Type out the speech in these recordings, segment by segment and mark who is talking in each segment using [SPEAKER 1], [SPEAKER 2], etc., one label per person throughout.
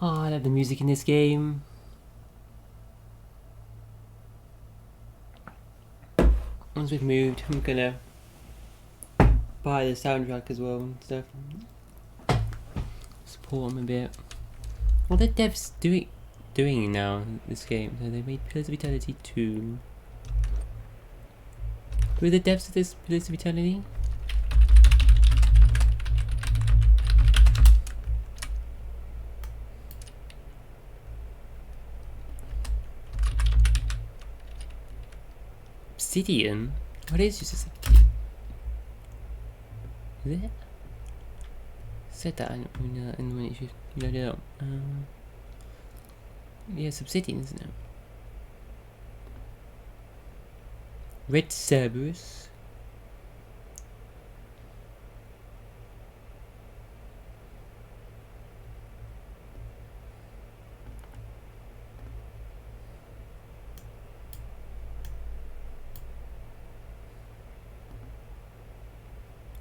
[SPEAKER 1] Oh, I love the music in this game. Once we've moved, I'm gonna buy the soundtrack as well and stuff. Support them a bit. What are the devs doing now in this game? So they made Pillars of Eternity 2. Who are the devs of this Pillars of Eternity? Obsidian? What is just Obsidian? Is it? Said that in the minute you load it up. Yeah, it's Obsidian, isn't it? Red Cerberus.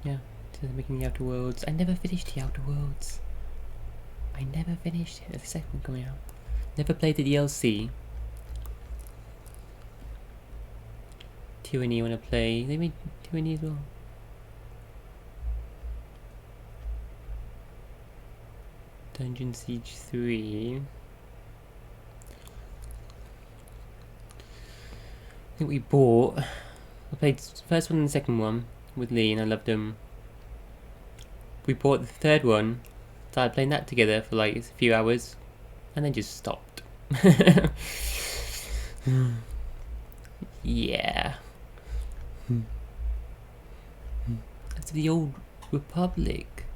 [SPEAKER 1] Yeah, they're making the Outer Worlds. I never finished the Outer Worlds. I never finished it. There's a second one coming out. Never played the DLC. Tyranny I wanna play. They made Tyranny as well. Dungeon Siege 3. I think we bought. I played the first one and the second one with Lee and I loved them. We bought the third one, started playing that together for like a few hours, and then just stopped. Yeah. That's the Old Republic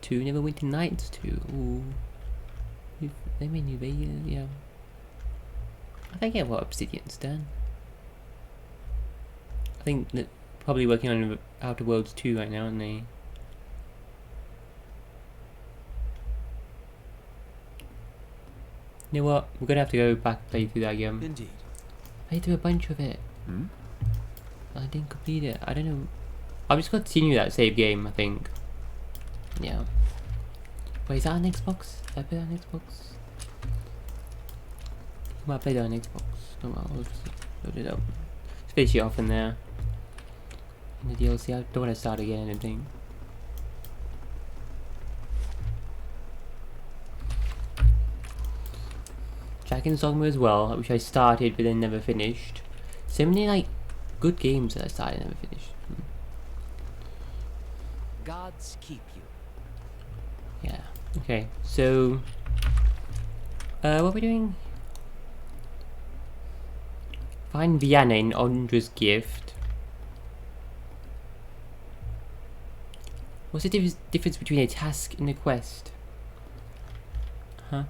[SPEAKER 1] 2, Neverwinter Nights 2. Ooh. They made New Vegas, yeah. I get what Obsidian's done. I think that probably working on Outer Worlds 2 right now, aren't they? You know what? We're gonna have to go back and play through that again.
[SPEAKER 2] Indeed.
[SPEAKER 1] Play through a bunch of it. I didn't complete it. I don't know. I'm just gonna continue that save game, I think. Yeah. Wait, is that on Xbox? Did I play that on Xbox? I might play that on Xbox. Oh well, I'll just load it up. Let's finish it off in there. In the DLC, I don't want to start again, I don't think. Dragon's Dogma as well, which I started but then never finished. So many like good games that I started and never finished.
[SPEAKER 2] Gods keep you.
[SPEAKER 1] Yeah. Okay. So, what are we doing? Find Vienna in Ondra's gift. What's the difference between a task and a quest? Huh?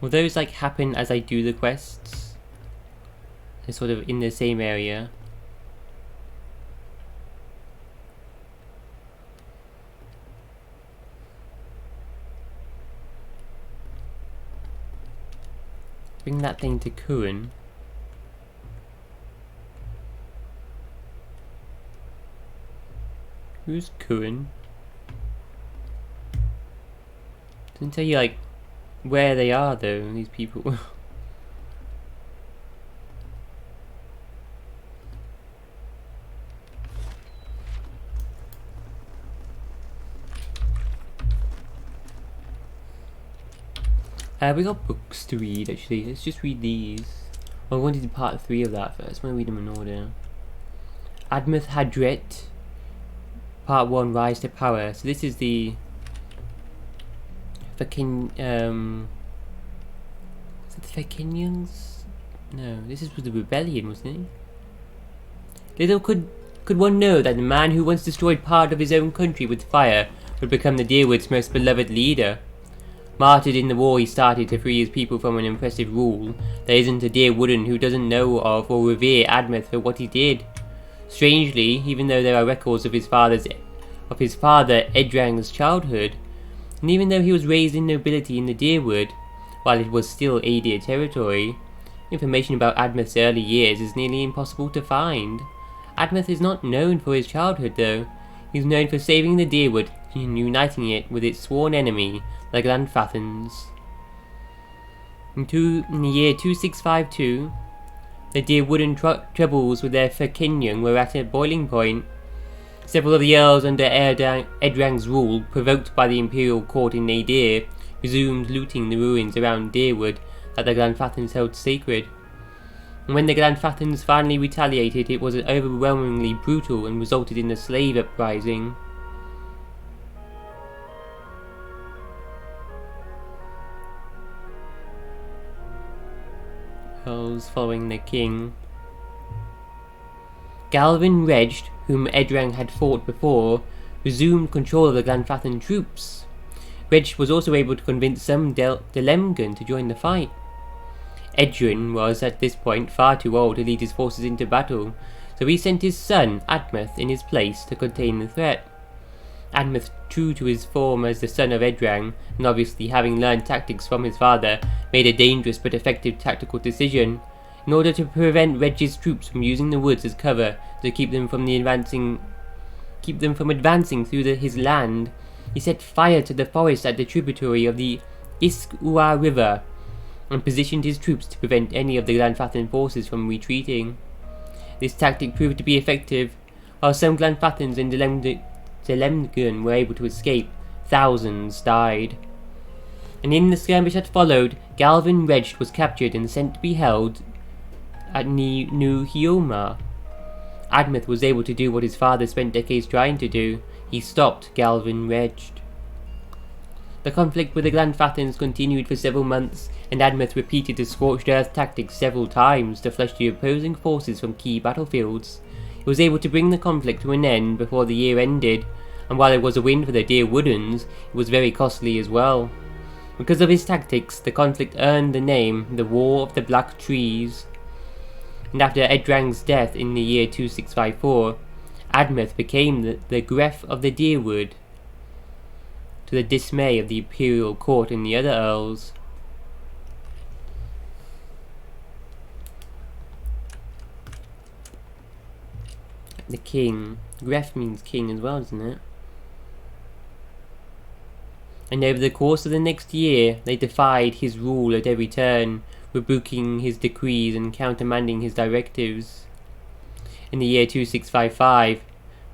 [SPEAKER 1] Will those like happen as I do the quests? They're sort of in the same area. Bring that thing to Kuan. Who's Kuan? Doesn't tell you like where they are though, these people. We got books to read actually. Let's just read these. Well, I wanted to do part 3 of that first. I want to read them in order. Admeth Hadret, part 1, Rise to Power. So this is the fucking is it the Fakinians? No, this is the rebellion, wasn't it? Little could one know that the man who once destroyed part of his own country with fire would become the Deerwood's most beloved leader. Martyred in the war he started to free his people from an oppressive rule, there isn't a Deerwoodan who doesn't know of or revere Admeth for what he did. Strangely, even though there are records of his father Edrang's childhood, and even though he was raised in nobility in the Deerwood, while it was still Aedir territory, Information about Admeth's early years is nearly impossible to find. Admeth is not known for his childhood though. He is known for saving the Deerwood and uniting it with its sworn enemy, the Glanfathans. In the year 2652, the Deerwooden troubles with their Figurine were at a boiling point. Several of the earls under Edrang's rule, provoked by the imperial court in Nadir, resumed looting the ruins around Deerwood that the Glanfathans held sacred. And when the Glanfathans finally retaliated, it was overwhelmingly brutal and resulted in a slave uprising. Earls following the king. Galvin Reged, whom Edrang had fought before, resumed control of the Glanfathan troops. Reged was also able to convince some Delemgan to join the fight. Edrin was at this point far too old to lead his forces into battle, so he sent his son Admeth in his place to contain the threat. Admeth, true to his form as the son of Edrang, and obviously having learned tactics from his father, made a dangerous but effective tactical decision. In order to prevent Reged's troops from using the woods as cover to keep them from advancing through his land, he set fire to the forest at the tributary of the Isk-Ua River, and positioned his troops to prevent any of the Glanfathan forces from retreating. This tactic proved to be effective. While some Glanfathans and Delemgan were able to escape, thousands died. And in the skirmish that followed, Galvin Reged was captured and sent to be held at New Hioma. Admeth was able to do what his father spent decades trying to do. He stopped Galvin Reged. The conflict with the Glanfathans continued for several months, and Admeth repeated the scorched earth tactics several times to flush the opposing forces from key battlefields. He was able to bring the conflict to an end before the year ended, and while it was a win for the Deerwoodens, it was very costly as well. Because of his tactics, the conflict earned the name the War of the Black Trees. And after Edrang's death in the year 2654, Admeth became the Gref of the Deerwood, to the dismay of the imperial court and the other earls. The king. Gref means king as well, doesn't it? And over the course of the next year, they defied his rule at every turn, rebuking his decrees and countermanding his directives. In the year 2655,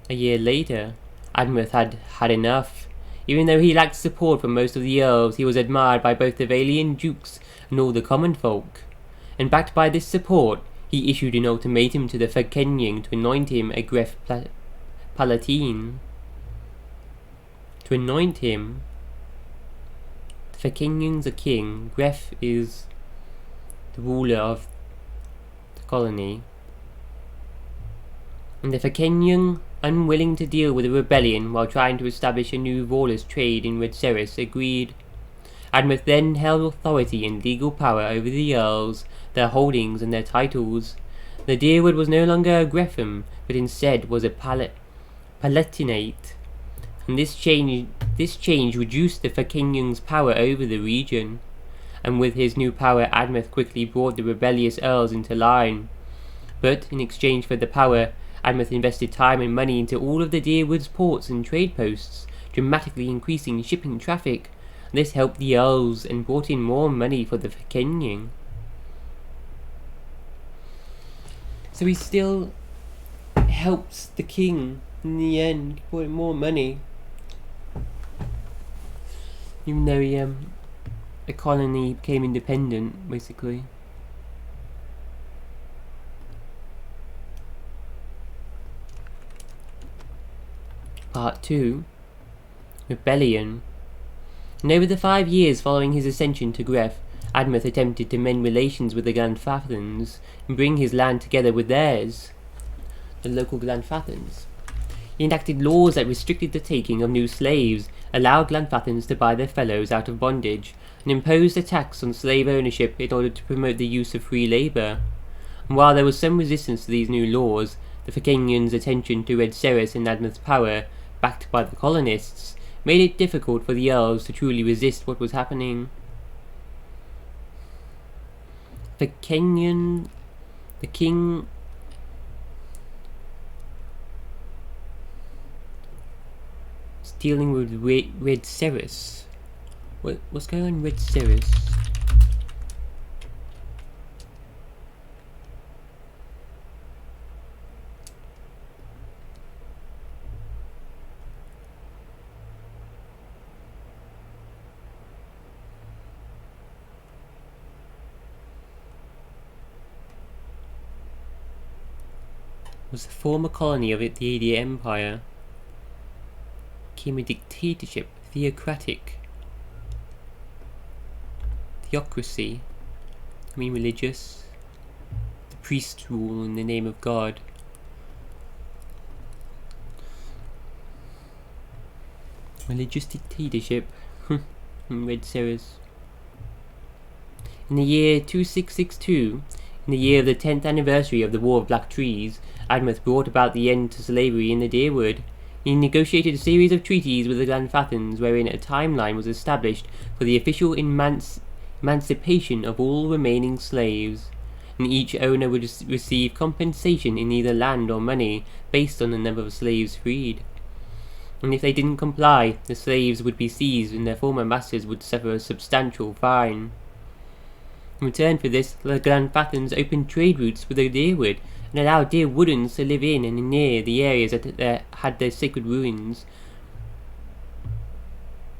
[SPEAKER 1] a year later, Admeth had had enough. Even though he lacked support from most of the earls, he was admired by both the Valian dukes and all the common folk. And backed by this support, he issued an ultimatum to the Figurine to anoint him a Gref Palatine. To anoint him, the Figurine's a king. Gref is the ruler of the colony. And the Figurine, unwilling to deal with a rebellion while trying to establish a new lawless trade in Redceris, agreed. Admeth then held authority and legal power over the earls, their holdings and their titles. The Deerwood was no longer a greffum, but instead was a palatinate, and this change reduced the Figurine's power over the region. And with his new power, Admeth quickly brought the rebellious earls into line. But in exchange for the power, Admeth invested time and money into all of the Deerwood's ports and trade posts, dramatically increasing shipping traffic. This helped the earls and brought in more money for the Figurine. So he still helps the king in the end, brought in more money. Even though the colony became independent, basically. Part 2. Rebellion. And over the 5 years following his ascension to Gref, Admeth attempted to mend relations with the Glanfathans and bring his land together with theirs, the local Glanfathans. He enacted laws that restricted the taking of new slaves, allowed Glanfathans to buy their fellows out of bondage, and imposed a tax on slave ownership in order to promote the use of free labour. And while there was some resistance to these new laws, the Figurine's attention to Redceris and Admeth's power, backed by the colonists, made it difficult for the earls to truly resist what was happening. The Kenyan... The king... is dealing with Red Ceres. What's going on with Red Ceres? Was a former colony of the Empire. Became a dictatorship, theocratic. Theocracy. I mean religious. The priests rule in the name of God. Religious dictatorship. Red Ceres. In the year 2662, in the year of the 10th anniversary of the War of Black Trees, Admeth brought about the end to slavery in the Deerwood. He negotiated a series of treaties with the Glenfathans wherein a timeline was established for the official emancipation of all remaining slaves, and each owner would receive compensation in either land or money based on the number of slaves freed. And if they didn't comply, the slaves would be seized and their former masters would suffer a substantial fine. In return for this, the Glenfathans opened trade routes with the Deerwood and allowed Deerwoodans to live in and near the areas that had their sacred ruins.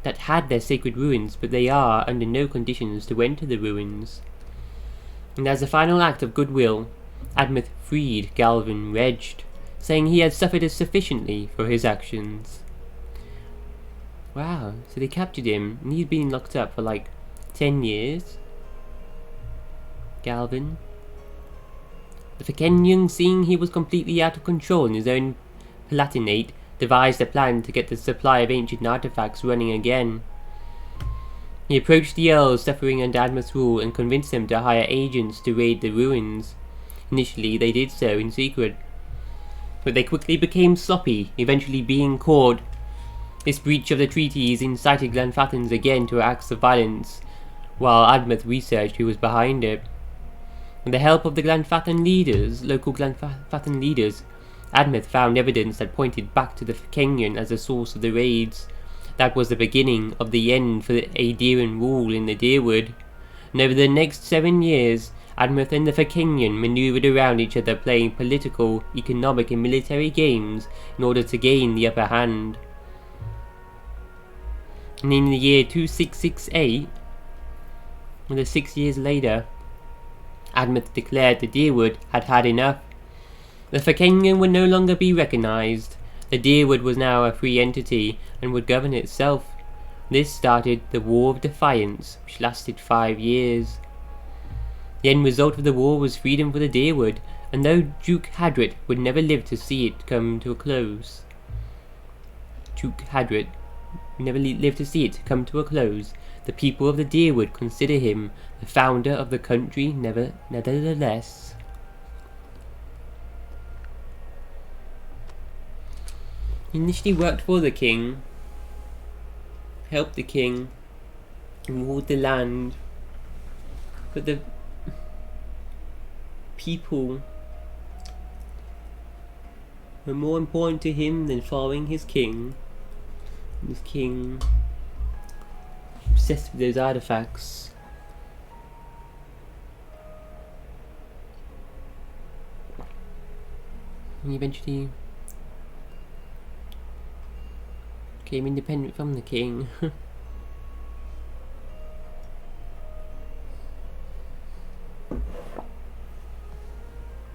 [SPEAKER 1] But they are under no conditions to enter the ruins. And as a final act of goodwill, Admeth freed Galvin Reged, saying he had suffered sufficiently for his actions. Wow, so they captured him, and he's been locked up for like 10 years. Galvin. The Figurine, seeing he was completely out of control in his own Palatinate, devised a plan to get the supply of ancient artifacts running again. He approached the Earls suffering under Admeth's rule and convinced them to hire agents to raid the ruins. Initially they did so in secret, but they quickly became sloppy, eventually being caught. This breach of the treaties incited Glenfathans again to acts of violence, while Admeth researched who was behind it. With the help of the local Glenfathan leaders, Admeth found evidence that pointed back to the Figurine as the source of the raids. That was the beginning of the end for the Aediran rule in the Deerwood. And over the next 7 years, Admeth and the Figurine maneuvered around each other, playing political, economic and military games in order to gain the upper hand. And in the year 2668, and 6 years later, Admeth declared the Deerwood had had enough. The Figurine would no longer be recognised. The Deerwood was now a free entity and would govern itself. This started the War of Defiance, which lasted 5 years. The end result of the war was freedom for the Deerwood, and though Duke Hadrit would never live to see it come to a close, the people of the Deerwood consider him the founder of the country nevertheless. He initially worked for the king, helped the king, and ruled the land, but the people were more important to him than following his king. His king obsessed with those artifacts. And he eventually became independent from the king. I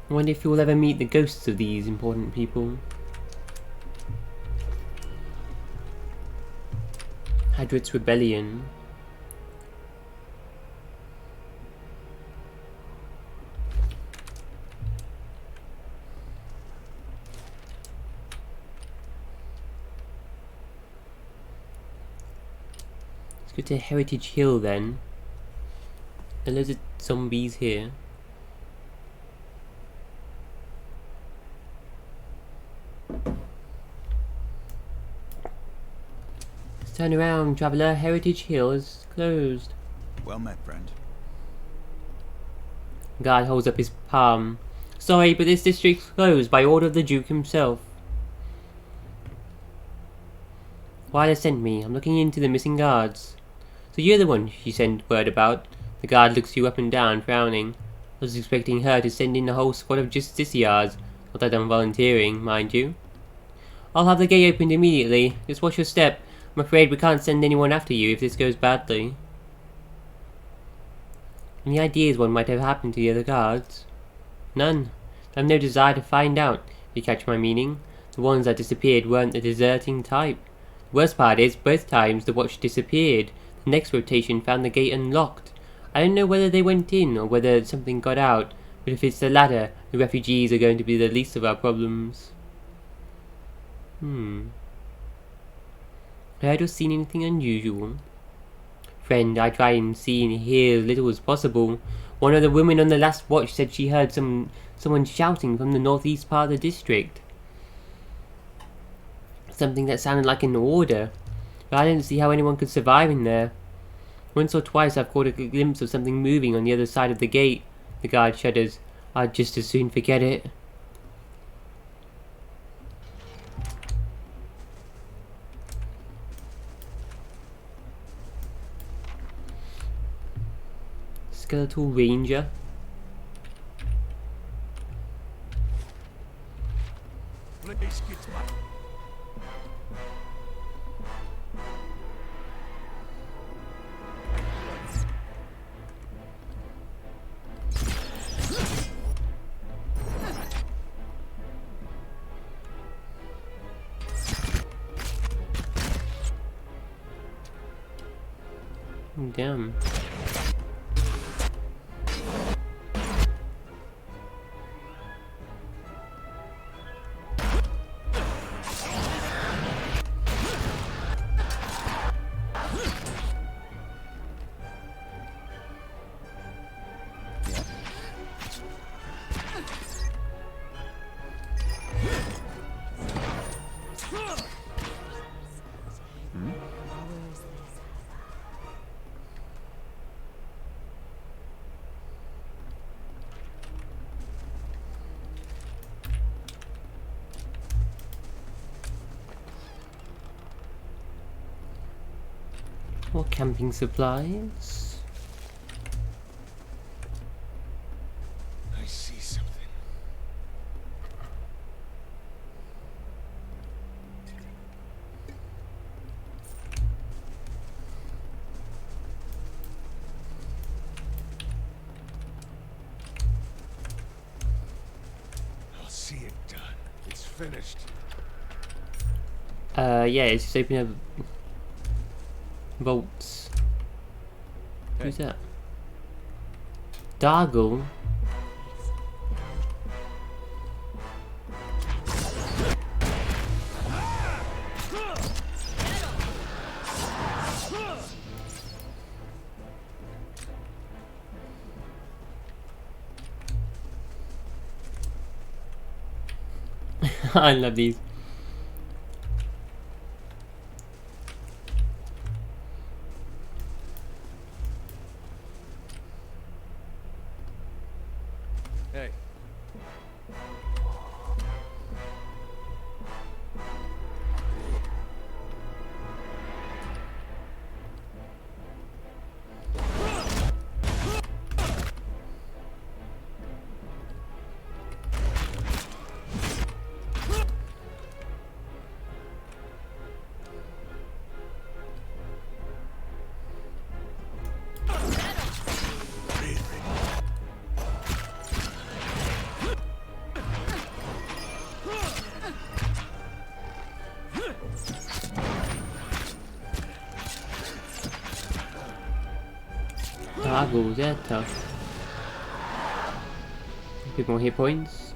[SPEAKER 1] wonder if you'll ever meet the ghosts of these important people. Hadrit's Rebellion. Let's go to Heritage Hill then. There are loads of zombies here. Turn around, traveller. Heritage Hill is closed.
[SPEAKER 3] Well met, friend.
[SPEAKER 1] Guard holds up his palm. Sorry, but this district's closed by order of the Duke himself. Why they sent me? I'm looking into the missing guards. So you're the one she sent word about? The guard looks you up and down, frowning. I was expecting her to send in a whole squad of justiciars. Not that I'm volunteering, mind you. I'll have the gate opened immediately. Just watch your step. I'm afraid we can't send anyone after you if this goes badly. Any ideas what might have happened to the other guards? None. I have no desire to find out, if you catch my meaning. The ones that disappeared weren't the deserting type. The worst part is, both times the watch disappeared. The next rotation found the gate unlocked. I don't know whether they went in or whether something got out, but if it's the latter, the refugees are going to be the least of our problems. Heard or seen anything unusual? Friend, I try and see and hear as little as possible. One of the women on the last watch said she heard someone shouting from the northeast part of the district. Something that sounded like an order. But I didn't see how anyone could survive in there. Once or twice I've caught a glimpse of something moving on the other side of the gate. The guard shudders. I'd just as soon forget it. Skeletal Ranger. Damn. More camping supplies.
[SPEAKER 3] I see something. I'll see it done. It's finished.
[SPEAKER 1] Yeah, it's just opening up bolts.
[SPEAKER 2] Hey.
[SPEAKER 1] Who's that? Dargle? I love these.
[SPEAKER 2] Hey.
[SPEAKER 1] Dargles, they're tough. A bit more hit points.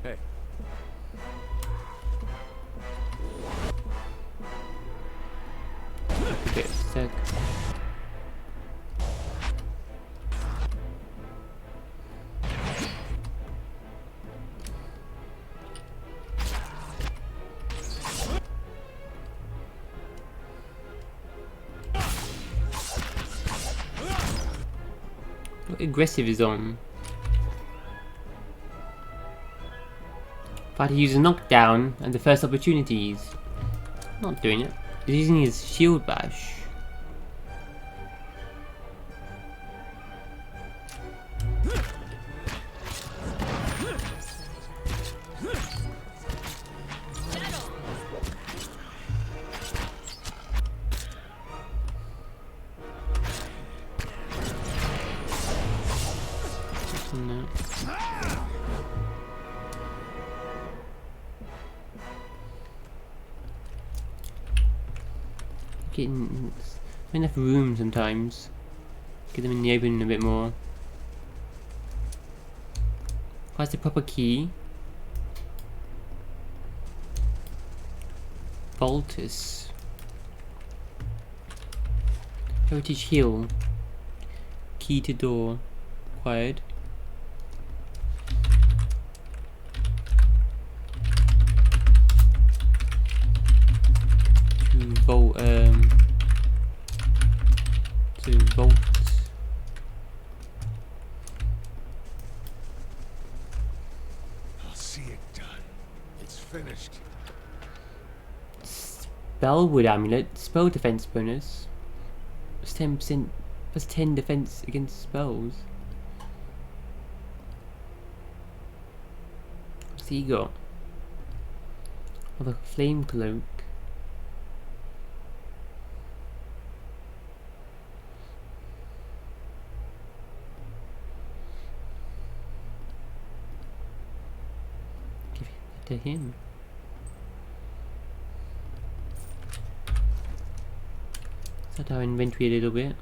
[SPEAKER 2] Hey.
[SPEAKER 1] Get stuck. What aggressive is on? Fighter uses knockdown and the first opportunities. Not doing it. He's using his shield bash. No. Getting not enough room sometimes. Get them in the open a bit more. What's the proper key? Voltus. Heritage Hill. Key to door. Acquired. To vault.
[SPEAKER 3] I'll see it done. It's finished.
[SPEAKER 1] Spellwood amulet. Spell defense bonus. Plus 10%. Plus 10 defense against spells. What's he got? Oh, the flame cloak. Give it to him. Set our inventory a little bit.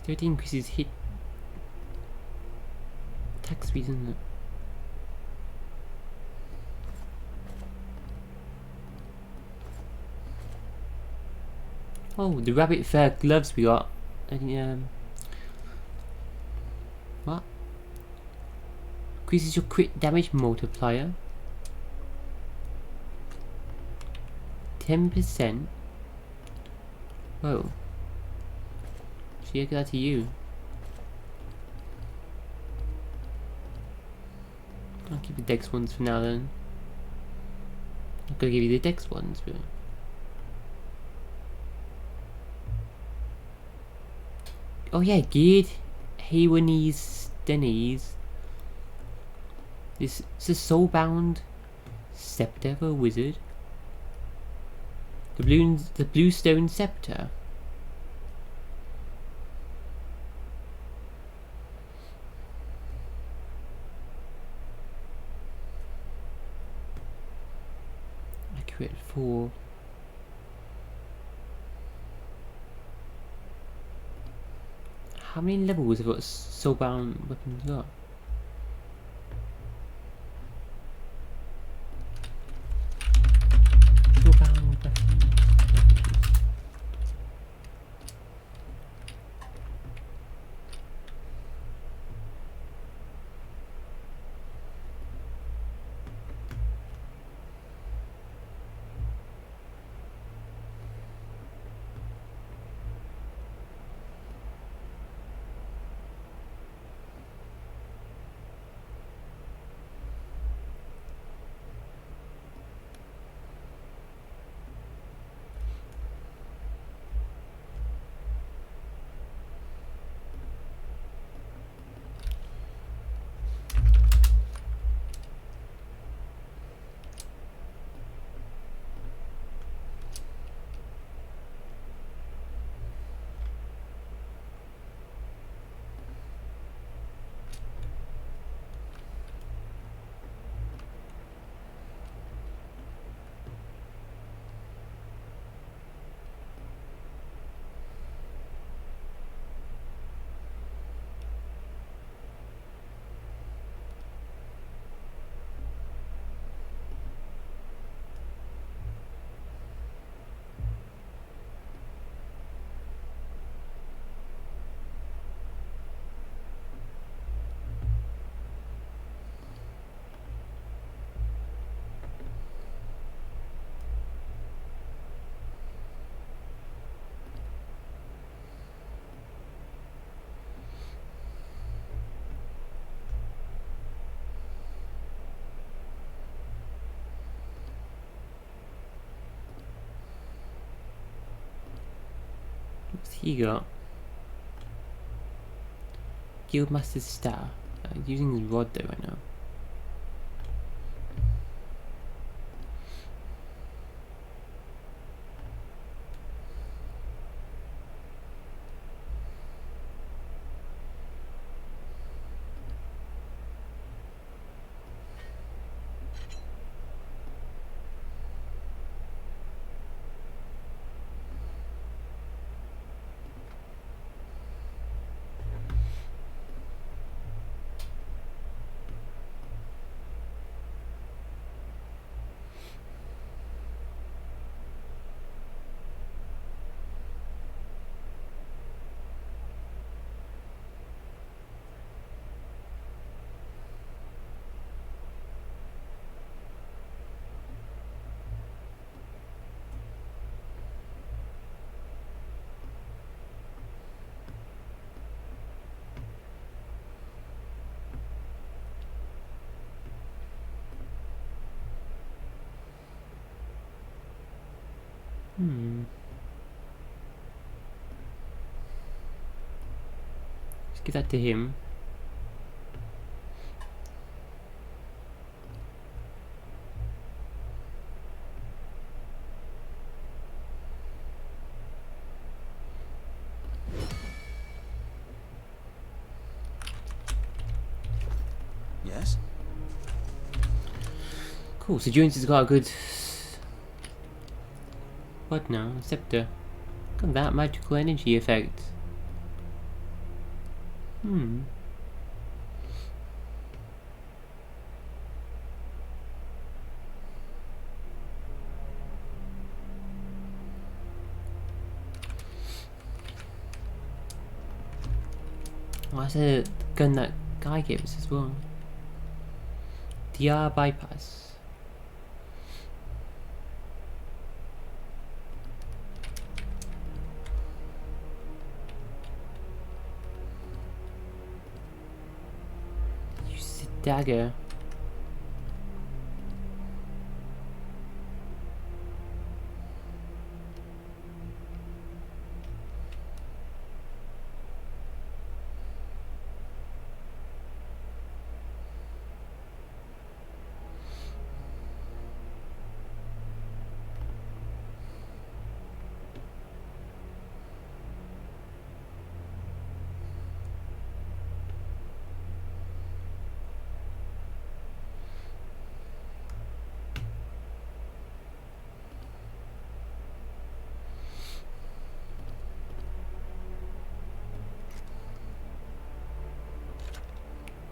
[SPEAKER 1] It increases hit attack speed, isn't it? Oh, the rabbit fur gloves we got. What? Increases your crit damage multiplier. 10%. Whoa. Should I give that to you? I'll keep the dex ones for now then. I'm gonna give you the dex ones, but... Oh yeah, geared Haywanese Denny's. This is a soulbound scepter for a wizard. The bluestone scepter. Accurate for how many levels have got soulbound weapons got? Soulbound weapons. What's he got? Guildmaster's Star. He's using his rod though right now. Let's give that to him.
[SPEAKER 4] Yes?
[SPEAKER 1] Cool, so Jones has got a good... What now? Scepter. Got that magical energy effect. Oh, that's a gun that guy gave us as well. DR bypass. Use the dagger.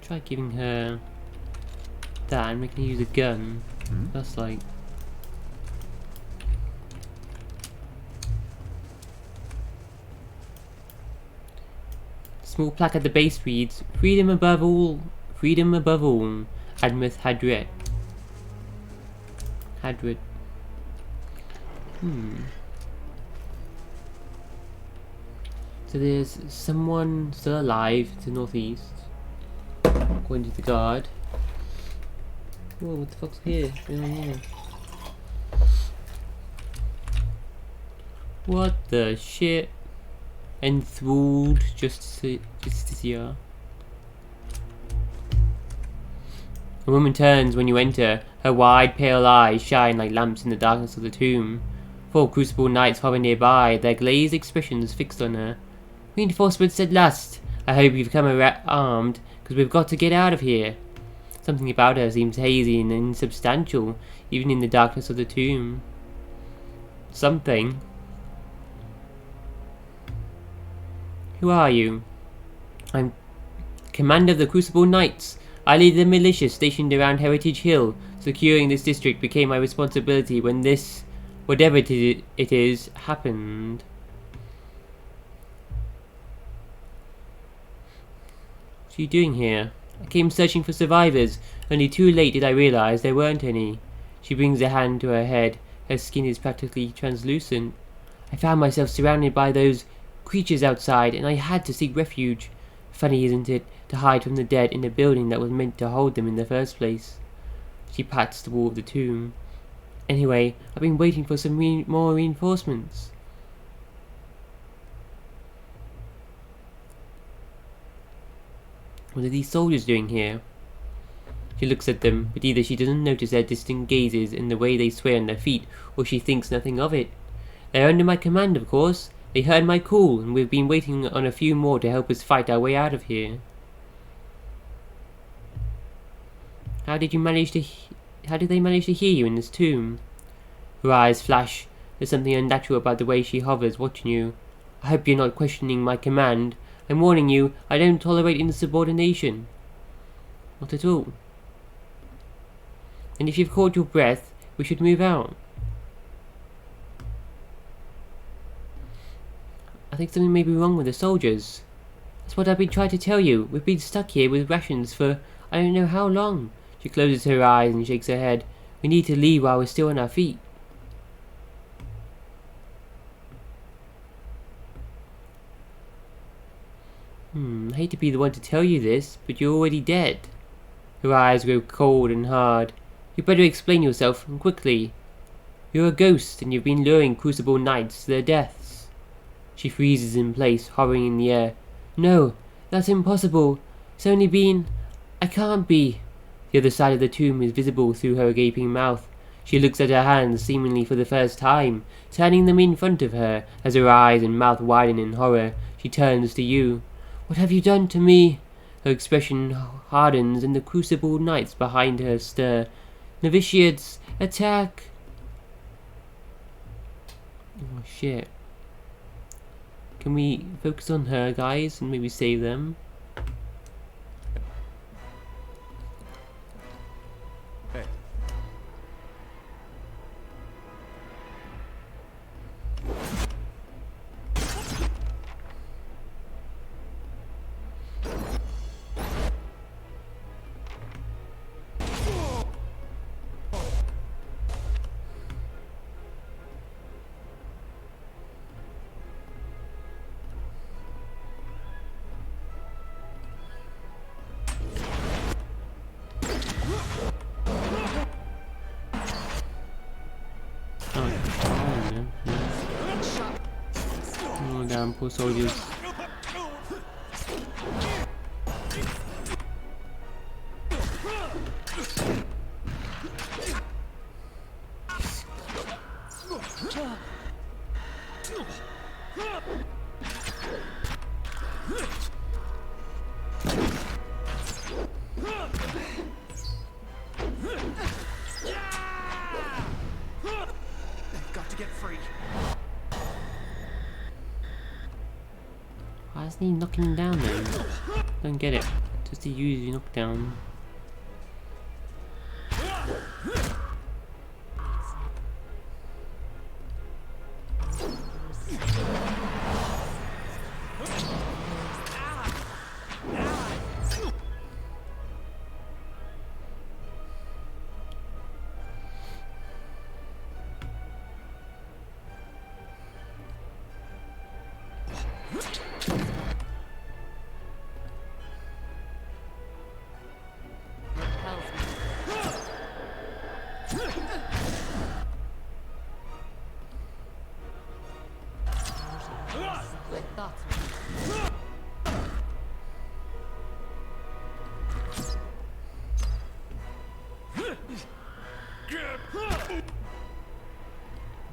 [SPEAKER 1] Try giving her that and making her use a gun. That's like... Small plaque at the base reads, "Freedom above all, freedom above all, Admeth Hadret." Hadret. So there's someone still alive to the northeast. According to the guard. Whoa, what the fuck's here? Going on here? What the shit? Enthralled Justiciar. A woman turns when you enter. Her wide, pale eyes shine like lamps in the darkness of the tomb. 4 crucible knights hover nearby, their glazed expressions fixed on her. "Reinforcements at last! I hope you've come armed, because we've got to get out of here." Something about her seems hazy and insubstantial, even in the darkness of the tomb. Something. "Who are you?" "I'm commander of the Crucible Knights. I lead the militia stationed around Heritage Hill. Securing this district became my responsibility when this, whatever it is, happened." "What are you doing here?" "I came searching for survivors. Only too late did I realize there weren't any." She brings a hand to her head. Her skin is practically translucent. "I found myself surrounded by those creatures outside, and I had to seek refuge. Funny, isn't it, to hide from the dead in a building that was meant to hold them in the first place?" She pats the wall of the tomb. "Anyway, I've been waiting for some more reinforcements." What are these soldiers doing here? She looks at them, but either she doesn't notice their distant gazes and the way they sway on their feet, or she thinks nothing of it. They're under my command, of course. They heard my call, and we've been waiting on a few more to help us fight our way out of here. How did they manage to hear you in this tomb? Her eyes flash. There's something unnatural about the way she hovers, watching you. I hope you're not questioning my command. I'm warning you, I don't tolerate insubordination. Not at all. And if you've caught your breath, we should move out. I think something may be wrong with the soldiers. That's what I've been trying to tell you. We've been stuck here with rations for I don't know how long. She closes her eyes and shakes her head. We need to leave while we're still on our feet. I hate to be the one to tell you this, but you're already dead. Her eyes grow cold and hard. You better explain yourself, and quickly. You're a ghost, and you've been luring Crucible Knights to their deaths. She freezes in place, hovering in the air. No, that's impossible. It's only been... I can't be. The other side of the tomb is visible through her gaping mouth. She looks at her hands, seemingly for the first time, turning them in front of her. As her eyes and mouth widen in horror, she turns to you. What have you done to me? Her expression hardens, and the Crucible Knights behind her stir. Novitiates, attack! Oh shit. Can we focus on her, guys, and maybe save them?
[SPEAKER 2] Hey.
[SPEAKER 1] Oh damn, poor soldiers.
[SPEAKER 4] Got to get free.
[SPEAKER 1] Why isn't he knocking him down then? Don't get it. Just to use your knockdown.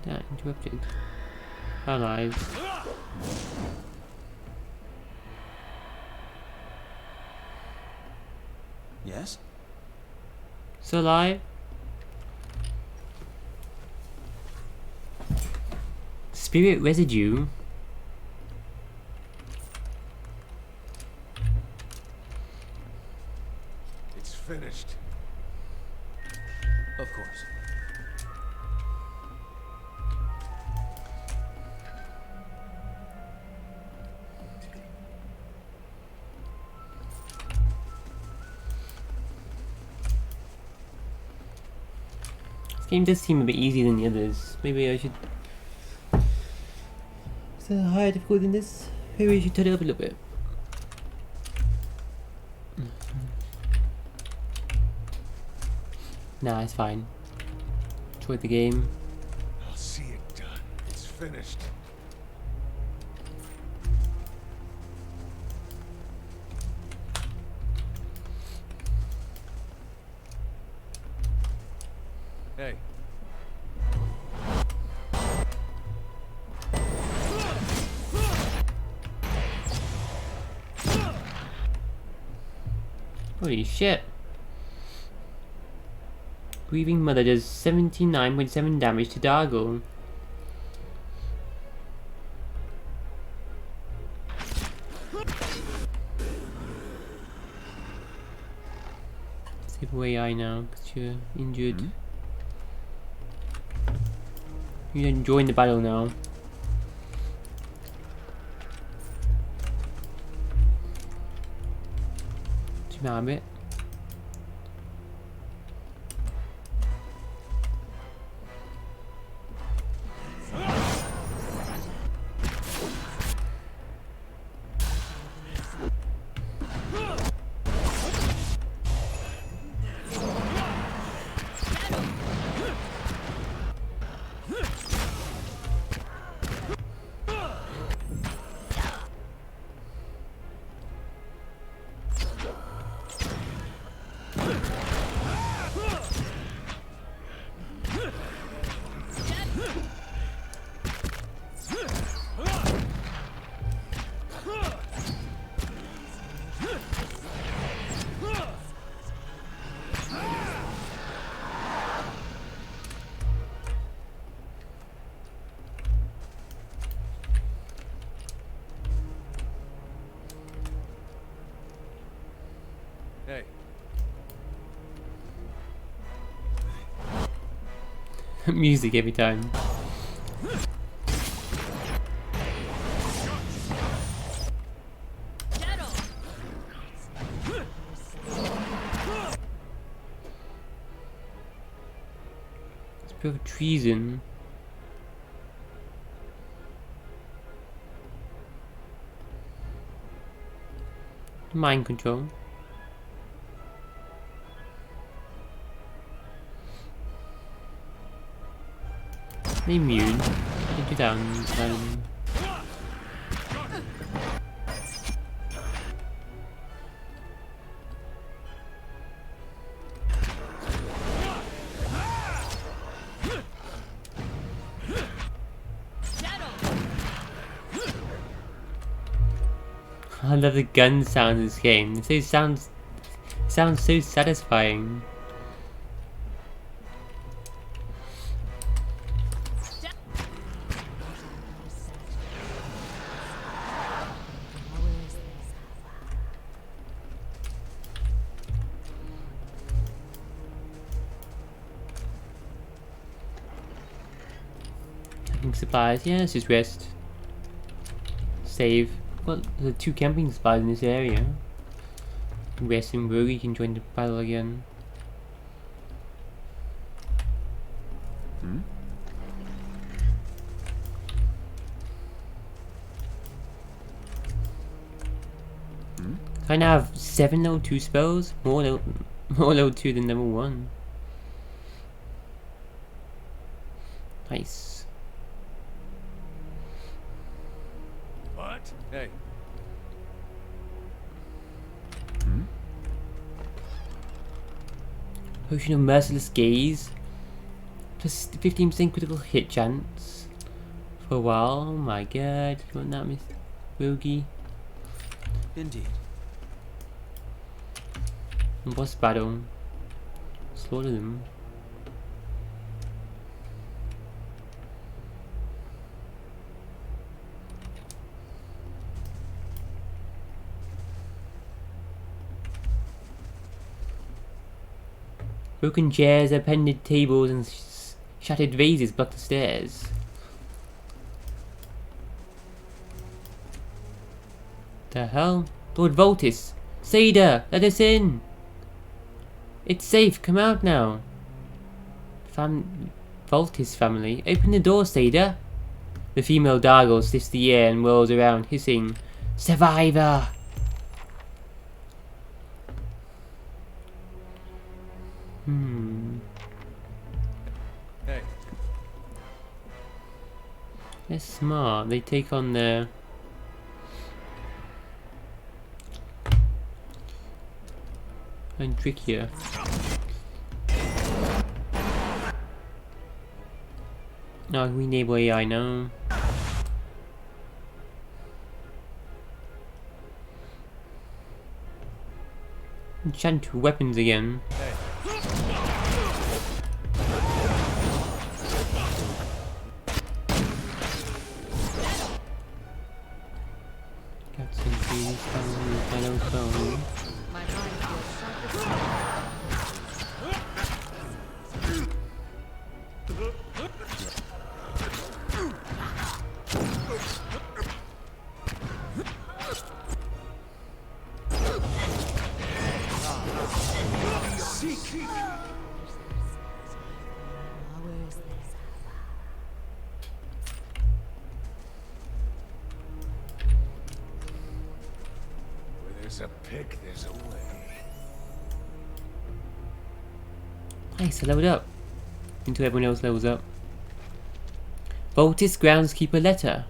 [SPEAKER 1] Yeah, interrupted. Allies.
[SPEAKER 4] Yes?
[SPEAKER 1] Still alive? Spirit residue?
[SPEAKER 3] It's finished.
[SPEAKER 4] Of course.
[SPEAKER 1] This game does seem a bit easier than the others. Maybe I should... Is there a higher difficulty than this? Maybe I should turn it up a little bit. Nah, it's fine. Enjoyed the game.
[SPEAKER 3] I'll see it done. It's finished.
[SPEAKER 2] Hey.
[SPEAKER 1] Holy shit. Grieving Mother does 79.7 damage to Dargle. Save away eye now, because you're injured. You can join the battle now. Damn it.
[SPEAKER 2] Hey.
[SPEAKER 1] Music every time. It's pure treason. Mind control. Immune. 2000. I love the gun sound in this game. It sounds so satisfying. Supplies, yeah, let's just rest. Save. Well, there are 2 camping supplies in this area. Rest and Rogue can join the battle again. I now have 7 level 2 spells, more level 2 than level 1. Nice.
[SPEAKER 2] What? Hey.
[SPEAKER 1] Potion of Merciless Gaze. Plus 15% critical hit chance. For a while. Oh my god. You want that, Miss Rogie?
[SPEAKER 4] Indeed.
[SPEAKER 1] Boss battle. Slaughter them. Broken chairs, appended tables, and shattered vases block the stairs. The hell? Lord Voltis! Seda! Let us in! It's safe, come out now! Voltis family, open the door, Seda! The female Dargle sniffs the air and whirls around, hissing, Survivor!
[SPEAKER 2] Hey.
[SPEAKER 1] They're smart. They take on their... and trickier. No, we enable AI now. Enchant weapons again.
[SPEAKER 2] Hey.
[SPEAKER 1] Captain, please, hello, phone.
[SPEAKER 5] My mind feels sharp as steel.
[SPEAKER 3] Where there's a pick, there's a way.
[SPEAKER 1] Nice, I leveled up. Until everyone else levels up. Voltis Groundskeeper letter.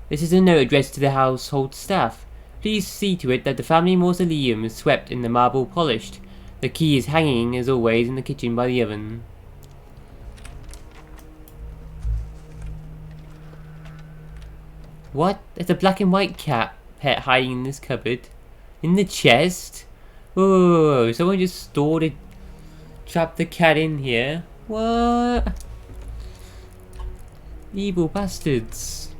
[SPEAKER 1] This is a note addressed to the household staff. Please see to it that the family mausoleum is swept and the marble polished. The key is hanging, as always, in the kitchen by the oven. What? There's a black and white cat pet hiding in this cupboard. In the chest? Oh, someone just stored it. Trapped the cat in here. What? Evil bastards.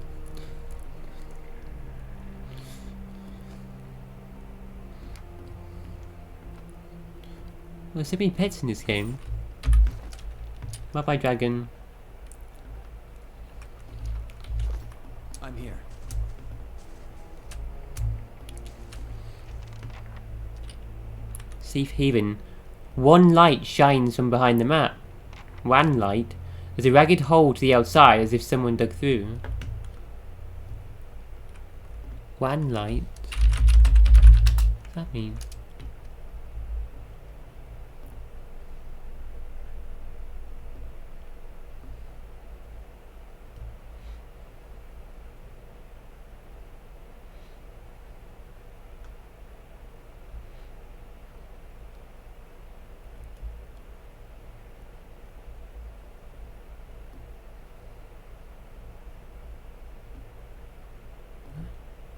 [SPEAKER 1] There's so many pets in this game. Bye bye, dragon.
[SPEAKER 4] I'm here.
[SPEAKER 1] Safe haven. One light shines from behind the map. One light. There's a ragged hole to the outside, as if someone dug through. One light. What does that mean?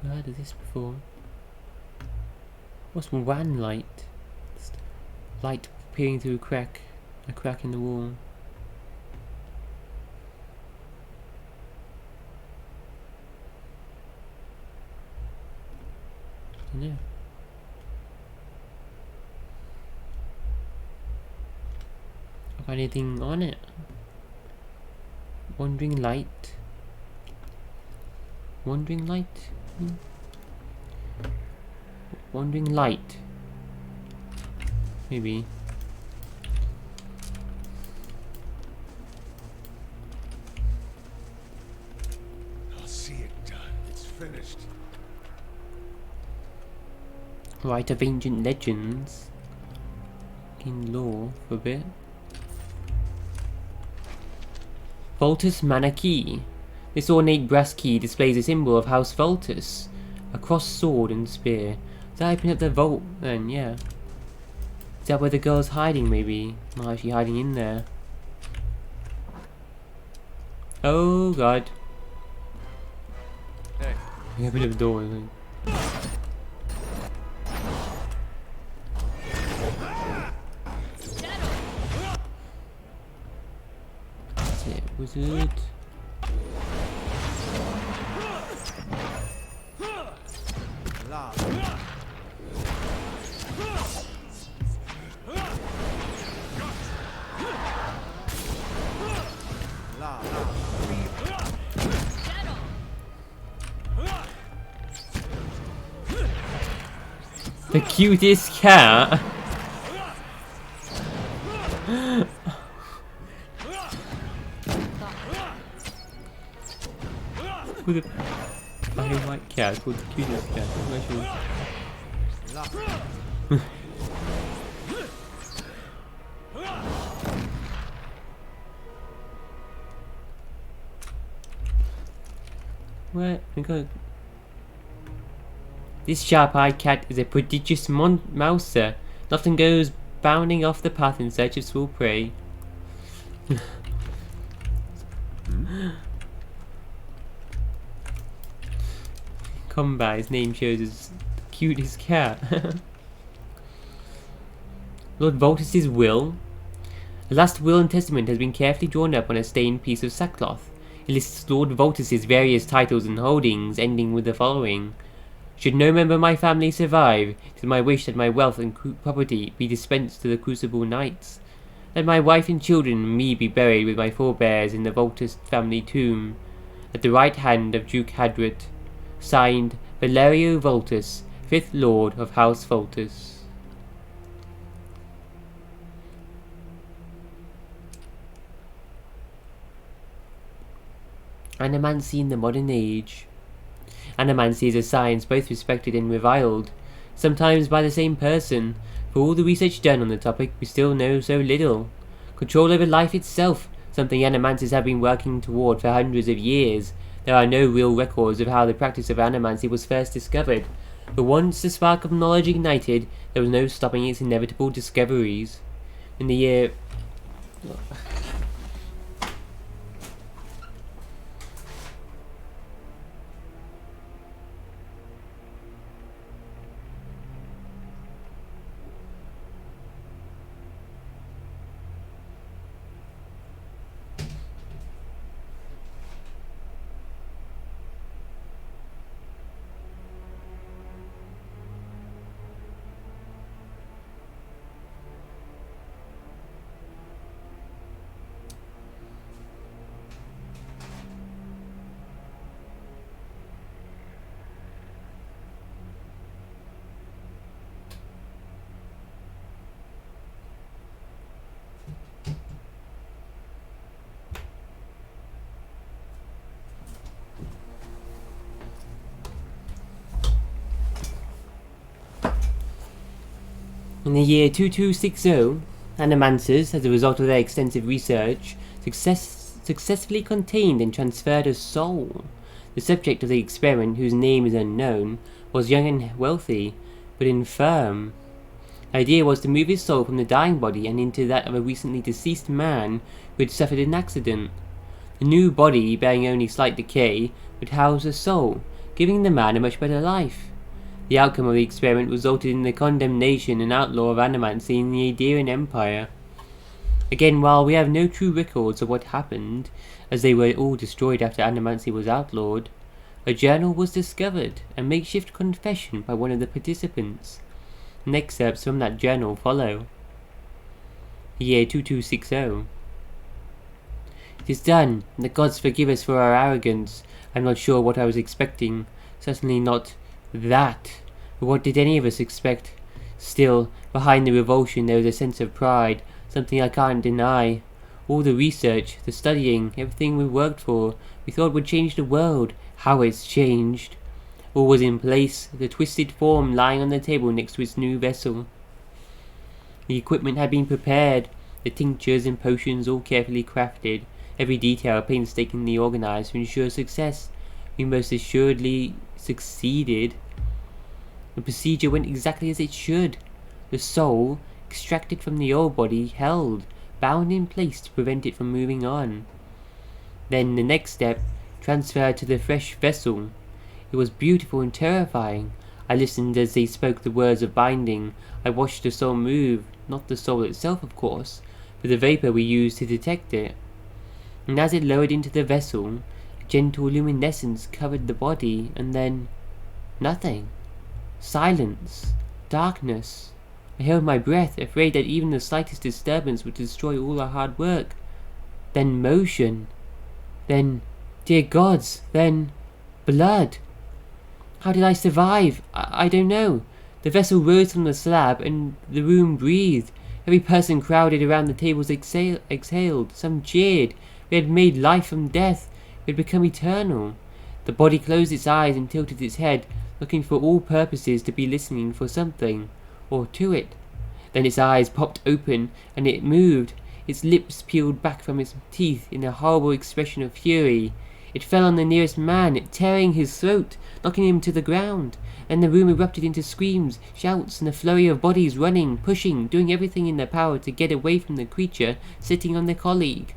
[SPEAKER 1] I heard of this before. What's one light? Just light peering through a crack in the wall. I don't know. Got anything on it? Wandering light. Wandering light? Wandering light. Maybe.
[SPEAKER 3] I'll see it done. It's finished.
[SPEAKER 1] Right of ancient legends. In lore for a bit. Voltus Mana Key. This ornate brass key displays a symbol of House Voltus. A crossed sword and spear. Does that open up the vault then? Yeah. Is that where the girl's hiding maybe? Not actually hiding in there. Oh god.
[SPEAKER 2] Hey.
[SPEAKER 1] We open up the door. I think. That's it, wizard.
[SPEAKER 4] La. La.
[SPEAKER 1] The cutest cat. With a black and white cat called the cutest cat. What? This sharp-eyed cat is a prodigious mouser. Nothing goes bounding off the path in search of small prey. Combat, his name shows as the cutest cat. Lord Voltus's will. The last will and testament has been carefully drawn up on a stained piece of sackcloth. It lists Lord Voltus's various titles and holdings, ending with the following. Should no member of my family survive, it is my wish that my wealth and property be dispensed to the Crucible Knights. Let my wife and children and me be buried with my forebears in the Voltus family tomb, at the right hand of Duke Hadrit. Signed, Valerio Voltus, 5th Lord of House Voltus. Animancy in the modern age. Animancy is a science both respected and reviled, sometimes by the same person. For all the research done on the topic, we still know so little. Control over life itself, something animancists have been working toward for hundreds of years. There are no real records of how the practice of animancy was first discovered, but once the spark of knowledge ignited, there was no stopping its inevitable discoveries. In the year... In the year 2260, animancers, as a result of their extensive research, successfully contained and transferred a soul. The subject of the experiment, whose name is unknown, was young and wealthy, but infirm. The idea was to move his soul from the dying body and into that of a recently deceased man who had suffered an accident. The new body, bearing only slight decay, would house the soul, giving the man a much better life. The outcome of the experiment resulted in the condemnation and outlaw of animancy in the Aderian Empire. Again, while we have no true records of what happened, as they were all destroyed after animancy was outlawed, a journal was discovered, a makeshift confession by one of the participants. And excerpts from that journal follow. The year 2260. It is done, and the gods forgive us for our arrogance. I'm not sure what I was expecting. Certainly not that. But what did any of us expect? Still, behind the revulsion there is a sense of pride, something I can't deny. All the research, the studying, everything we worked for, we thought would change the world. How it's changed. All was in place, the twisted form lying on the table next to its new vessel. The equipment had been prepared, the tinctures and potions all carefully crafted, every detail painstakingly organized to ensure success. We most assuredly succeeded. The procedure went exactly as it should. The soul, extracted from the old body, held, bound in place to prevent it from moving on. Then the next step, transferred to the fresh vessel. It was beautiful and terrifying. I listened as they spoke the words of binding. I watched the soul move, not the soul itself of course, but the vapor we used to detect it. And as it lowered into the vessel, a gentle luminescence covered the body, and then... nothing. Silence. Darkness. I held my breath, afraid that even the slightest disturbance would destroy all our hard work. Then motion. Then, dear gods, then... blood. How did I survive? I don't know. The vessel rose from the slab, and the room breathed. Every person crowded around the tables exhaled. Some cheered. We had made life from death. We had become eternal. The body closed its eyes and tilted its head, looking for all purposes to be listening for something, or to it. Then its eyes popped open, and it moved. Its lips peeled back from its teeth in a horrible expression of fury. It fell on the nearest man, tearing his throat, knocking him to the ground. Then the room erupted into screams, shouts, and a flurry of bodies running, pushing, doing everything in their power to get away from the creature sitting on their colleague.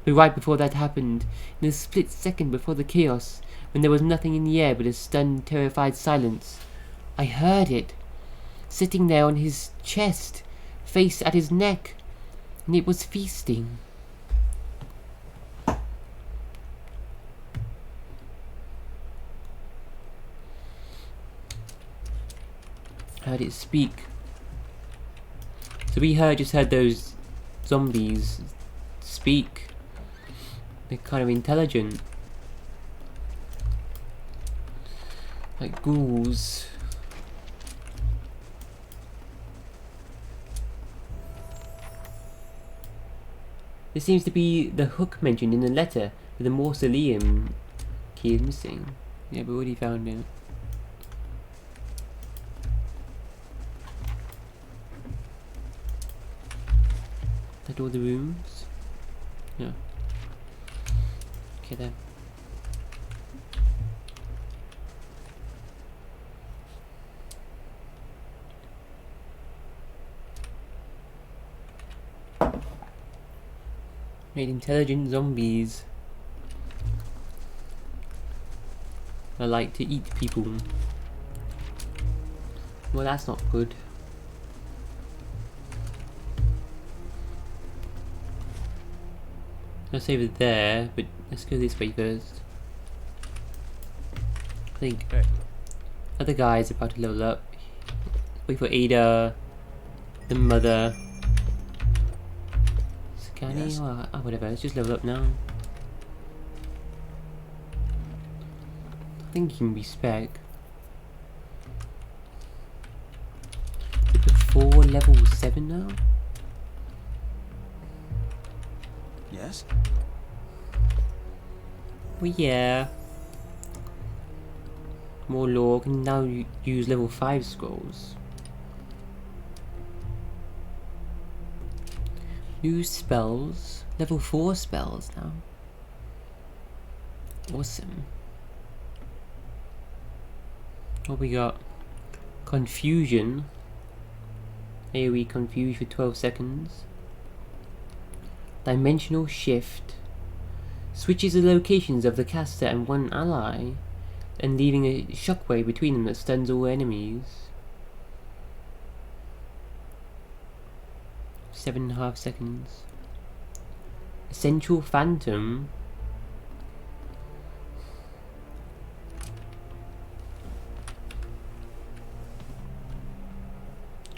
[SPEAKER 1] But right before that happened, in a split second before the chaos, when there was nothing in the air but a stunned, terrified silence, I heard it, sitting there on his chest, face at his neck, and it was feasting. Heard it speak. So we just heard those zombies speak. They're kind of intelligent. Like ghouls. This seems to be the hook mentioned in the letter, but the mausoleum key is missing. Yeah, we already found it. That all the rooms? Yeah. Okay then. Made intelligent zombies. I like to eat people. Well, that's not good. Let's save it there, but let's go this way first. I think other guy's about to level up. Wait for Ada, the mother. Scanny?
[SPEAKER 4] Yes.
[SPEAKER 1] Oh, whatever, let's just level up now. I think he can be spec. Before level 7 now?
[SPEAKER 4] Yes?
[SPEAKER 1] Well, yeah. More lore, can now use level 5 scrolls. New spells. Level 4 spells now. Awesome. What we got? Confusion. AoE confuse for 12 seconds. Dimensional shift. Switches the locations of the caster and one ally, and leaving a shockwave between them that stuns all enemies. 7.5 seconds. Essential Phantom.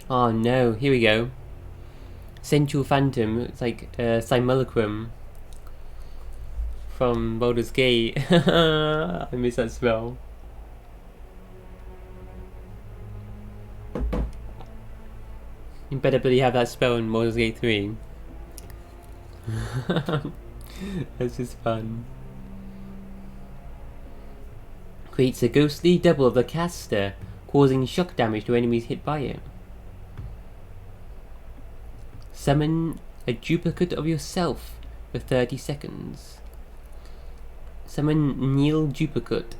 [SPEAKER 1] Oh no, here we go. Essential Phantom, it's like Simulacrum from Baldur's Gate. I miss that spell. You better believe you have that spell in Baldur's Gate 3. That's just fun. Creates a ghostly double of the caster, causing shock damage to enemies hit by it. Summon a duplicate of yourself for 30 seconds. Summon Neil Duplicate.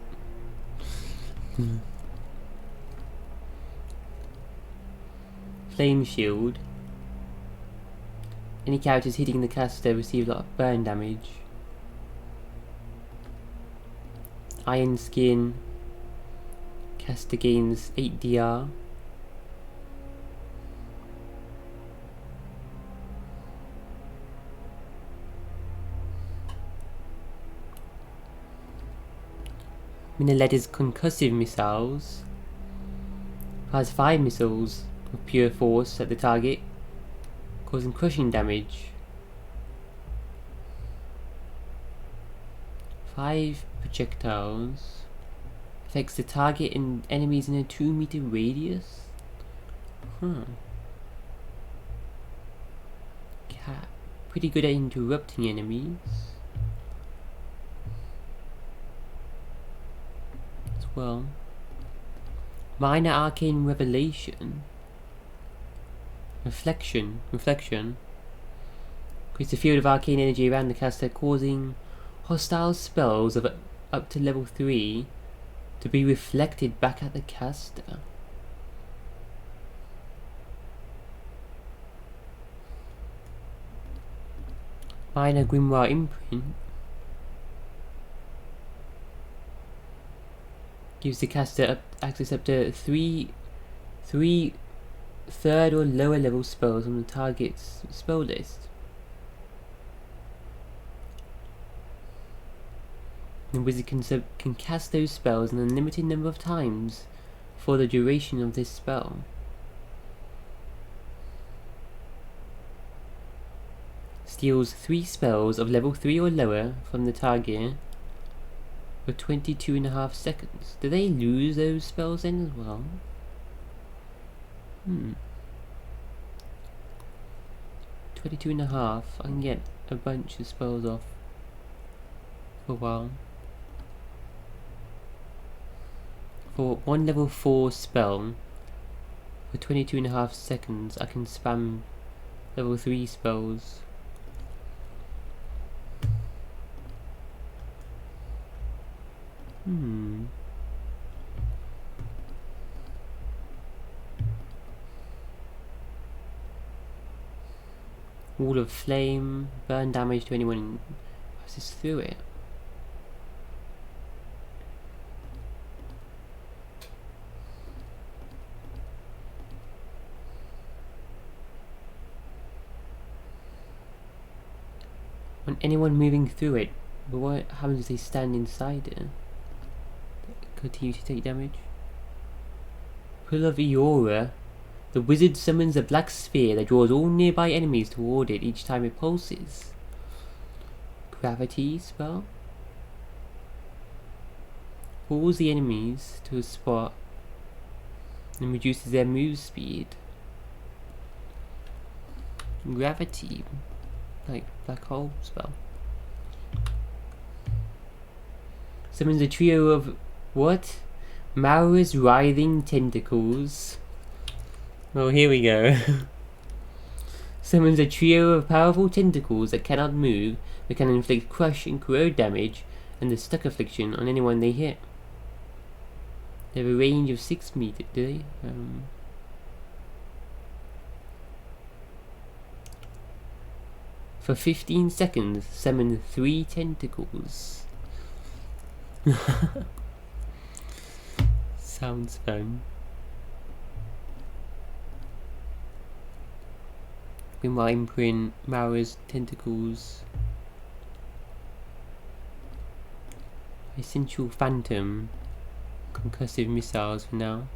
[SPEAKER 1] Flame Shield. Any characters hitting the caster receive a lot of burn damage. Iron Skin. Caster gains 8 DR. Minaletta's concussive missiles. Fires 5 missiles of pure force at the target, causing crushing damage. 5 projectiles. Affects the target and enemies in a 2-meter radius. Pretty good at interrupting enemies. Well, minor arcane revelation. Reflection. Creates a field of arcane energy around the caster, causing hostile spells of up to level 3 to be reflected back at the caster. Minor Grimoire imprint. Gives the caster access up to three third or lower level spells on the target's spell list. The wizard can cast those spells an unlimited number of times for the duration of this spell. Steals 3 spells of level 3 or lower from the target for 22.5 seconds. Do they lose those spells then as well? 22.5. I can get a bunch of spells off for a while. For one level 4 spell, for 22.5 seconds, I can spam level 3 spells. Wall of Flame, burn damage to anyone who passes through it. On anyone moving through it, but what happens if they stand inside it? They continue to take damage. Pull of Eora. The wizard summons a black sphere that draws all nearby enemies toward it each time it pulses. Gravity spell. Pulls the enemies to a spot and reduces their move speed. Gravity. Like black hole spell. Summons a trio of what? Maura's writhing tentacles. Oh, here we go. Summons a trio of powerful tentacles that cannot move, but can inflict crush and corrode damage and the stuck affliction on anyone they hit. They have a range of 6 meters, do they? For 15 seconds, summon 3 tentacles. Sounds fun. Grimoire imprint, Maura's tentacles. Essential Phantom. Concussive missiles for now.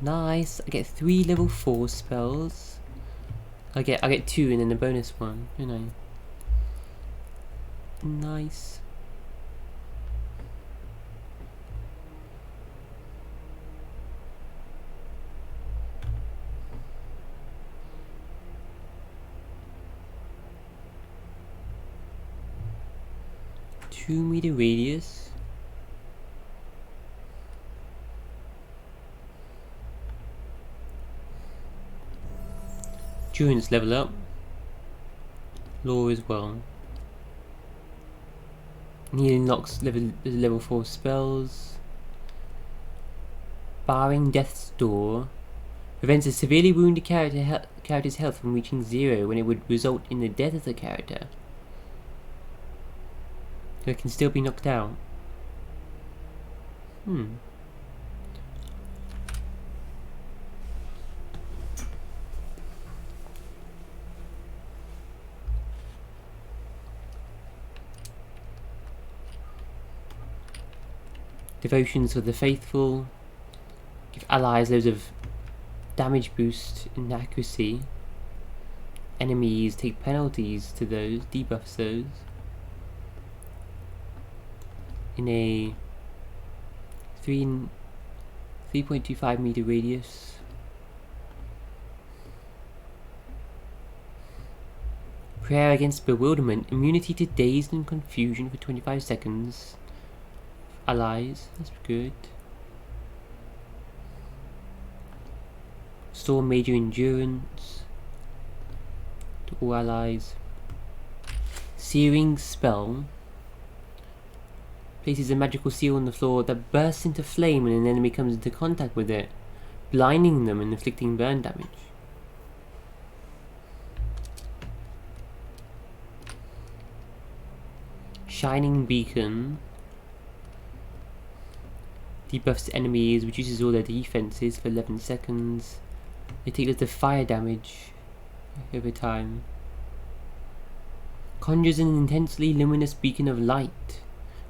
[SPEAKER 1] Nice, I get 3 level 4 spells. I get 2 and then a bonus one, don't I? Nice. Two-meter radius. Endurance level up. Law as well. Healing locks level 4 spells. Barring Death's Door. Prevents a severely wounded character's health from reaching 0 when it would result in the death of the character. So it can still be knocked out. Devotions for the Faithful. Give allies loads of damage boost and accuracy. Enemies take penalties to those, debuffs those. In a 3.25 meter radius. Prayer against bewilderment. Immunity to dazed and confusion for 25 seconds. Allies, that's good. Restore major endurance to all allies. Searing Spell. Places a magical seal on the floor that bursts into flame when an enemy comes into contact with it, blinding them and inflicting burn damage. Shining Beacon. Debuffs enemies, reduces all their defenses for 11 seconds. They take lots of fire damage over time. Conjures an intensely luminous beacon of light,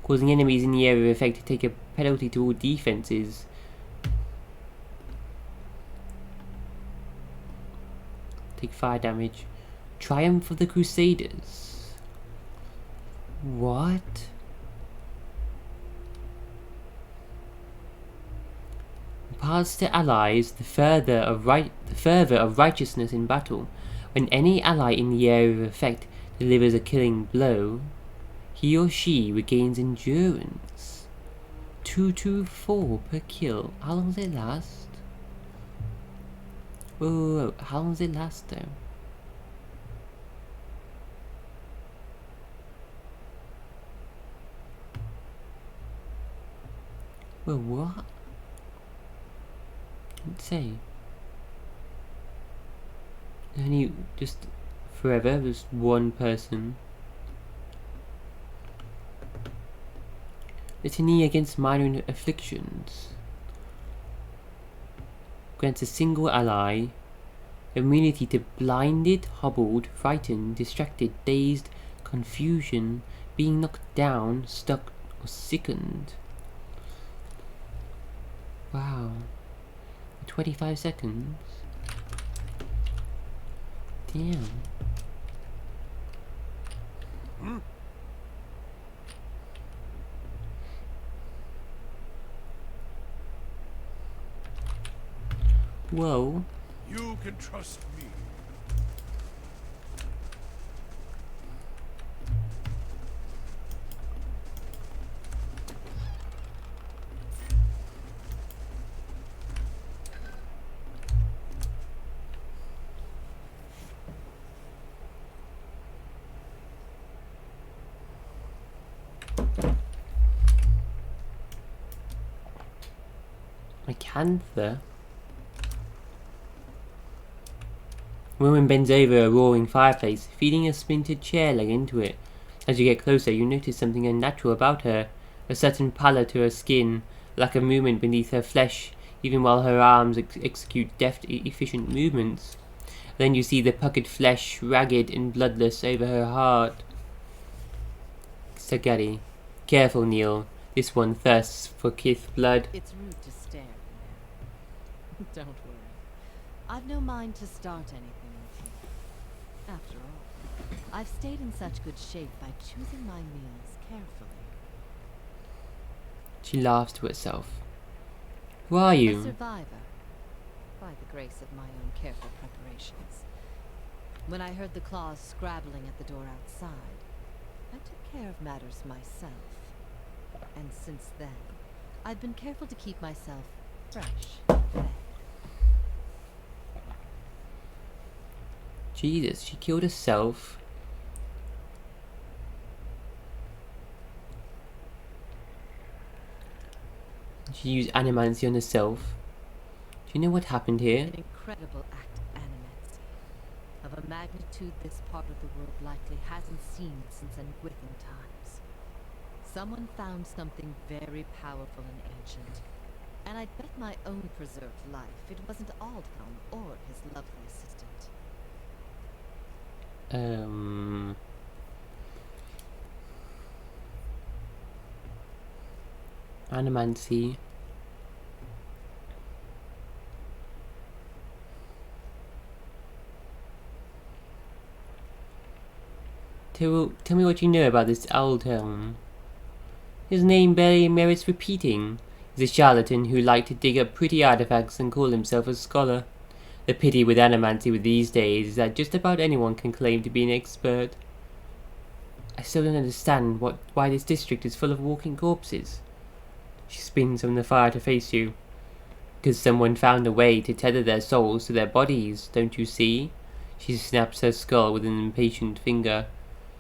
[SPEAKER 1] causing enemies in the area of effect to take a penalty to all defenses. Take fire damage. Triumph of the Crusaders. What? Imparts to allies the fervor of righteousness in battle. When any ally in the area of effect delivers a killing blow, he or she regains endurance. 224 per kill. How long does it last? Whoa, how long does it last though? Well, what? Let's say. Only just forever, there's one person. Litany against minor afflictions. Grants a single ally immunity to blinded, hobbled, frightened, distracted, dazed, confusion, being knocked down, stuck, or sickened. Wow. 25 seconds. Damn. Whoa.
[SPEAKER 3] You can trust me.
[SPEAKER 1] A canther. Woman bends over a roaring fireplace, feeding a splintered chair leg into it. As you get closer, you notice something unnatural about her. A certain pallor to her skin, lack of movement beneath her flesh, even while her arms execute deft, efficient movements. Then you see the puckered flesh, ragged and bloodless, over her heart. Sagari. Careful, Neil. This one thirsts for kith blood.
[SPEAKER 5] It's rude to stare. Don't worry. I've no mind to start anything with you. After all, I've stayed in such good shape by choosing my meals carefully.
[SPEAKER 1] She laughs to herself. Who are
[SPEAKER 5] A
[SPEAKER 1] you?
[SPEAKER 5] survivor, by the grace of my own careful preparations. When I heard the claws scrabbling at the door outside, I took care of matters myself. And since then, I've been careful to keep myself fresh and fed.
[SPEAKER 1] Jesus, she killed herself. She used animancy on herself. Do you know what happened here?
[SPEAKER 5] An incredible act of animancy, of a magnitude this part of the world likely hasn't seen since Anguithan times. Someone found something very powerful and ancient, and I'd bet my own preserved life it wasn't Aldhelm or his lovely assistant.
[SPEAKER 1] Animancy. Tell me what you know about this Aldhelm. His name barely merits repeating. He's a charlatan who liked to dig up pretty artifacts and call himself a scholar. The pity with animancy with these days is that just about anyone can claim to be an expert. I still don't understand why this district is full of walking corpses. She spins from the fire to face you. Because someone found a way to tether their souls to their bodies, don't you see? She snaps her skull with an impatient finger.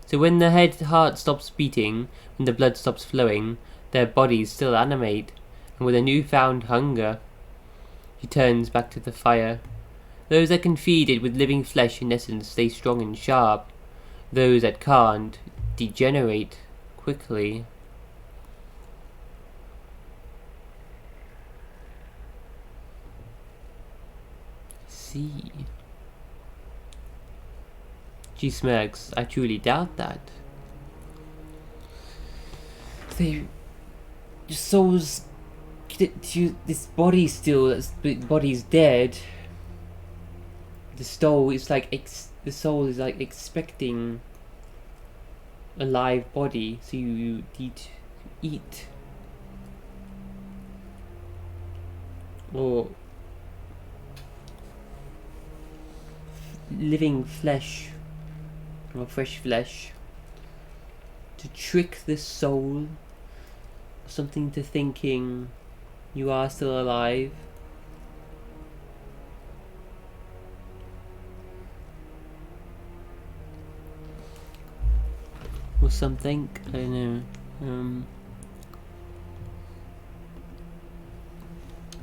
[SPEAKER 1] So when the heart stops beating, when the blood stops flowing, their bodies still animate, and with a newfound hunger. She turns back to the fire. Those that can feed it with living flesh in essence stay strong and sharp. Those that can't degenerate quickly. See. She smirks. I truly doubt that. The souls, this body still, the body's dead. The soul is like expecting a live body, so you need to eat or living flesh or fresh flesh to trick the soul, something to thinking you are still alive. Or something, I don't know.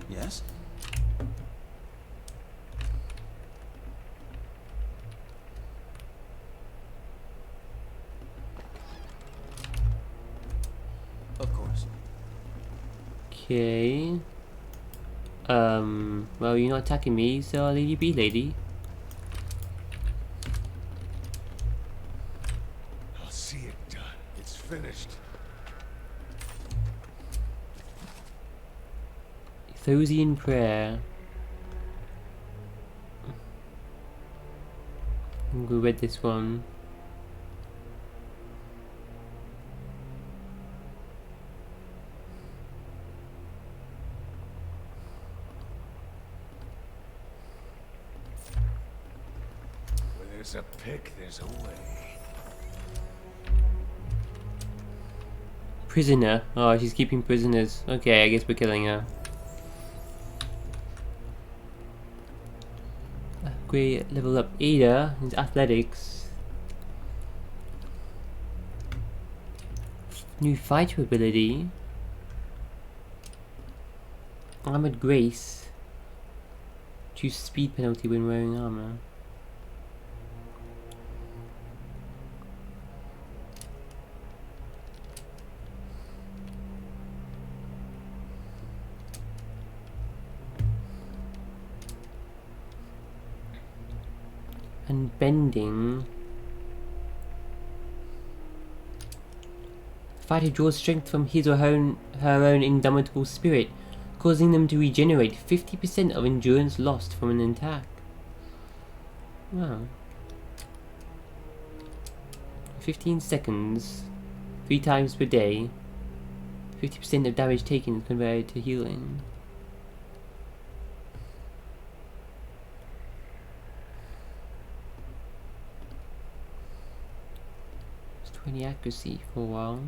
[SPEAKER 4] Yes? Of course.
[SPEAKER 1] Okay. Well, you're not attacking me, so I'll leave you be, lady.
[SPEAKER 3] I'll see it done. It's finished.
[SPEAKER 1] Thosian prayer. I'm gonna read this one.
[SPEAKER 3] Where there's a pick, there's a way.
[SPEAKER 1] Prisoner. Oh, she's keeping prisoners. Okay, I guess we're killing her. Upgrade, level up Ada in athletics. New fighter ability. Armored Grace. Choose speed penalty when wearing armor. And bending. Fighter draws strength from his or her own indomitable spirit, causing them to regenerate 50% of endurance lost from an attack. Wow. 15 seconds, 3 times per day, 50% of damage taken is converted to healing. It's 20 accuracy for a while.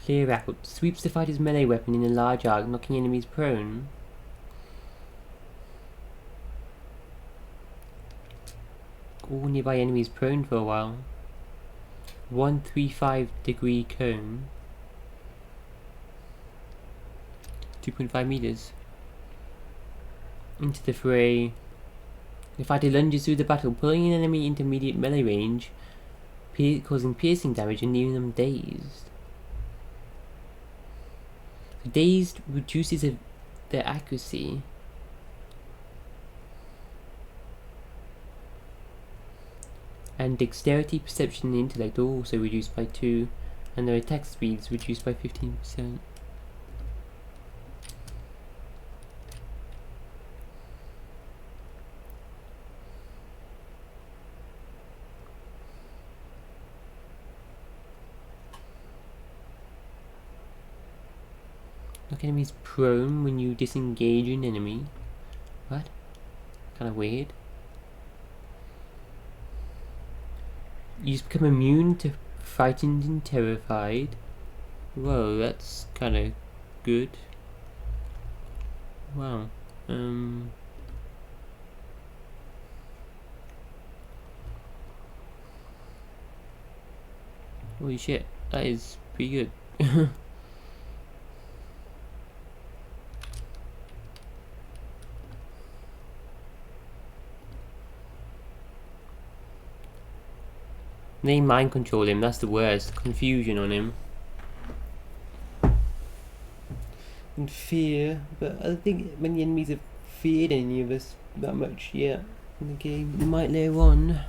[SPEAKER 1] Clear out. Sweeps the fighter's melee weapon in a large arc, knocking enemies prone. All nearby enemies prone for a while. 135-degree cone. 2.5 meters. Into the fray. The fighter lunges through the battle, pulling an enemy into immediate melee range, causing piercing damage and leaving them dazed. Dazed reduces their accuracy. And dexterity, perception, and intellect are also reduced by 2, and their attack speeds reduced by 15%. Knock enemies prone when you disengage an enemy. What? kind of weird. You just become immune to frightened and terrified. Whoa, that's kind of good. Wow. Holy shit, that is pretty good. They mind control him, that's the worst. Confusion on him. And fear, but I don't think many enemies have feared any of us that much yet in the game. They might later on.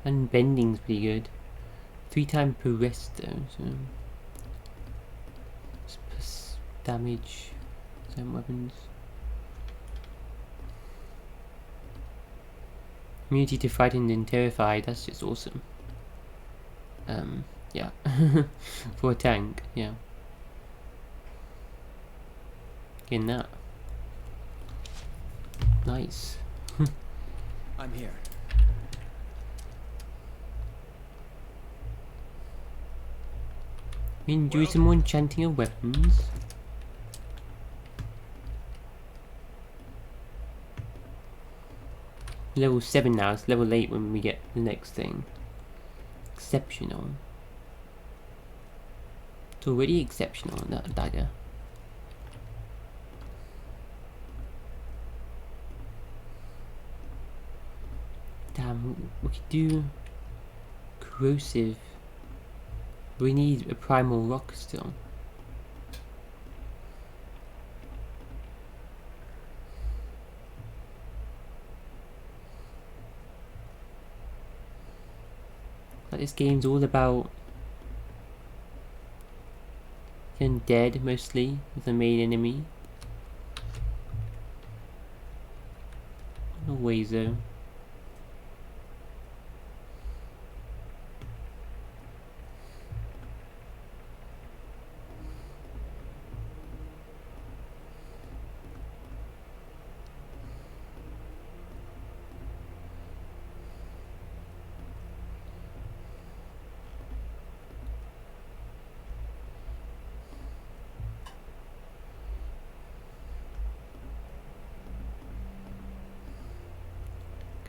[SPEAKER 1] And bending's pretty good. 3 times per rest though, so plus damage, some weapons. Immunity to frightened and terrified, that's just awesome. Yeah. For a tank, yeah. Getting that. Nice.
[SPEAKER 4] I'm here.
[SPEAKER 1] Enjoy some more enchanting of weapons. Level 7 now, it's level 8 when we get the next thing. Exceptional. It's already exceptional, that dagger. Damn, we could do corrosive. We need a primal rock still. But this game's all about the undead mostly, as the main enemy. No ways though.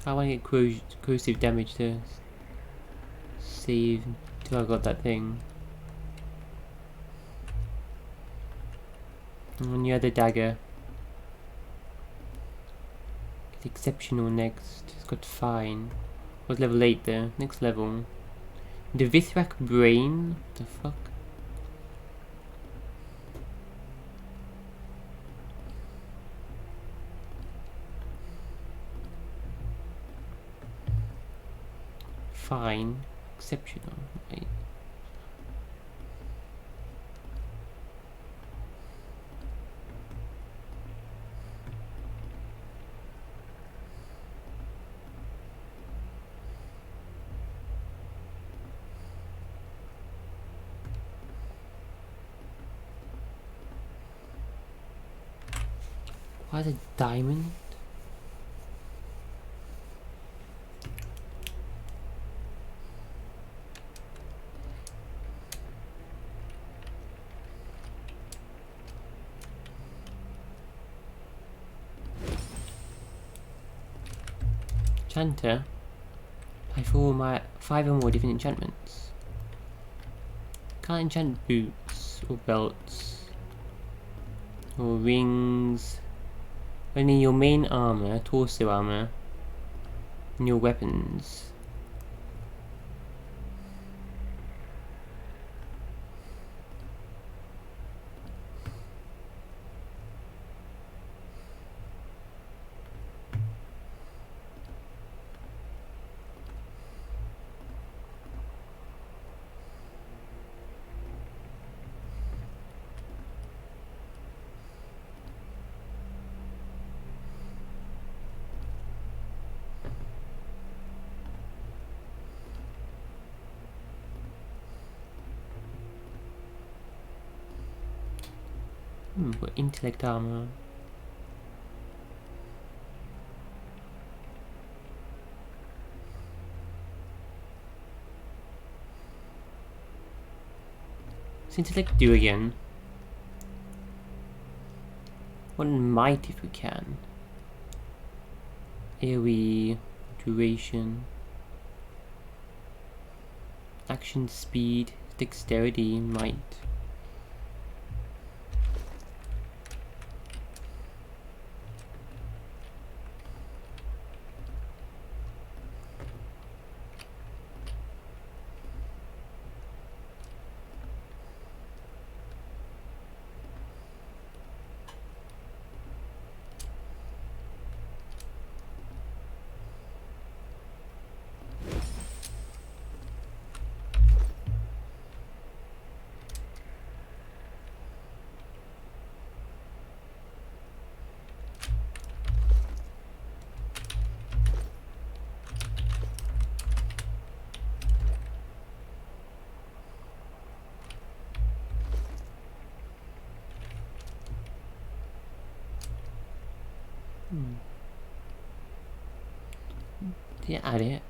[SPEAKER 1] I want to get corrosive damage to save until I got that thing. And on the other dagger. Get exceptional next. It's got fine. Was level 8 there. Next level. The Vithrak brain? What the fuck? Fine, exceptional, right? Why the diamond? Enchanter. Apply for my 5 or more different enchantments. Can't enchant boots or belts or rings. Only your main armor, torso armor, and your weapons. What intellect armor? What's intellect do again? One might if we can. AoE, duration, action speed, dexterity, might. Did I add it?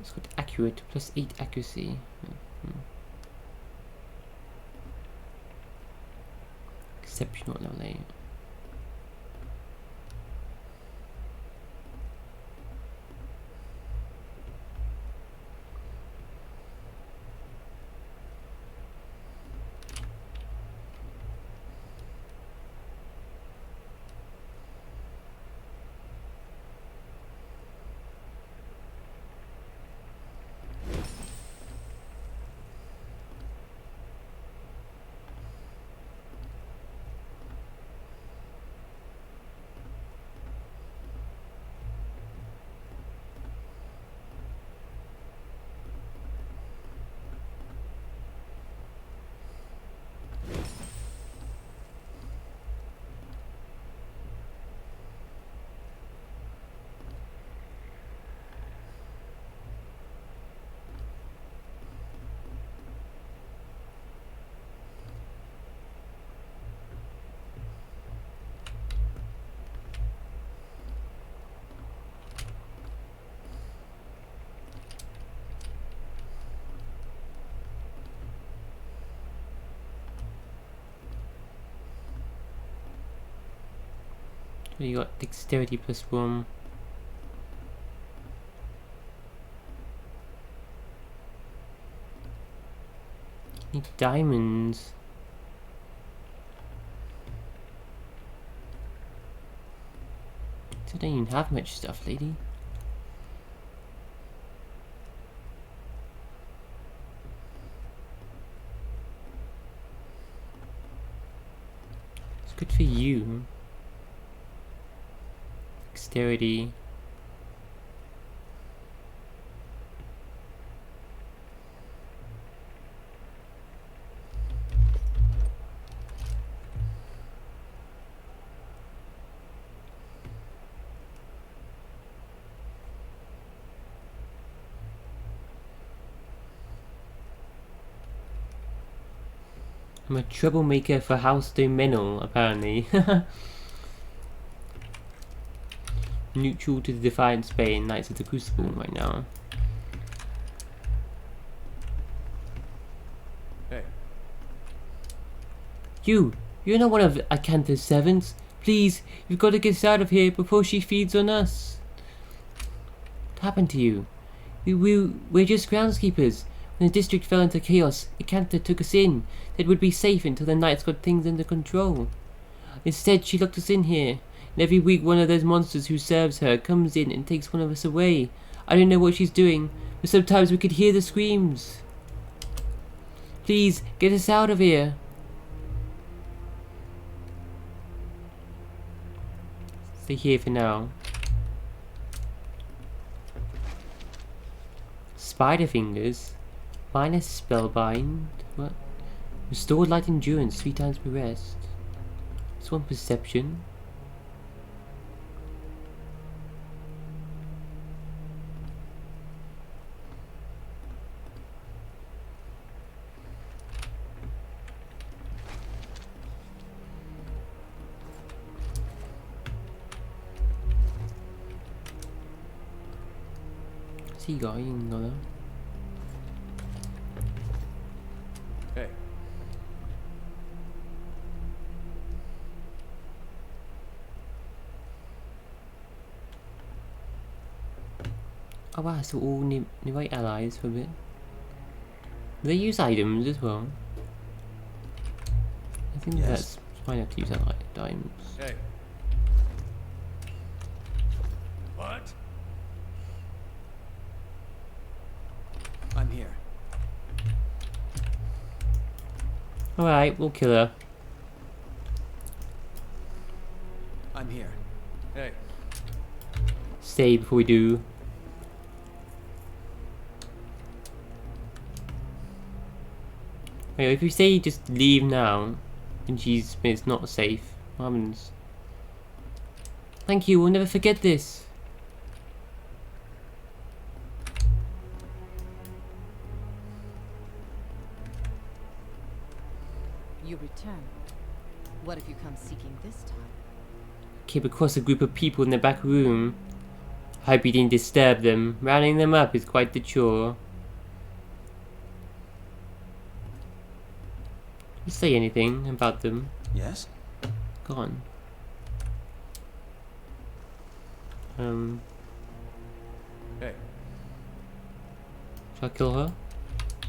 [SPEAKER 1] It's got accurate, plus 8 accuracy. Exceptional level 8. You got dexterity plus 1. Need diamonds. I don't even have much stuff, lady. It's good for you. Dexterity. I'm a troublemaker for House Domenal, apparently. Neutral to the Defiant Spain, Knights of the Crucible right now.
[SPEAKER 2] Hey.
[SPEAKER 1] You're not one of Acantha's servants. Please, you've got to get us out of here before she feeds on us. What happened to you? We're just groundskeepers. When the district fell into chaos, Acantha took us in. That would be safe until the knights got things under control. Instead, she locked us in here. And every week one of those monsters who serves her comes in and takes one of us away. I don't know what she's doing, but sometimes we could hear the screams. Please, get us out of here. Stay here for now. Spider fingers. Minus spellbind. What? Restore light endurance 3 times per rest. This one perception. What's he got? He ain't got that.
[SPEAKER 2] Hey.
[SPEAKER 1] Oh wow, so all new right allies for a bit. They use items as well. I think that's fine to use items.
[SPEAKER 2] Hey. What?
[SPEAKER 4] I'm here.
[SPEAKER 1] Alright, we'll kill her.
[SPEAKER 4] I'm here.
[SPEAKER 2] Hey.
[SPEAKER 1] Stay before we do. Wait, if you say just leave now, and it's not safe, what happens? Thank you, we'll never forget this.
[SPEAKER 5] You return. What if you come seeking this time?
[SPEAKER 1] Came across a group of people in the back room. Hope you didn't disturb them. Rounding them up is quite the chore. You say anything about them?
[SPEAKER 4] Yes?
[SPEAKER 1] Go on.
[SPEAKER 2] Hey.
[SPEAKER 1] Shall I kill her?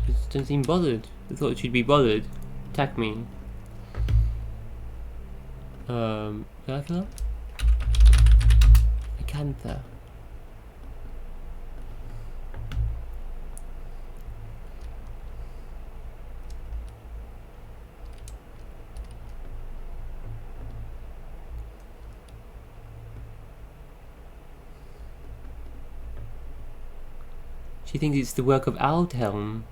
[SPEAKER 1] She doesn't seem bothered. I thought she'd be bothered. Attack me. Can I kill her? I can't. She thinks it's the work of Aldhelm.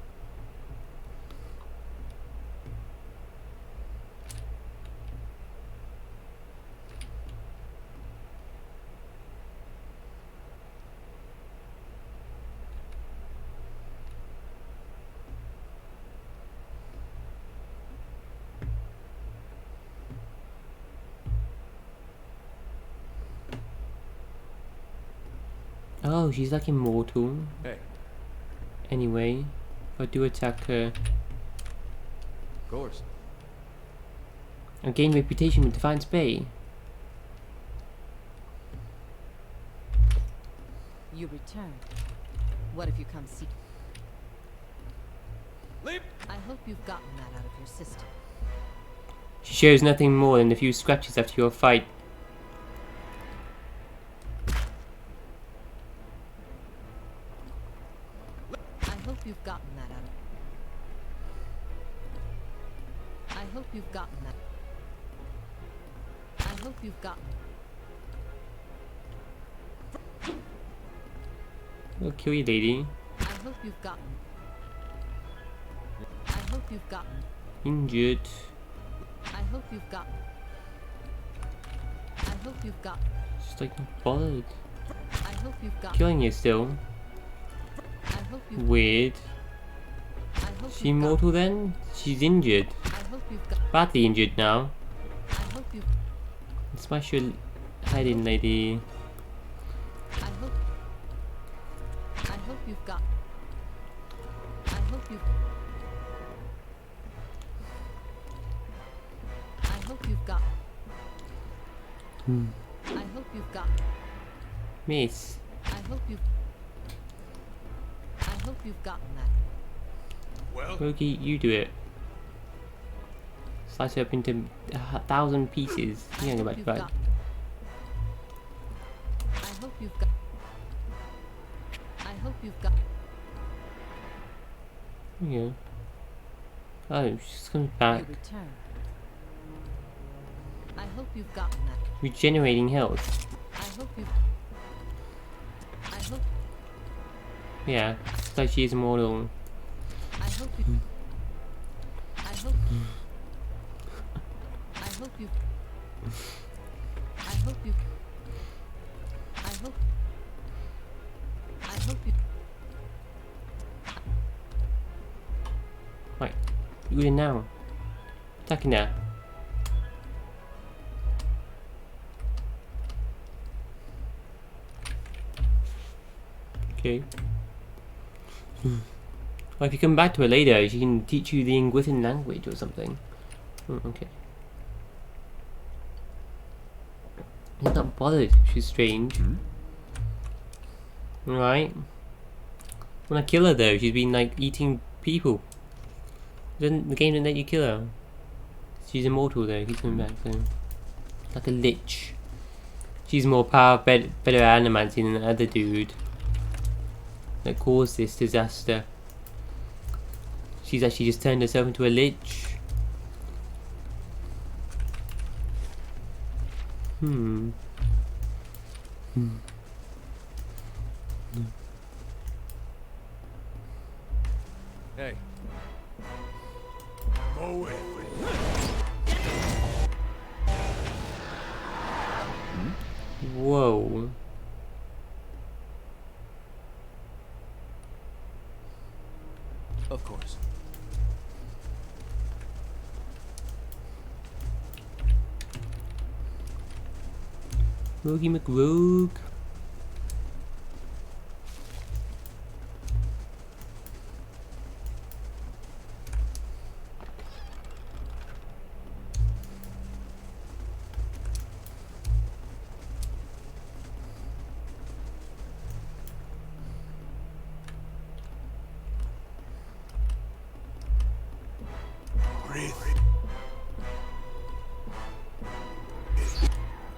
[SPEAKER 1] Oh, she's like immortal.
[SPEAKER 2] Hey.
[SPEAKER 1] Anyway, if I do attack her,
[SPEAKER 2] Of course.
[SPEAKER 1] I gain reputation with Defiance Bay.
[SPEAKER 5] You return. What if you come seek?
[SPEAKER 2] Leap.
[SPEAKER 5] I hope you've gotten that out of your system.
[SPEAKER 1] She shows nothing more than a few scratches after your fight.
[SPEAKER 5] I hope you've gotten that out of. I hope you've gotten that. I hope you've gotten.
[SPEAKER 1] I'll kill you, lady.
[SPEAKER 5] I hope you've gotten. I hope you've gotten.
[SPEAKER 1] Injured.
[SPEAKER 5] I hope you've gotten. I hope you've gotten.
[SPEAKER 1] Just like not bothered.
[SPEAKER 5] I hope you've gotten.
[SPEAKER 1] Killing you still.
[SPEAKER 5] I hope you've.
[SPEAKER 1] Weird.
[SPEAKER 5] I hope
[SPEAKER 1] She
[SPEAKER 5] you've
[SPEAKER 1] immortal then? She's injured.
[SPEAKER 5] gotten. I hope you've got.
[SPEAKER 1] Badly injured now.
[SPEAKER 5] I hope you've.
[SPEAKER 1] Smash your head in, lady.
[SPEAKER 5] I hope. I hope you've got. I hope you've. I hope you've got. I hope you've got.
[SPEAKER 1] Miss.
[SPEAKER 5] I hope you've. I hope you've gotten that.
[SPEAKER 2] Well.
[SPEAKER 1] Rogi, you do it. Slice her up into 1,000 pieces.
[SPEAKER 5] I
[SPEAKER 1] You ain't
[SPEAKER 5] hope
[SPEAKER 1] about
[SPEAKER 5] you've
[SPEAKER 1] to fight.
[SPEAKER 5] got. I hope you've got. I hope you've got.
[SPEAKER 1] There you go. Oh, she's coming
[SPEAKER 5] You
[SPEAKER 1] back.
[SPEAKER 5] return. I hope you've gotten that.
[SPEAKER 1] Regenerating health.
[SPEAKER 5] I hope you've. I hope.
[SPEAKER 1] Yeah, it's like she is immortal.
[SPEAKER 5] I hope you. I hope. I hope you. I hope you. I hope. I hope you.
[SPEAKER 1] Right, you in now. Attacking her. Okay. Well, if you come back to her later, she can teach you the Ingwithan language or something. Oh, okay. He's not bothered. She's strange. Right. When I kill her though, she's been like eating people. The game didn't let you kill her. She's immortal though. Keeps coming back. So like a lich. She's more better animated than the other dude that caused this disaster. She's actually just turned herself into a lich.
[SPEAKER 2] Hey.
[SPEAKER 3] Go with it.
[SPEAKER 1] Whoa.
[SPEAKER 4] Of course.
[SPEAKER 1] Rogie McRogue.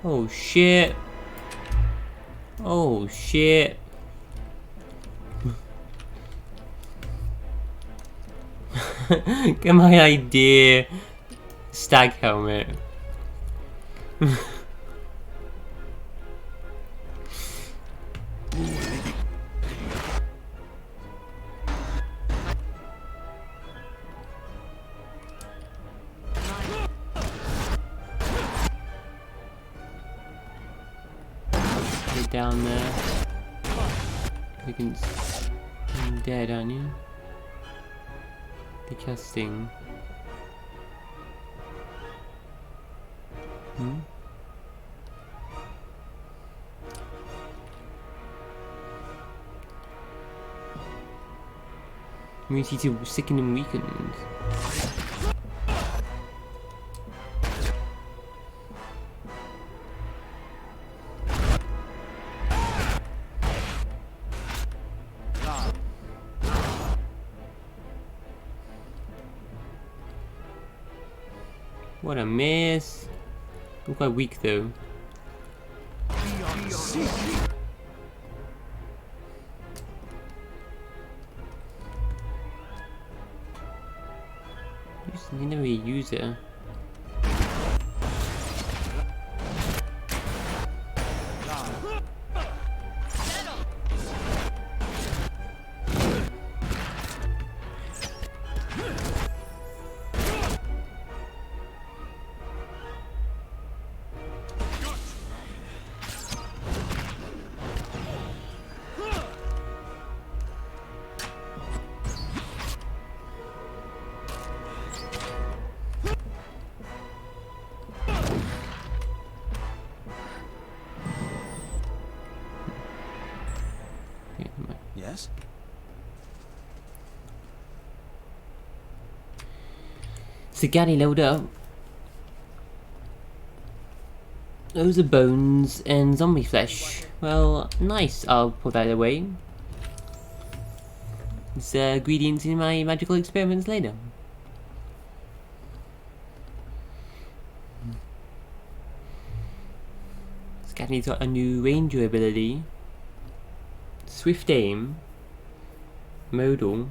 [SPEAKER 1] Oh shit. Oh shit. Get my idea. Stag helmet. Down there. You can. I'm dead, aren't you? Disgusting. Immunity to sicken and weakened. What a mess. I'm quite weak though. You never really use it.
[SPEAKER 4] Yes?
[SPEAKER 1] Sagani load up. Those are bones and zombie flesh. Well, nice. I'll put that away. It's ingredients in my magical experiments later. Sagani's got a new ranger ability. Swift aim. Modal.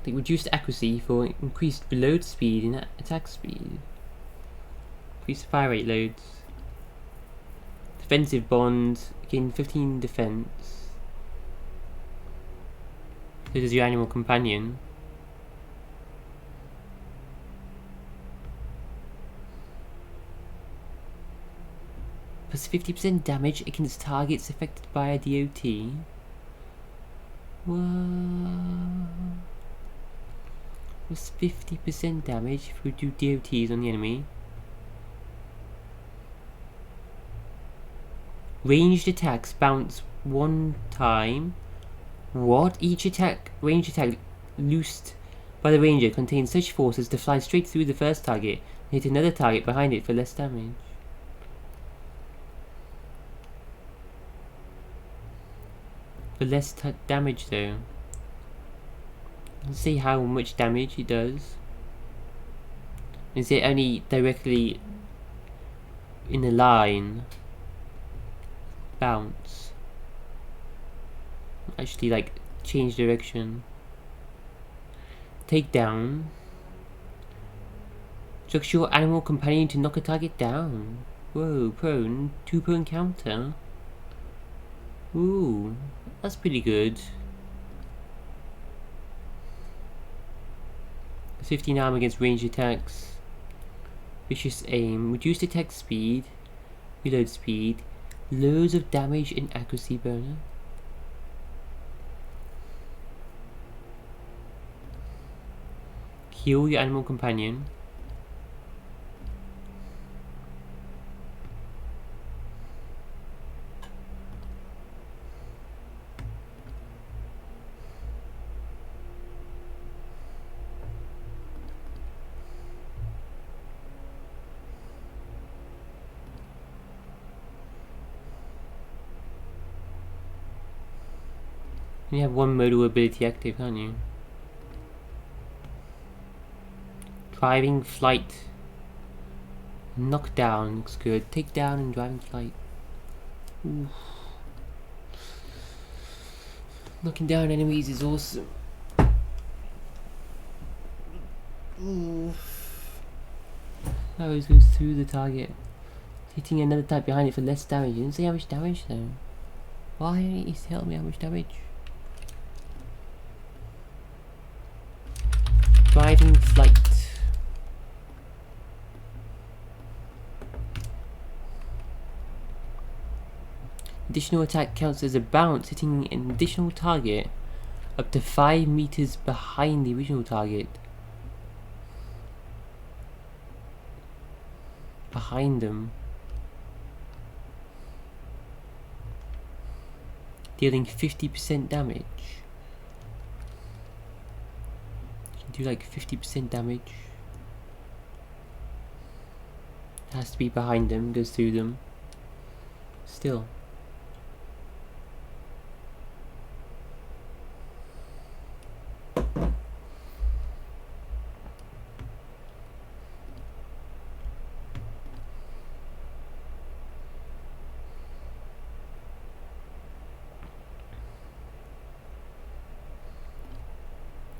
[SPEAKER 1] They reduced accuracy for increased reload speed and attack speed. Increased fire rate loads. Defensive bond. Gain 15 defense. So does your animal companion. Plus 50% damage against targets affected by a DOT. What? Plus 50% damage if we do DOTs on the enemy. Ranged attacks bounce one time What? Each ranged attack loosed by the ranger contains such force as to fly straight through the first target and hit another target behind it for less damage. For less damage though. Let's see how much damage it does. Is it only directly in a line? Bounce. Actually, like, change direction. Take down. Instructs your animal companion to knock a target down. Whoa, prone. 2 prone counter. Ooh, that's pretty good. 15 armor against ranged attacks. Vicious aim. Reduced attack speed. Reload speed. Loads of damage and accuracy bonus. Heal your animal companion. You have one modal ability active, can't you? Driving flight. Knockdown looks good. Take down and driving flight. Oof. Knocking down enemies is awesome. Oof. That always goes through the target. Hitting another type behind it for less damage. You didn't say how much damage though. Why didn't you tell me how much damage? Driving flight. Additional attack counts as a bounce, hitting an additional target up to 5 meters behind the original target. Behind them. Dealing 50% damage. Do like 50% damage. It has to be behind them, goes through them. Still.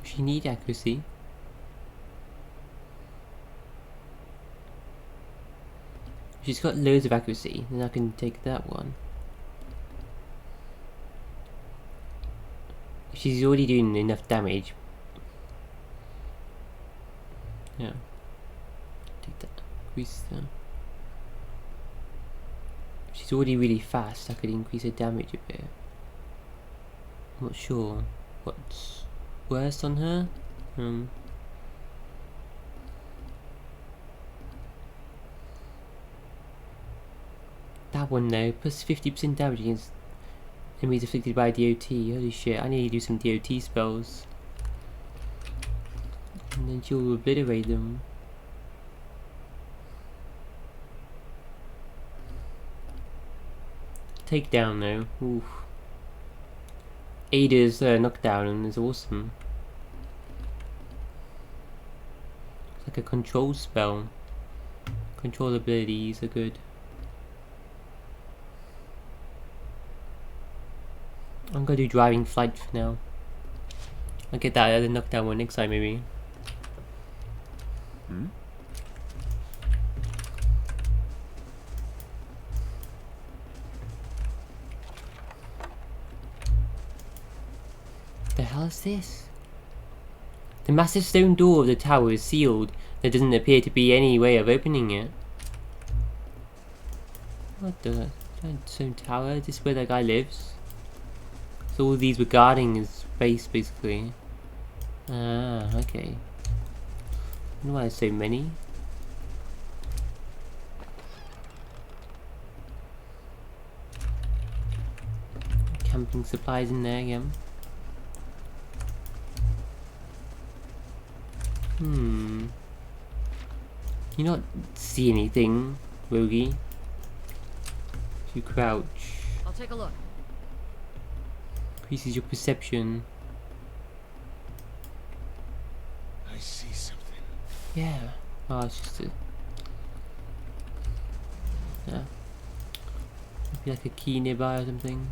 [SPEAKER 1] She need accuracy. She's got loads of accuracy, then I can take that one. She's already doing enough damage. Yeah. Take that. Increase that. She's already really fast, I could increase her damage a bit. I'm not sure what's worse on her. That one though, plus 50% damage against enemies afflicted by DOT. Holy shit, I need to do some DOT spells. And then she'll obliterate them. Takedown though, oof. Ada's knockdown is awesome. It's like a control spell. Control abilities are good. I'm gonna do driving flight for now. I'll get that other knockdown one next time maybe. The hell is this? The massive stone door of the tower is sealed. There doesn't appear to be any way of opening it. What the stone tower? Is this where that guy lives? So all these were guarding his base basically. Ah, okay. I don't know why there's so many. Camping supplies in there again. Can you not see anything, Rogie? If you crouch,
[SPEAKER 5] I'll take a look.
[SPEAKER 1] increases your perception.
[SPEAKER 3] I see something.
[SPEAKER 1] Yeah. Oh, it's just a... Yeah. Maybe like a key nearby or something.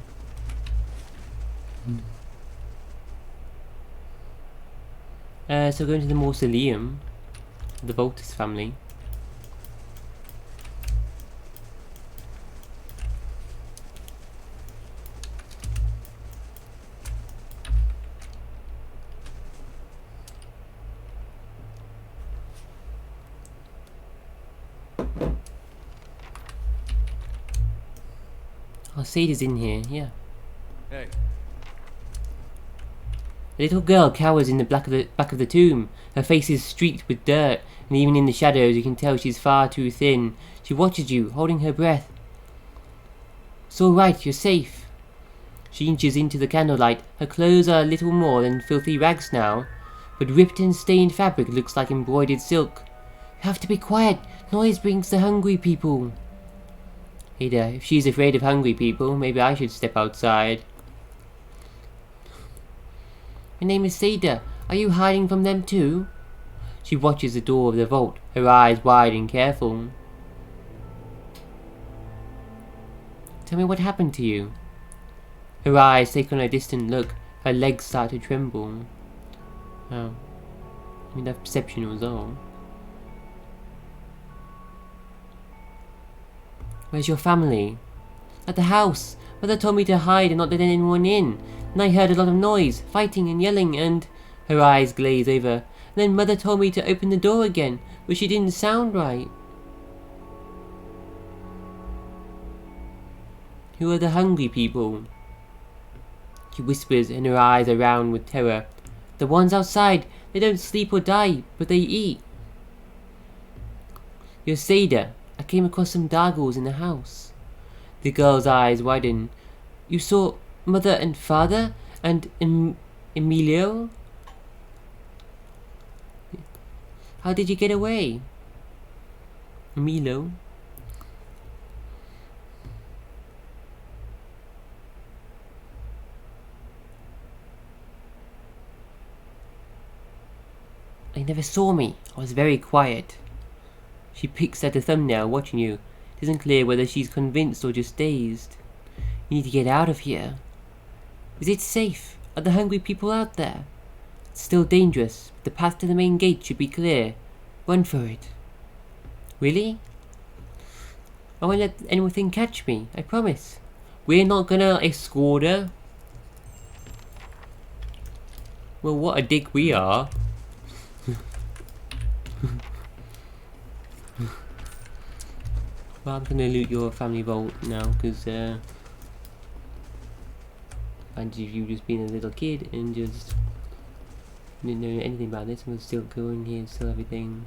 [SPEAKER 1] So going to the mausoleum of the Voltus family. Oh, Sada's in here, yeah.
[SPEAKER 2] Hey,
[SPEAKER 1] The little girl cowers in the back of the tomb. Her face is streaked with dirt, and even in the shadows you can tell she's far too thin. She watches you, holding her breath. It's all right, you're safe. She inches into the candlelight. Her clothes are little more than filthy rags now, but ripped and stained fabric looks like embroidered silk. You have to be quiet. Noise brings the hungry people. Ada, if she's afraid of hungry people, maybe I should step outside. My name is Seda. Are you hiding from them too? She watches the door of the vault, her eyes wide and careful. Tell me what happened to you. Her eyes take on a distant look. Her legs start to tremble. Oh. I mean, that perception was all. Where's your family? At the house. Mother told me to hide and not let anyone in. And I heard a lot of noise, fighting and yelling, and... Her eyes glaze over. And then Mother told me to open the door again, but she didn't sound right. Who are the hungry people? She whispers and her eyes are round with terror. The ones outside. They don't sleep or die, but they eat. You're Seda. I came across some Dargles in the house. The girl's eyes widen. You saw Mother and Father? And Emilio? How did you get away? Emilio? They never saw me. I was very quiet. She picks at the thumbnail, watching you. It isn't clear whether she's convinced or just dazed. You need to get out of here. Is it safe? Are the hungry people out there? It's still dangerous, but the path to the main gate should be clear. Run for it. Really? I won't let anything catch me, I promise. We're not gonna escort her. Well, what a dick we are. Well, I'm gonna loot your family vault now, because fancy you just being a little kid and just didn't know anything about this. We'll still go in here and steal everything.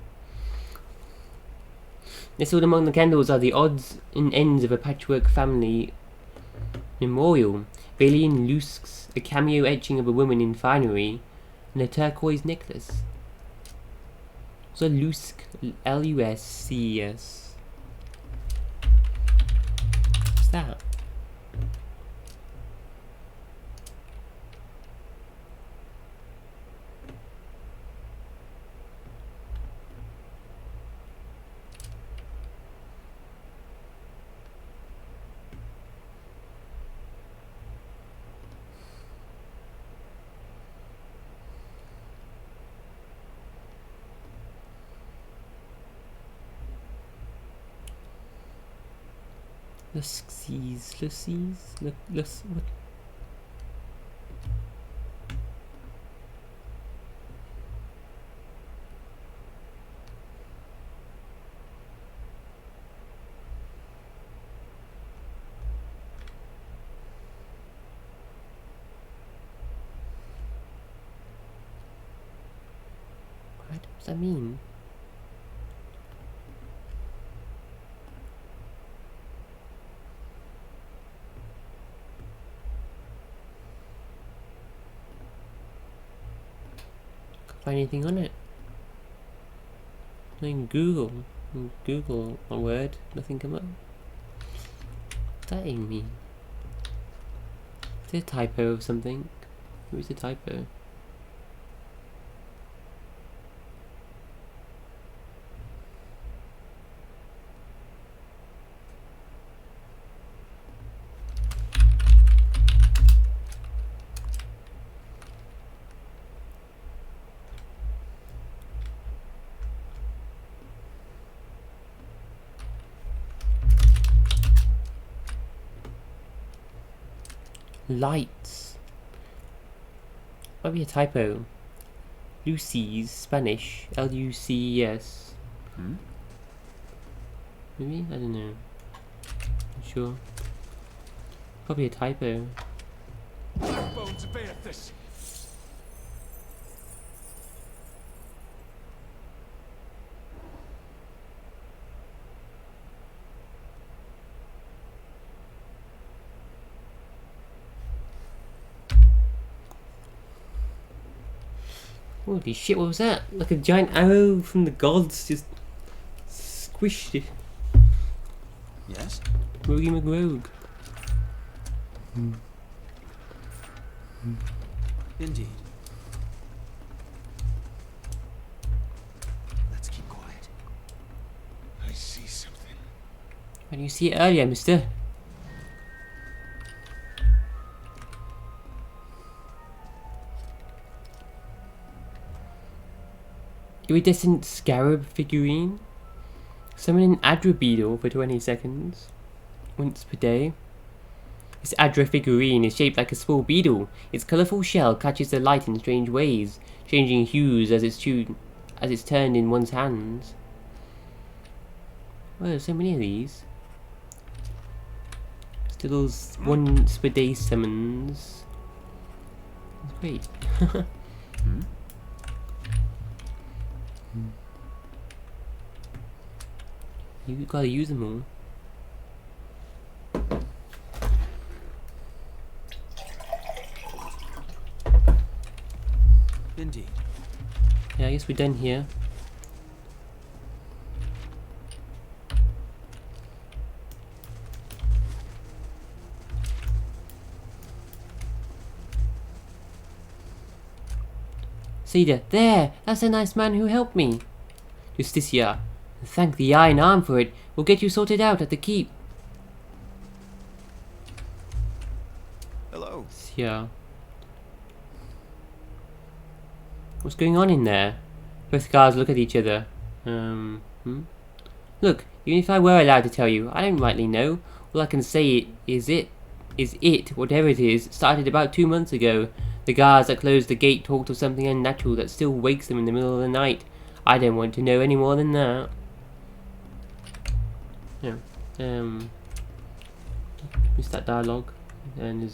[SPEAKER 1] Nestled among the candles are the odds and ends of a patchwork family memorial. Alien lusks, a cameo etching of a woman in finery, and a turquoise necklace. So lusk, L-U-S-C-S. What's that? What? What does that mean? Find anything on it? Then Google a word, nothing come up. What does that even mean? Is there a typo or something? Where's the typo? Lights. Might be a typo. Lucy's Spanish. Luces.
[SPEAKER 4] Hmm?
[SPEAKER 1] Maybe? I don't know. Not sure. Probably a typo.
[SPEAKER 3] Bones beareth this.
[SPEAKER 1] Holy shit, what was that? Like a giant arrow from the gods just squished it.
[SPEAKER 4] Yes?
[SPEAKER 1] Rogie McRogue.
[SPEAKER 4] Indeed. Let's keep quiet.
[SPEAKER 3] I see something.
[SPEAKER 1] Why didn't you see it earlier, mister? Iridescent Scarab figurine. Summon an Adra beetle for 20 seconds. Once per day. This Adra figurine is shaped like a small beetle. Its colourful shell catches the light in strange ways, changing hues as it's turned in one's hands. Oh, there's so many of these. Still those once per day summons. That's great.
[SPEAKER 4] Hmm?
[SPEAKER 1] You gotta use them all.
[SPEAKER 4] Indeed.
[SPEAKER 1] Yeah, I guess we're done here. Cedar, there! That's the nice man who helped me. Justicia, thank the Eye and Arm for it. We'll get you sorted out at the keep.
[SPEAKER 4] Hello.
[SPEAKER 1] Yeah. What's going on in there? Both guards look at each other. Look, even if I were allowed to tell you, I don't rightly know. All I can say is whatever it is, started about 2 months ago. The guards that closed the gate talked of something unnatural that still wakes them in the middle of the night. I don't want to know any more than that. Yeah. Missed that dialogue. And the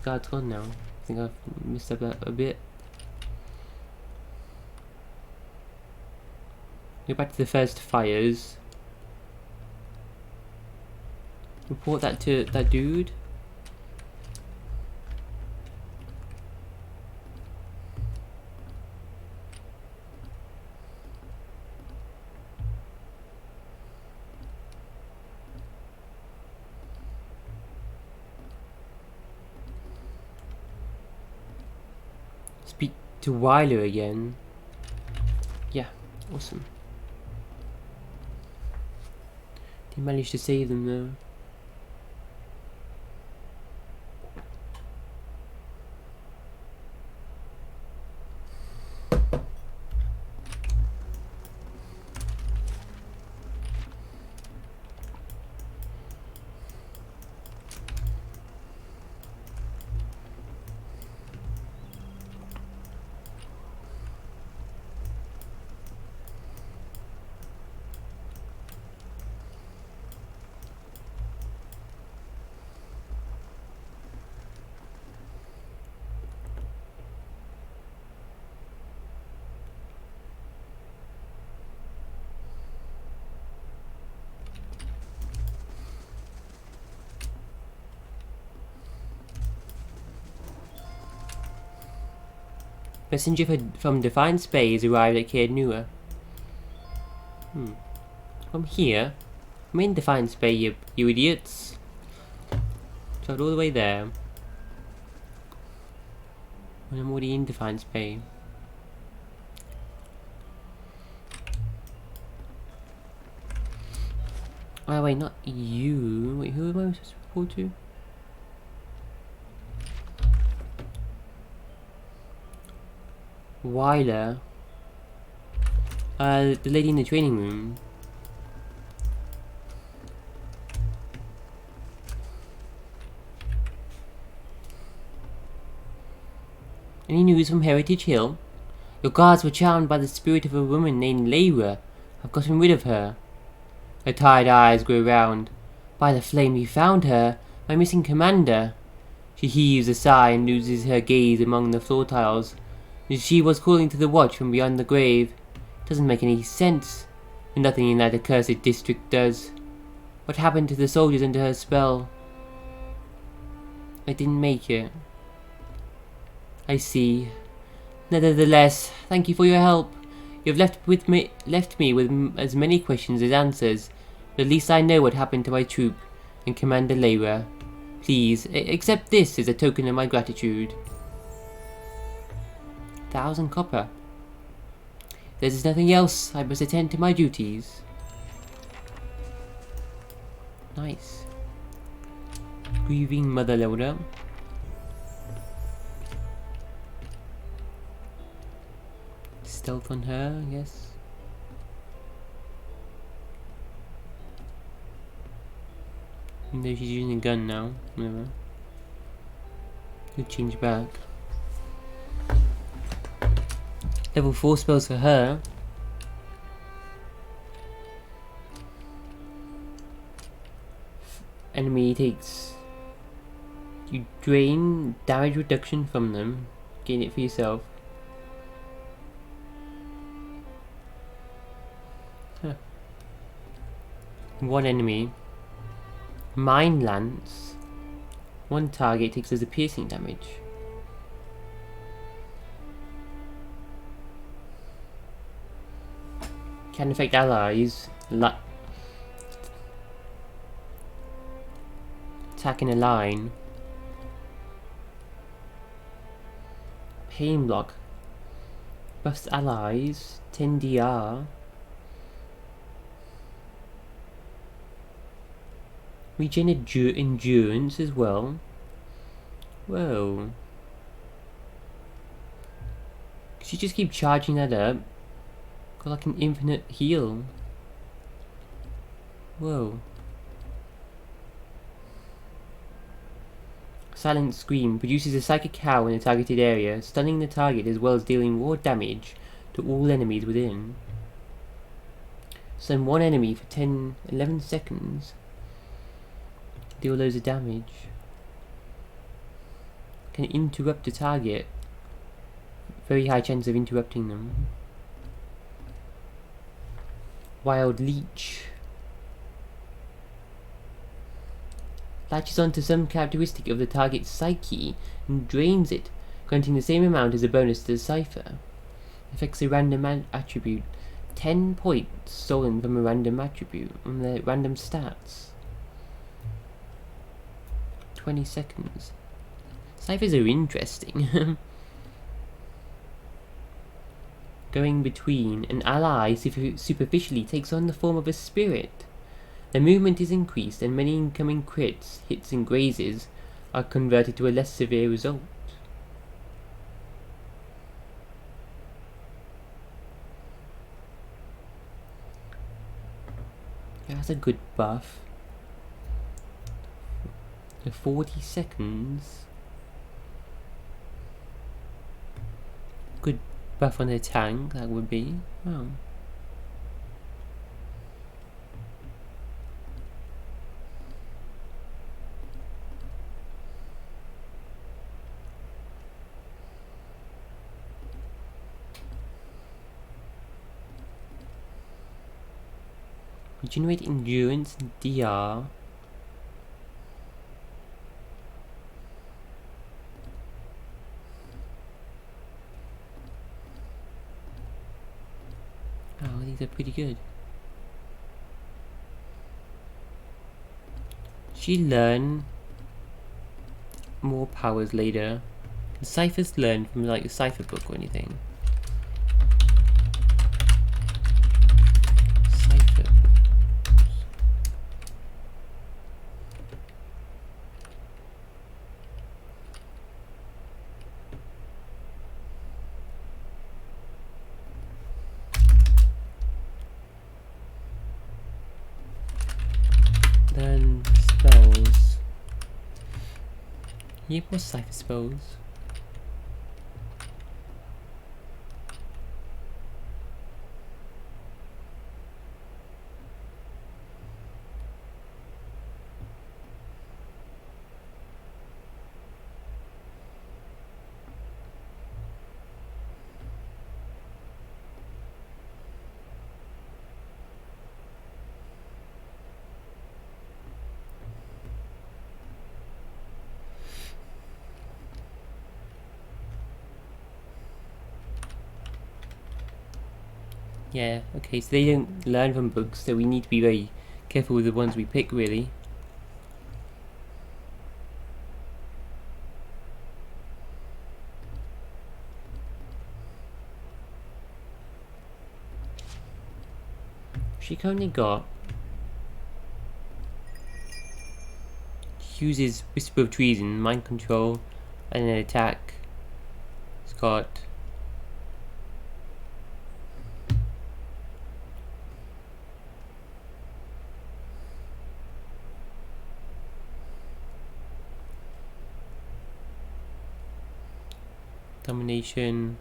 [SPEAKER 1] guard's gone now. I think I've missed up a bit. Go back to the first fires. Report that to that dude. Speak to Wyler again. Yeah, awesome. He managed to save them though. Messenger from Defiant Space arrived at Caird Nua. From here? I'm in Defiance Bay, you idiots. Traveled all the way there. When I'm already in Defiance Bay. Oh wait, not you. Wait, who am I supposed to report to? Weiler. The lady in the training room. Any news from Heritage Hill? Your guards were charmed by the spirit of a woman named Lyra. I've gotten rid of her. Her tired eyes grow round. By the flame, you found her, my missing commander. She heaves a sigh and loses her gaze among the floor tiles. She was calling to the watch from beyond the grave. Doesn't make any sense. Nothing in that accursed district does. What happened to the soldiers under her spell? I didn't make it. I see. Nevertheless, thank you for your help. You have left me with as many questions as answers. But at least I know what happened to my troop and Commander Lyra. Please, accept this as a token of my gratitude. 1,000 copper. There's nothing else. I must attend to my duties. Nice. Grieving Mother Loader. Stealth on her, I guess. Even though she's using a gun now. Whatever. Could change back. Level 4 spells for her. Enemy takes... You drain damage reduction from them. Gain it for yourself. Huh. One enemy. Mind Lance. One target takes as a piercing damage. Can affect allies. Attack in a line. Pain block. Buffs allies. 10 DR. Regen endurance as well. Whoa. Could you just keep charging that up? Got like an infinite heal. Whoa. Silent Scream produces a psychic howl in a targeted area, stunning the target as well as dealing raw damage to all enemies within. Stun one enemy for 11 seconds. Deal loads of damage. Can interrupt the target. Very high chance of interrupting them. Wild Leech. Latches onto some characteristic of the target's psyche and drains it, granting the same amount as a bonus to the cipher. Affects a random attribute. 10 points stolen from a random attribute on the random stats. 20 seconds. Ciphers are interesting. Going between, an ally superficially takes on the form of a spirit. Their movement is increased and many incoming crits, hits and grazes are converted to a less severe result. Yeah, that's a good buff. So 40 seconds. Good buff on the tank, that would be. Oh. Regenerate endurance DR. Oh, these are pretty good. she learn more powers later? Can ciphers learn from like a cipher book or anything? Cipher. Then spells. Yep, more cipher spells. Yeah, okay, so they don't learn from books, so we need to be very careful with the ones we pick, really. She currently got... She uses Whisper of Treason, Mind Control, and an attack. It's got... Domination.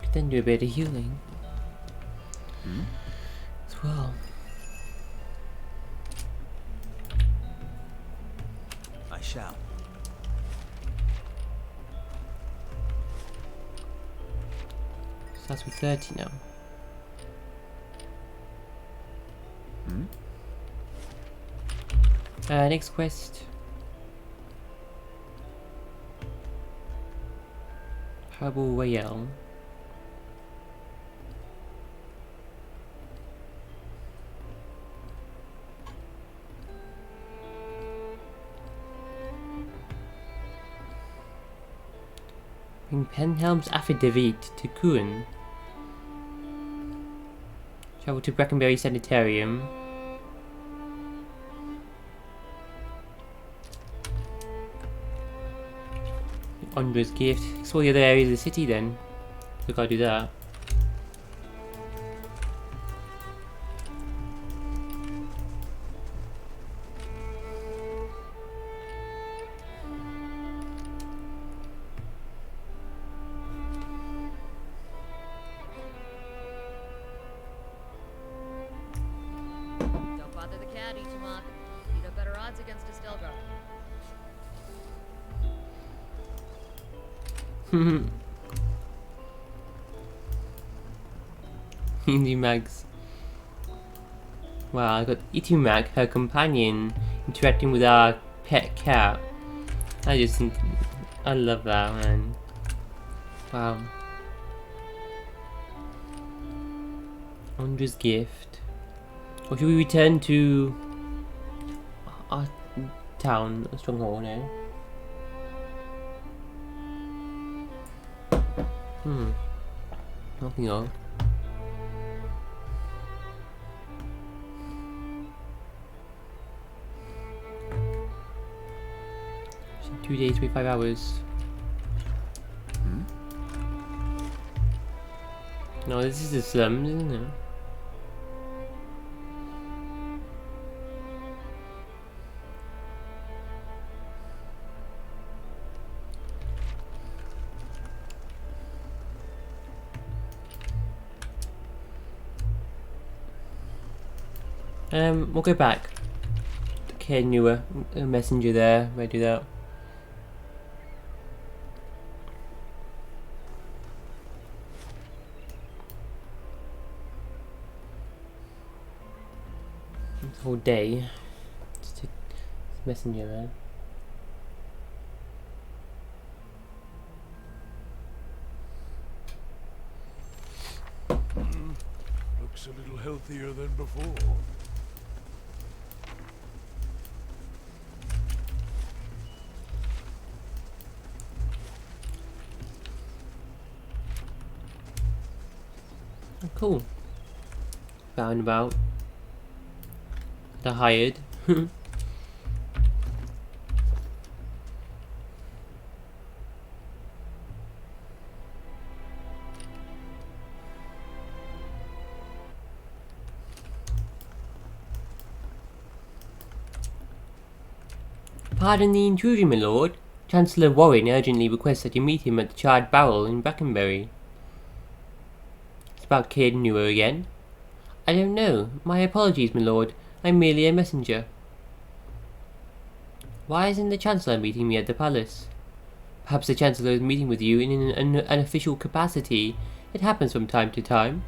[SPEAKER 1] Could then do a bit of healing. As well.
[SPEAKER 4] I shall.
[SPEAKER 1] Starts with 30 now. Next quest. Herbal Royale. Bring Penhelm's affidavit to Kuhn. Travel to Brackenberry Sanitarium. Ondra's gift. Explore the other areas of the city then. So gotta do that.
[SPEAKER 5] Don't bother the cat, Ichimonk. You'd have better odds against Estelgar.
[SPEAKER 1] Indie Mags. Wow, I got Itumag, her companion, interacting with our pet cat. I just think, I love that, man. Wow. Ondra's gift. Or should we return to our town, stronghold now? Nothing of. 2 days, 25 hours.
[SPEAKER 4] Hmm?
[SPEAKER 1] No, this is the slums, isn't it? We'll go back. Okay, newer messenger there. Where do that? This whole day. Just a messenger there.
[SPEAKER 3] Looks a little healthier than before.
[SPEAKER 1] Oh, cool. Roundabout. The hired. Pardon the intrusion, my lord. Chancellor Warren urgently requests that you meet him at the Charred Barrel in Brackenbury. It's about Kid Newer again. I don't know. My apologies, my lord. I'm merely a messenger. Why isn't the Chancellor meeting me at the palace? Perhaps the Chancellor is meeting with you in an unofficial capacity. It happens from time to time.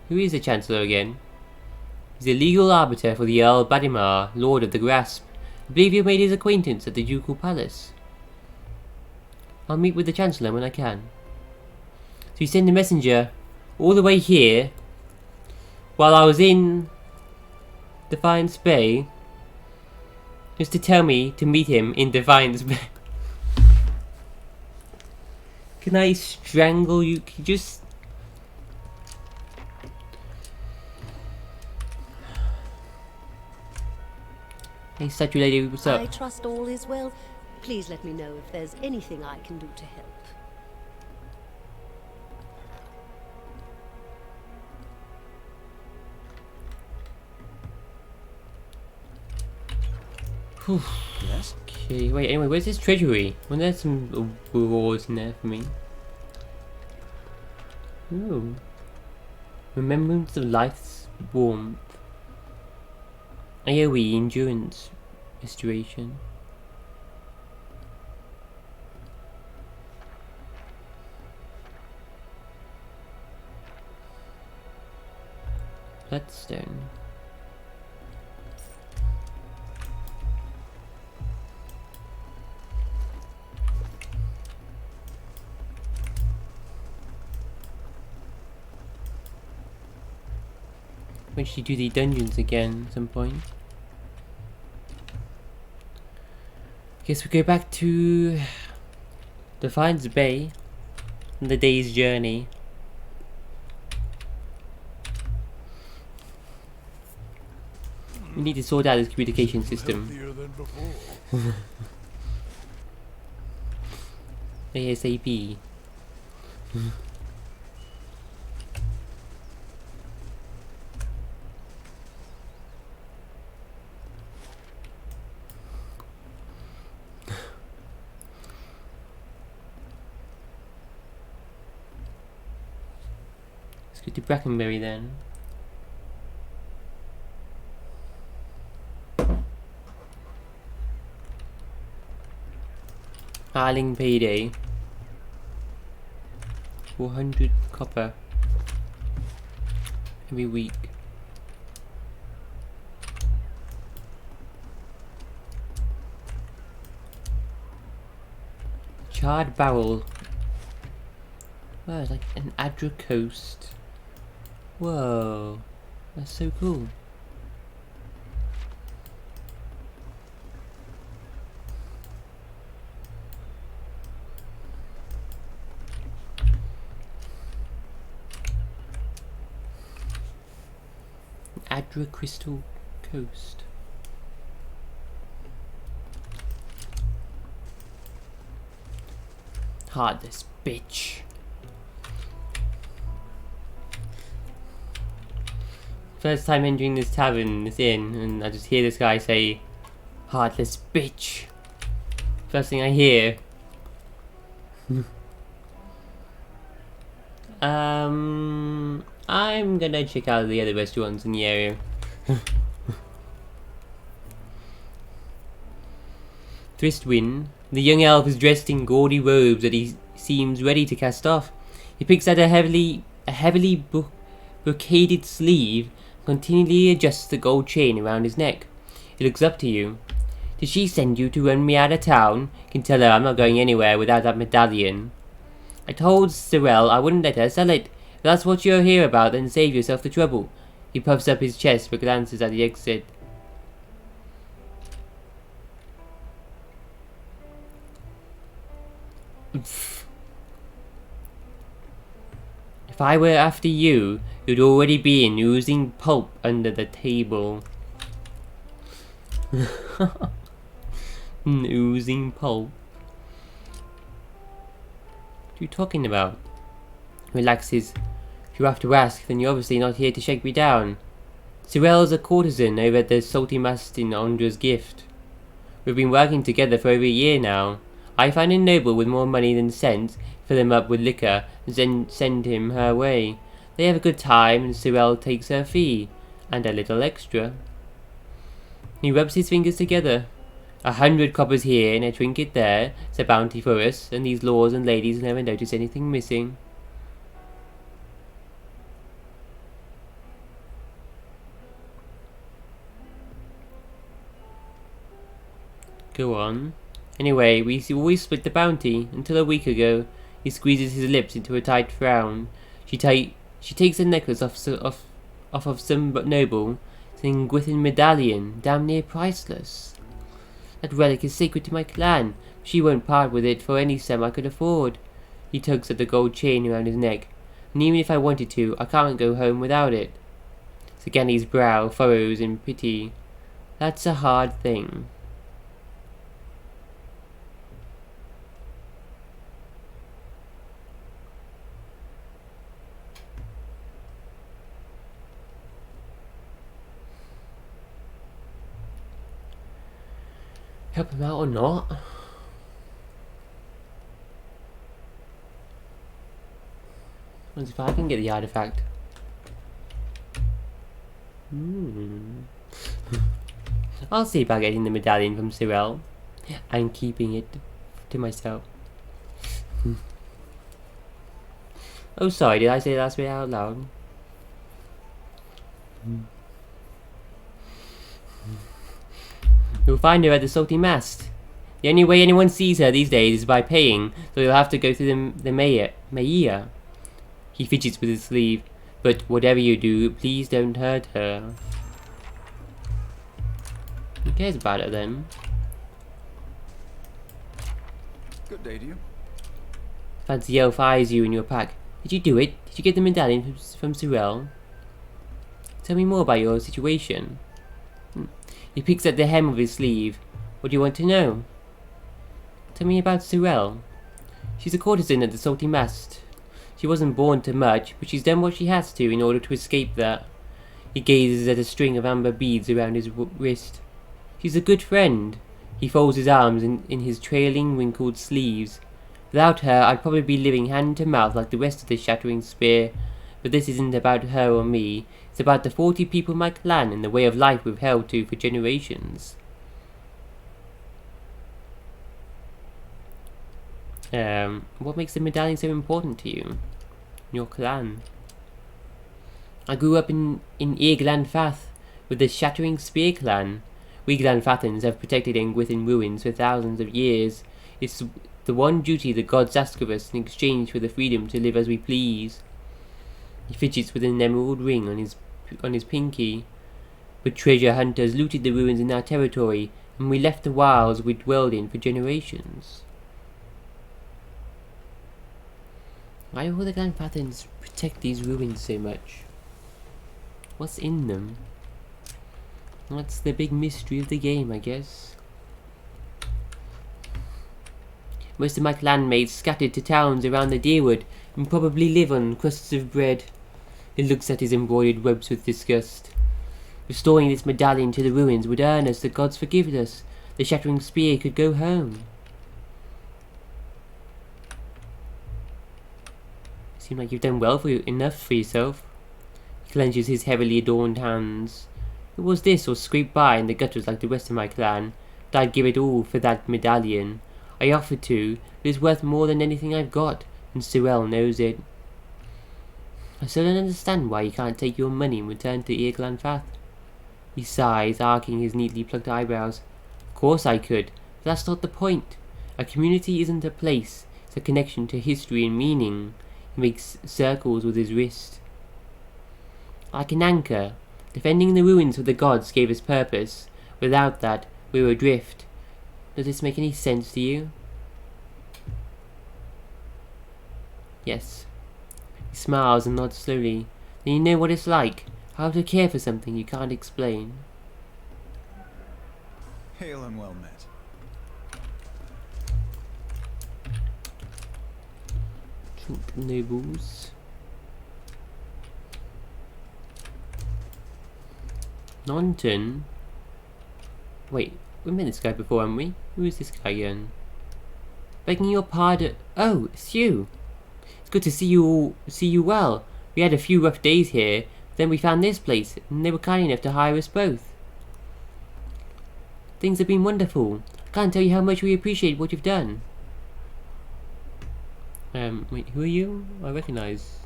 [SPEAKER 1] Who is the Chancellor again? He's the legal arbiter for the Earl Badimar, Lord of the Grasp. I believe you made his acquaintance at the Ducal Palace. I'll meet with the Chancellor when I can. So you send a messenger all the way here while I was in Defiance Bay just to tell me to meet him in Defiance Bay. Can I strangle you? Can you just... Hey, statue lady, what's up?
[SPEAKER 6] I trust all is well. Please let me know if there's anything I can do to help.
[SPEAKER 1] Whew.
[SPEAKER 4] Yes?
[SPEAKER 1] Okay, wait, anyway, where's this treasury? Well, there's some rewards in there for me. Ooh. Remembrance of life's warmth. AoE endurance restoration. Bloodstone. When should you do the dungeons again at some point? Guess we go back to Defiance Bay on the day's journey. We need to sort out this communication system
[SPEAKER 3] Healthier than before.
[SPEAKER 1] ASAP. Let's go to Brackenbury then. Harling payday. 400 copper every week. Charred barrel. Wow, it's like an Adra coast. Whoa, that's so cool. Adra Crystal Coast. Heartless bitch. First time entering this tavern, this inn, and I just hear this guy say, heartless bitch. First thing I hear. I'm gonna check out the other restaurants in the area. Thristwin, the young elf is dressed in gaudy robes that he seems ready to cast off. He picks at a heavily brocaded sleeve and continually adjusts the gold chain around his neck. He looks up to you. Did she send you to run me out of town? You can tell her I'm not going anywhere without that medallion. I told Cyril I wouldn't let her sell it. If that's what you're here about, then save yourself the trouble. He puffs up his chest but glances at the exit. If I were after you, you'd already be in oozing pulp under the table. Oozing pulp. What are you talking about? Relaxes. If you have to ask, then you're obviously not here to shake me down. Cyril's a courtesan over at the Salty Mast in Andra's gift. We've been working together for over a year now. I find a noble with more money than sense, fill him up with liquor, and then send him her way. They have a good time, and Cyril takes her fee, and a little extra. He rubs his fingers together. 100 coppers here and a trinket there. It's a bounty for us, and these lords and ladies never notice anything missing. Go on. Anyway, we always split the bounty, until a week ago. He squeezes his lips into a tight frown. She takes a necklace off of some noble, saying Gwithin medallion, damn near priceless. That relic is sacred to my clan. She won't part with it for any sum I could afford. He tugs at the gold chain around his neck, and even if I wanted to, I can't go home without it. Sagani's brow furrows in pity. That's a hard thing. Help him out or not? What if I can get the artifact? I'll see about getting the medallion from Cyril and keeping it to myself. Oh, sorry, did I say that bit out loud? You'll find her at the Salty Mast. The only way anyone sees her these days is by paying, so you'll have to go through the mayor. He fidgets with his sleeve. But whatever you do, please don't hurt her. Who cares about her then?
[SPEAKER 4] Good day to you.
[SPEAKER 1] Fancy elf eyes you in your pack. Did you do it? Did you get the medallion from Cyril? Tell me more about your situation. He picks at the hem of his sleeve. What do you want to know? Tell me about Cyril. She's a courtesan at the Salty Mast. She wasn't born to much, but she's done what she has to in order to escape that. He gazes at a string of amber beads around his wrist. She's a good friend. He folds his arms in his trailing, wrinkled sleeves. Without her, I'd probably be living hand to mouth like the rest of the Shattering Spear. But this isn't about her or me. It's about the 40 people in my clan and the way of life we've held to for generations. What makes the medallion so important to you? Your clan? I grew up in Glanfath with the Shattering Spear clan. We Glanfathans have protected Engwithin ruins for thousands of years. It's the one duty the gods ask of us in exchange for the freedom to live as we please. He fidgets with an emerald ring on his pinky. But treasure hunters looted the ruins in our territory, and we left the wilds we dwelled in for generations. Why will the Glanfathans protect these ruins so much? What's in them? That's the big mystery of the game, I guess. Most of my clanmates scattered to towns around the Deerwood and probably live on crusts of bread. He looks at his embroidered robes with disgust. Restoring this medallion to the ruins would earn us the gods' forgiveness. The shattering spear could go home. Seem like you've done enough for yourself. He clenches his heavily adorned hands. It was this or scraped by in the gutters like the rest of my clan, but I'd give it all for that medallion. I offered to, but it's worth more than anything I've got, and Sirel knows it. I still don't understand why you can't take your money and return to Irglanfath. He sighs, arcing his neatly plucked eyebrows. Of course I could, but that's not the point. A community isn't a place, it's a connection to history and meaning. He makes circles with his wrist. Like an anchor, defending the ruins of the gods gave us purpose. Without that, we were adrift. Does this make any sense to you? Yes. He smiles and nods slowly. Then you know what it's like. How to care for something you can't explain.
[SPEAKER 4] Hail and well met.
[SPEAKER 1] Trunk nobles. Nonton? Wait, we met this guy before, haven't we? Who is this guy again? Begging your pardon. Oh, it's you. It's good to see you well. We had a few rough days here, then we found this place, and they were kind enough to hire us both. Things have been wonderful. I can't tell you how much we appreciate what you've done. Wait, who are you? I recognize.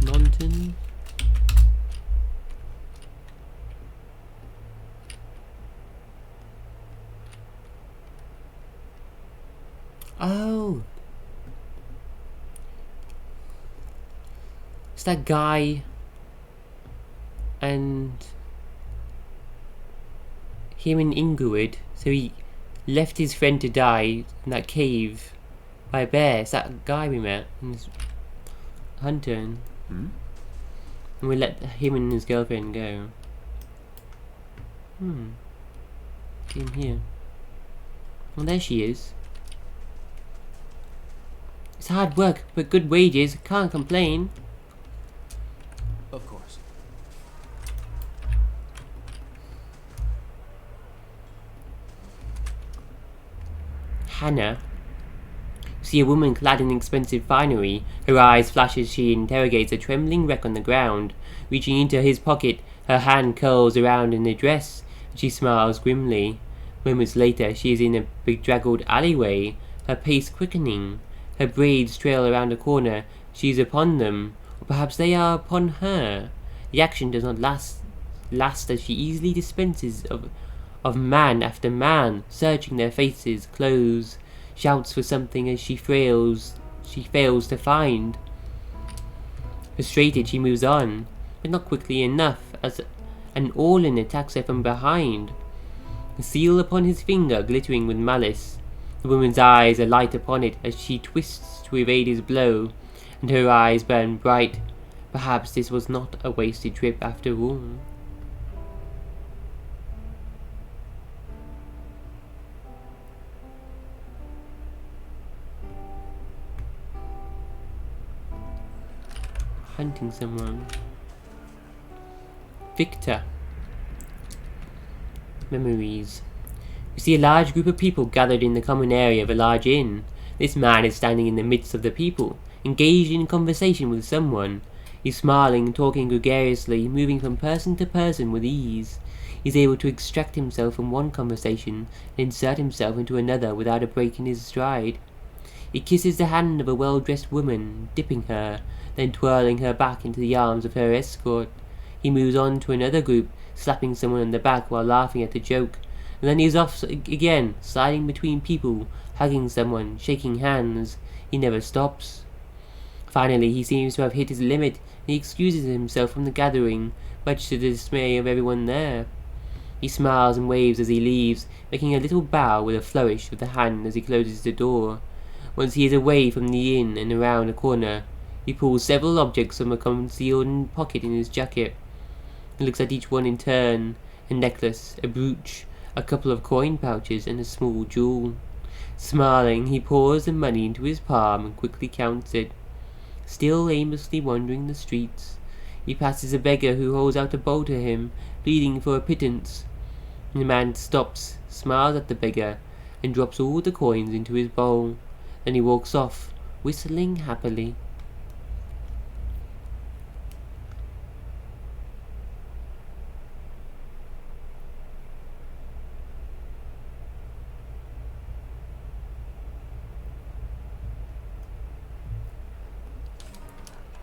[SPEAKER 1] Nonton. Oh. It's that guy and him and Ingrid. So he left his friend to die in that cave by a bear. It's that guy we met in this hunter. And we let him and his girlfriend go. See him here. Well, there she is. It's hard work, but good wages. Can't complain.
[SPEAKER 2] Of course.
[SPEAKER 1] Hannah. See a woman clad in expensive finery. Her eyes flash as she interrogates a trembling wreck on the ground. Reaching into his pocket, her hand curls around in the dress, and she smiles grimly. Moments later, she is in a bedraggled alleyway, her pace quickening. Her braids trail around a corner. She is upon them, or perhaps they are upon her. The action does not last as she easily dispenses of man after man, searching their faces, clothes, shouts for something as she fails to find. Frustrated, she moves on, but not quickly enough, as an Orlin attacks her from behind, the seal upon his finger glittering with malice. The woman's eyes alight upon it as she twists to evade his blow, and her eyes burn bright. Perhaps this was not a wasted trip after all. Hunting someone. Victor. Memories. You see a large group of people gathered in the common area of a large inn. This man is standing in the midst of the people, engaged in conversation with someone. He's smiling, talking gregariously, moving from person to person with ease. He's able to extract himself from one conversation and insert himself into another without a break in his stride. He kisses the hand of a well-dressed woman, dipping her, then twirling her back into the arms of her escort. He moves on to another group, slapping someone on the back while laughing at a joke. And then he's off again, sliding between people, hugging someone, shaking hands. He never stops. Finally, he seems to have hit his limit, and he excuses himself from the gathering, much to the dismay of everyone there. He smiles and waves as he leaves, making a little bow with a flourish of the hand as he closes the door. Once he is away from the inn and around a corner, he pulls several objects from a concealed pocket in his jacket. He looks at each one in turn. A necklace, a brooch, a couple of coin pouches, and a small jewel. Smiling, he pours the money into his palm and quickly counts it. Still aimlessly wandering the streets, he passes a beggar who holds out a bowl to him, pleading for a pittance. The man stops, smiles at the beggar, and drops all the coins into his bowl. Then he walks off, whistling happily.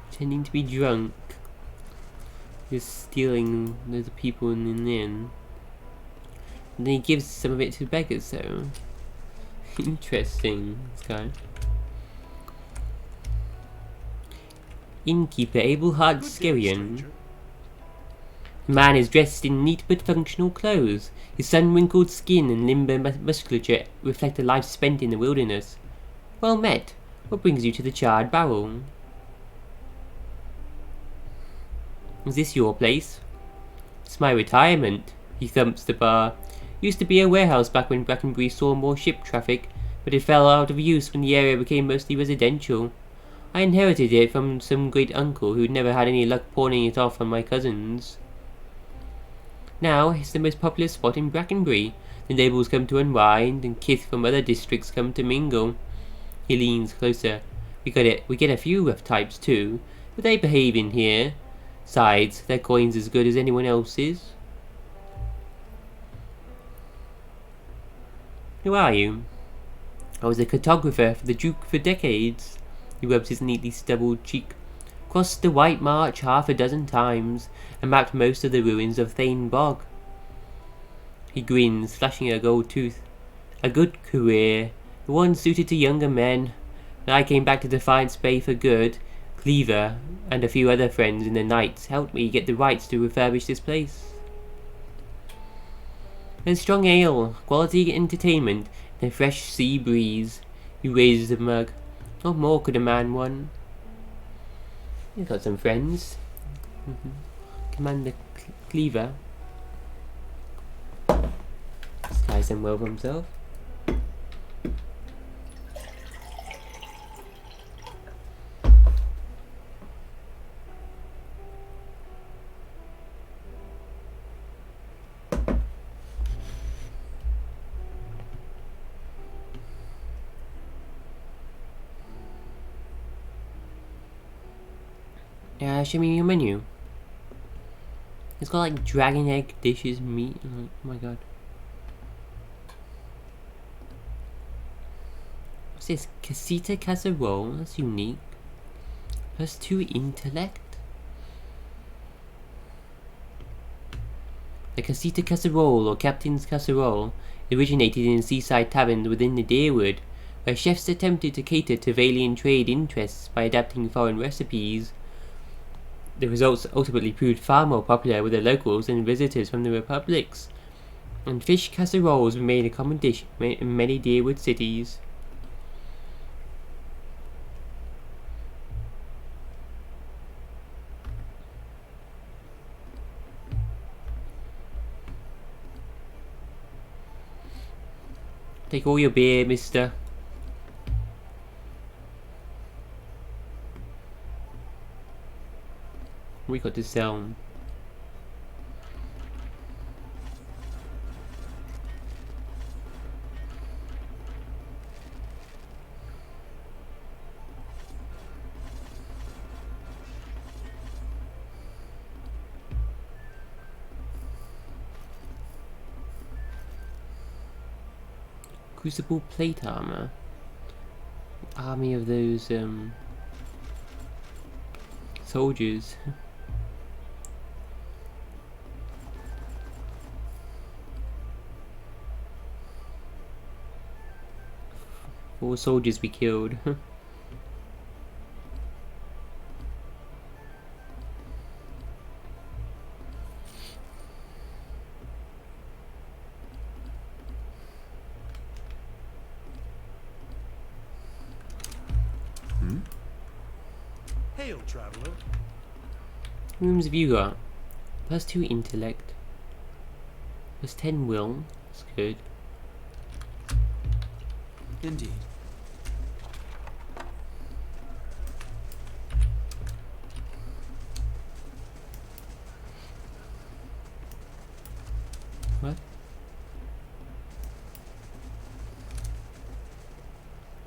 [SPEAKER 1] Pretending to be drunk, just stealing loads of people in the inn. And then he gives some of it to beggars, so interesting, this guy. Innkeeper Abelhard Skerian. The man is dressed in neat but functional clothes. His sun-wrinkled skin and limber musculature reflect a life spent in the wilderness. Well met. What brings you to the Charred Barrel? Is this your place? It's my retirement. He thumps the bar. Used to be a warehouse back when Brackenbury saw more ship traffic, but it fell out of use when the area became mostly residential. I inherited it from some great uncle who'd never had any luck pawning it off on my cousins. Now it's the most popular spot in Brackenbury. The nobles come to unwind, and kith from other districts come to mingle. He leans closer. We get a few rough types too, but they behave in here. Besides, their coin's as good as anyone else's. Who are you? I was a cartographer for the Duke for decades. He rubs his neatly stubbled cheek. Crossed the White March half a dozen times, and mapped most of the ruins of Thane Bog. He grins, flashing a gold tooth. A good career, the one suited to younger men. When I came back to Defiance Bay for good, Cleaver and a few other friends in the Knights helped me get the rights to refurbish this place. There's strong ale, quality entertainment, and a fresh sea breeze. He raises a mug. What more could a man want? He's got some friends. Commander Cleaver. This guy's done well for himself. Show me your menu. It's got like dragon egg dishes, meat. Oh my god. What's this? Casita casserole? That's unique. +2 intellect? The Casita casserole, or Captain's casserole, originated in seaside taverns within the Deerwood, where chefs attempted to cater to Valian trade interests by adapting foreign recipes. The results ultimately proved far more popular with the locals than visitors from the republics, and fish casseroles remain a common dish in many Deerwood cities. Take all your beer, mister. We got to sell. Crucible plate armor. Army of those soldiers. 4 soldiers we killed.
[SPEAKER 3] Hail, traveler.
[SPEAKER 1] How many rooms have you got? +2 intellect. +10 will. That's good.
[SPEAKER 2] Indeed.
[SPEAKER 1] What?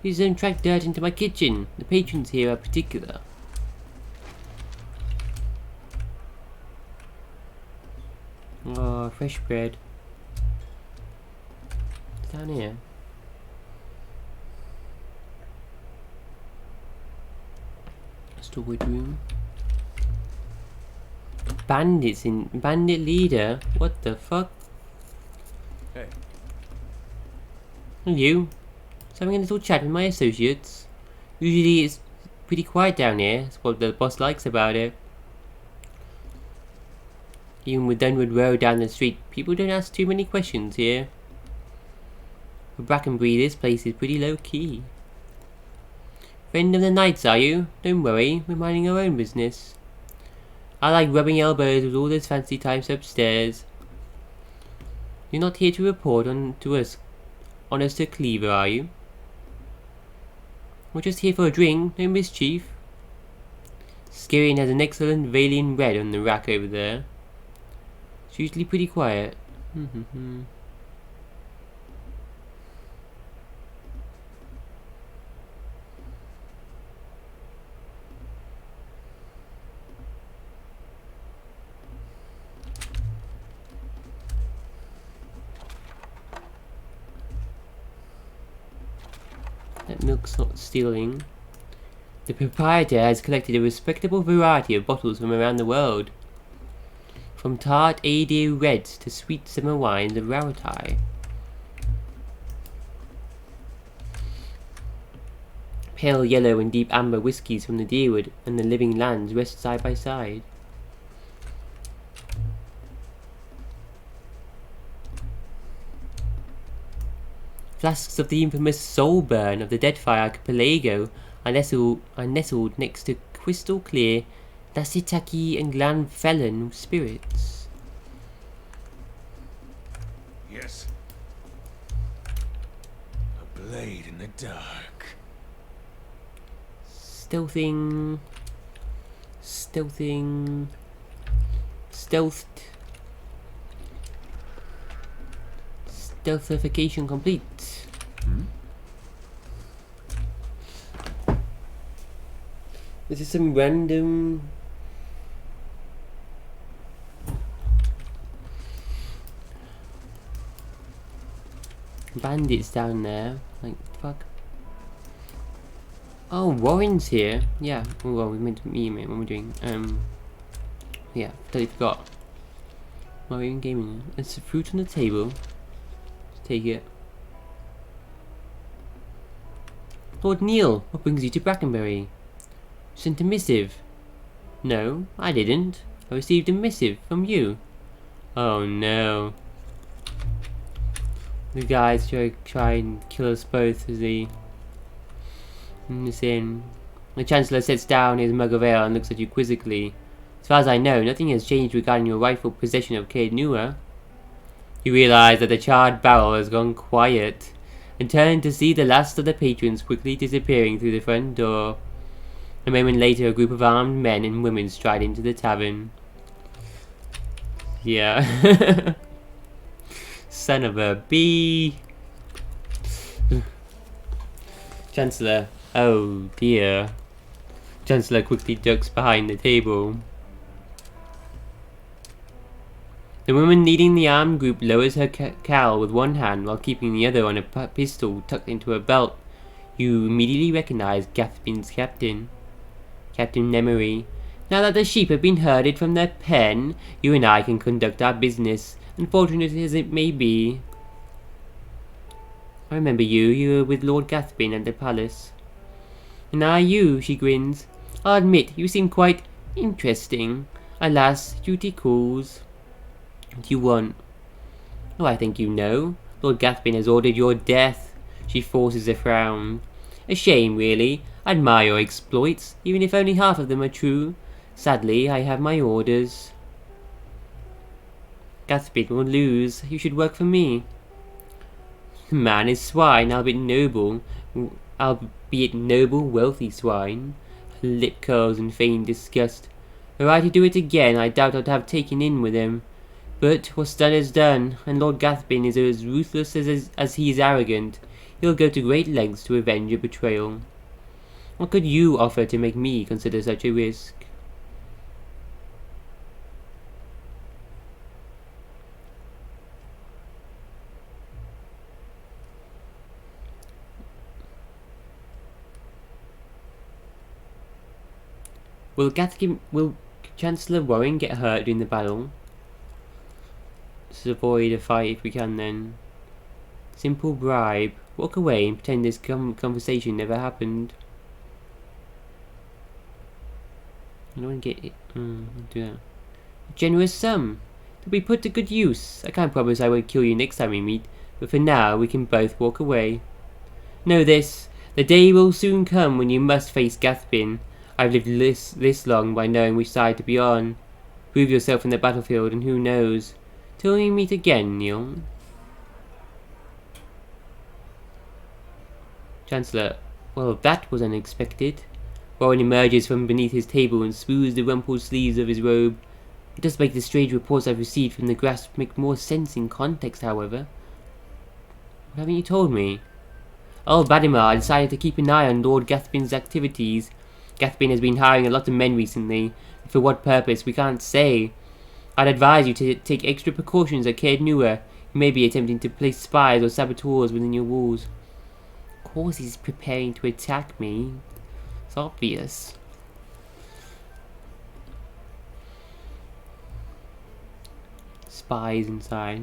[SPEAKER 1] Please don't track dirt into my kitchen. The patrons here are particular. Oh, fresh bread. It's down here. Storage room. Bandits in bandit leader. What the fuck?
[SPEAKER 4] Hey.
[SPEAKER 1] And you? Just having a little chat with my associates. Usually it's pretty quiet down here. That's what the boss likes about it. Even with Dunwood Road down the street, people don't ask too many questions here. For Brackenbury, this place is pretty low-key. Friend of the Knights, are you? Don't worry, we're minding our own business. I like rubbing elbows with all those fancy types upstairs. You're not here to report on us to Cleaver, are you? We're just here for a drink, no mischief. Skirian has an excellent Valian red on the rack over there. It's usually pretty quiet. That milk's not stealing. The proprietor has collected a respectable variety of bottles from around the world. From tart Adir reds to sweet summer wines of Rautai. Pale yellow and deep amber whiskies from the Deerwood and the Living Lands rest side by side. Flasks of the infamous Soul Burn of the Deadfire Archipelago are nestled next to crystal clear Nasitaki and Glanfellan spirits.
[SPEAKER 3] Yes. A blade in the dark.
[SPEAKER 1] Stealthing. Stealthed. Stealthification complete. This is some random bandits down there. Like, fuck. Oh, Warren's here. Yeah. Oh, well, we meant to meet him when we're doing. Yeah, totally forgot. Why are we even gaming? There's some fruit on the table. Let's take it. Lord Neil, what brings you to Brackenbury? Sent a missive. No, I didn't. I received a missive from you. Oh no. The guys try and kill us both as he in this inn. The Chancellor sits down his mug of ale and looks at you quizzically. As far as I know, nothing has changed regarding your rightful possession of Caed Nua. You realise that the charred barrel has gone quiet, and turn to see the last of the patrons quickly disappearing through the front door. A moment later, a group of armed men and women stride into the tavern. Yeah. Son of a bee. Chancellor. Oh dear. Chancellor quickly ducks behind the table. The woman leading the armed group lowers her cowl with one hand while keeping the other on a pistol tucked into her belt. You immediately recognize Gathbin's captain. Captain Nemery. Now that the sheep have been herded from their pen, you and I can conduct our business, unfortunate as it may be. I remember you. You were with Lord Gathbin at the palace. And are you? She grins. I'll admit, you seem quite interesting. Alas, duty calls. What do you want? Oh, I think you know. Lord Gathbin has ordered your death. She forces a frown. A shame, really. I admire your exploits, even if only half of them are true. Sadly, I have my orders. Gathbin will lose. You should work for me. The man is swine, albeit noble, wealthy swine. Her lip curls in feigned disgust. Were I to do it again, I doubt I'd have taken in with him. But what's done is done, and Lord Gathbin is as ruthless as he is arrogant. He'll go to great lengths to avenge your betrayal. What could you offer to make me consider such a risk? Will Chancellor Warren get hurt during the battle? Let's avoid a fight if we can then. Simple bribe. Walk away and pretend this conversation never happened. I don't want to get it. Do that. A generous sum. To be put to good use. I can't promise I won't kill you next time we meet, but for now we can both walk away. Know this. The day will soon come when you must face Gathbin. I've lived this long by knowing which side to be on. Prove yourself in the battlefield, and who knows? Till we meet again, Neil. Chancellor, well, that was unexpected. Warren emerges from beneath his table and smooths the rumpled sleeves of his robe. It does make the strange reports I've received from the grasp make more sense in context, however. What haven't you told me? Old Badimar decided to keep an eye on Lord Gathbin's activities. Gathbin has been hiring a lot of men recently. For what purpose, we can't say. I'd advise you to take extra precautions at Caed Nua. You may be attempting to place spies or saboteurs within your walls. Of course he's preparing to attack me. It's obvious. Spies inside.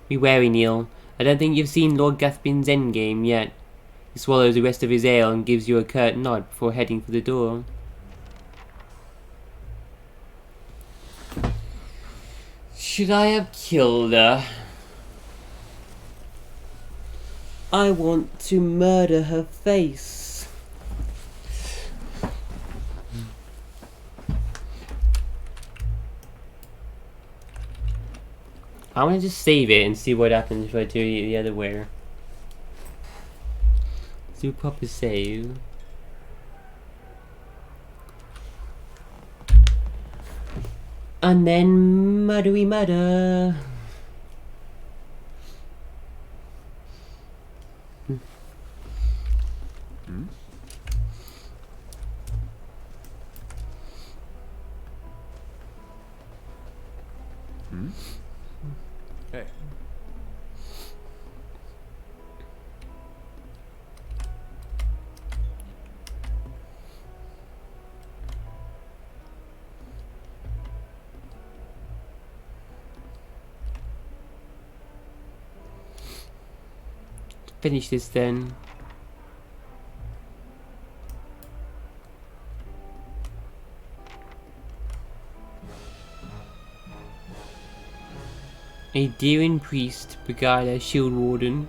[SPEAKER 1] Be wary, Neil. I don't think you've seen Lord Gathbin's endgame yet. He swallows the rest of his ale and gives you a curt nod before heading for the door. Should I have killed her? I want to murder her face. I want to just save it and see what happens if I do it the other way. Do proper save. And then murder.
[SPEAKER 4] Hey.
[SPEAKER 1] Finish this then. A daring priest beguiled a shield warden.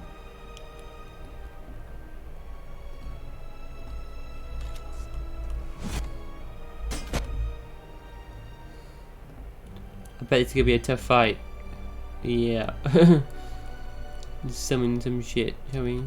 [SPEAKER 1] I bet it's gonna be a tough fight. Yeah. Let's summon some shit, shall we?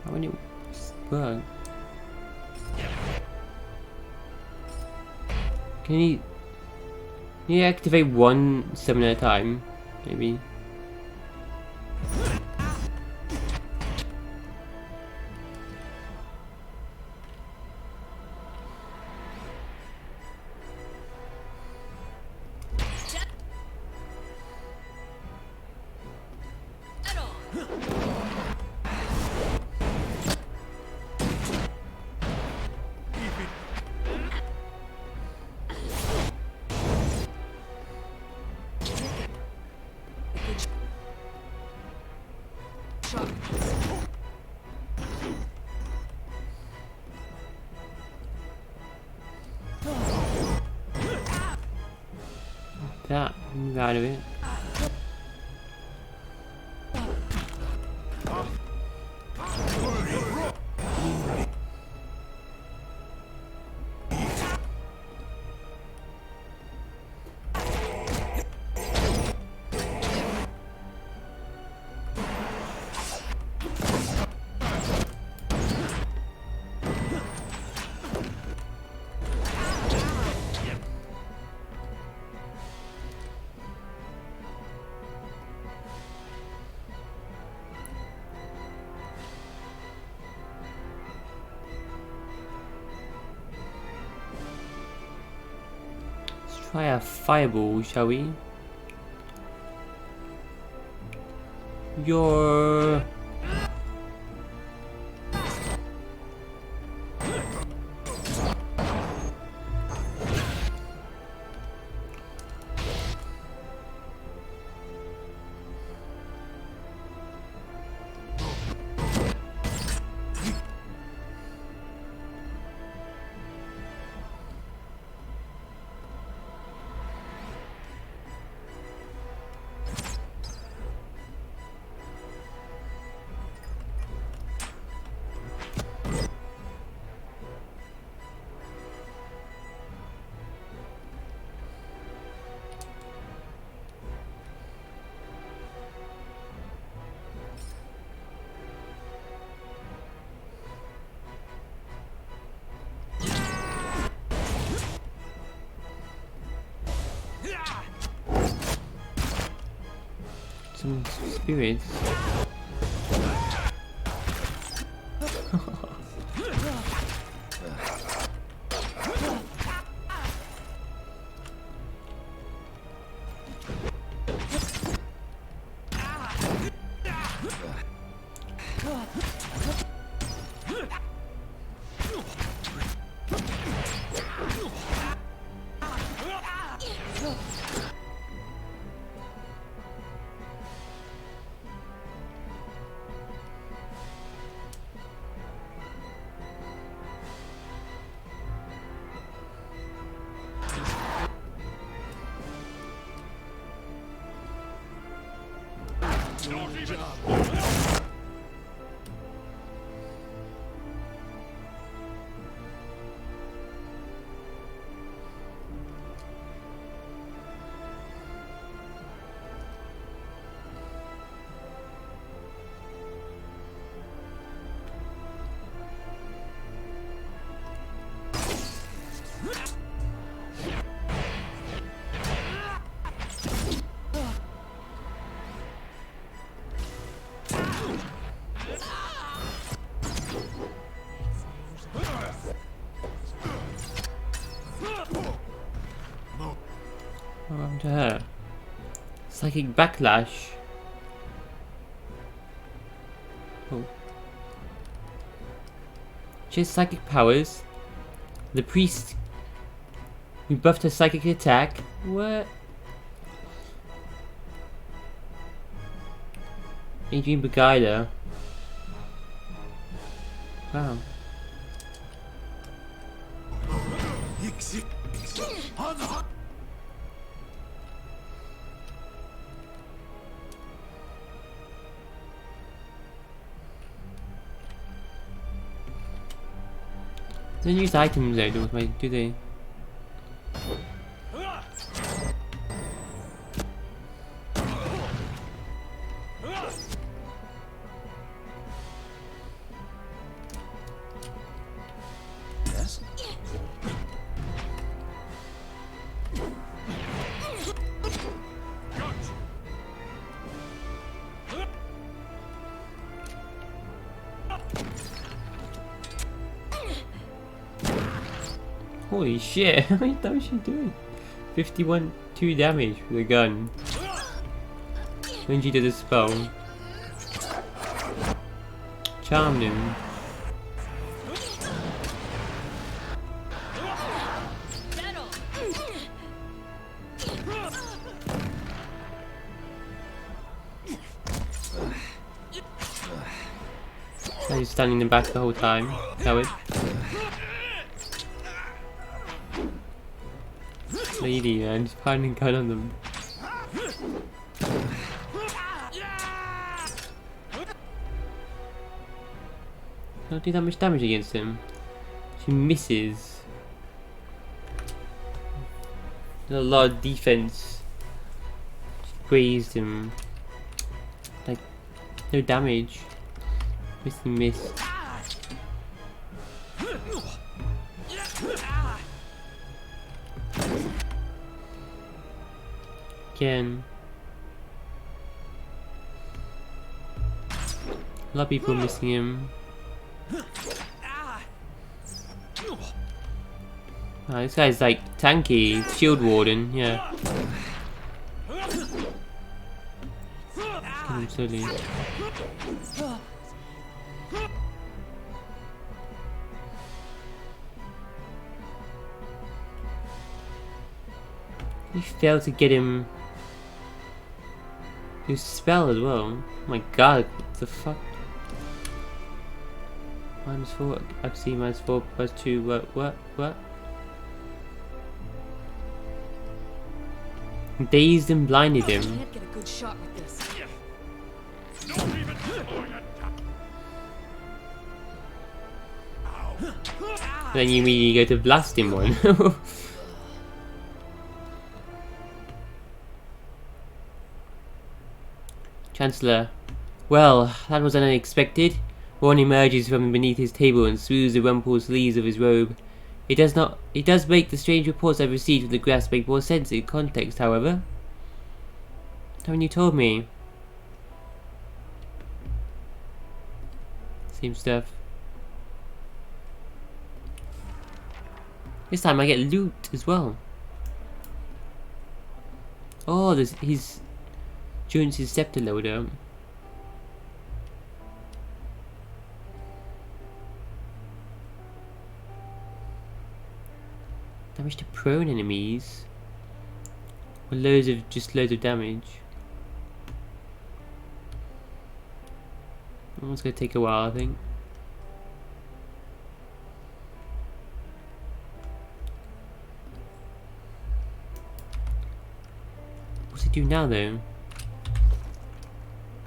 [SPEAKER 1] When it work. Can you activate one summon at a time? Maybe. that. Move out of it. Try a fireball, shall we? Your some spirits. What happened to her? Psychic backlash. Oh. She has psychic powers. The priest rebuffed her psychic attack. What? Adrian beguiled her. Wow. They don't use items though, do they?
[SPEAKER 2] Yes?
[SPEAKER 1] Holy shit, how many damage is she doing? 2 damage with a gun. When she did a spell. Charmed him. So he's standing in the back the whole time. Coward. lady, man, just firing a gun on them. Not do that much damage against him. She misses. There's a lot of defense. She grazed him. Like, no damage. Miss. Again. A lot of people missing him. Oh, this guy's like tanky, shield warden, yeah. Kill him slowly. You failed to get him his spell as well. Oh my god, what the fuck? -4, FC -4 +2, what? Dazed and blinded him.
[SPEAKER 5] Can't get a good shot with this.
[SPEAKER 1] Then you immediately go to blast him one. Chancellor. Well, that was unexpected. One emerges from beneath his table and smooths the rumpled sleeves of his robe. It does make the strange reports I've received from the grass make more sense in context, however. Haven't you told me? Same stuff. This time I get loot as well. Oh, he's joins his scepter loader. Damage to prone enemies. Or loads of damage. Oh, it's gonna take a while, I think. What's it do now though?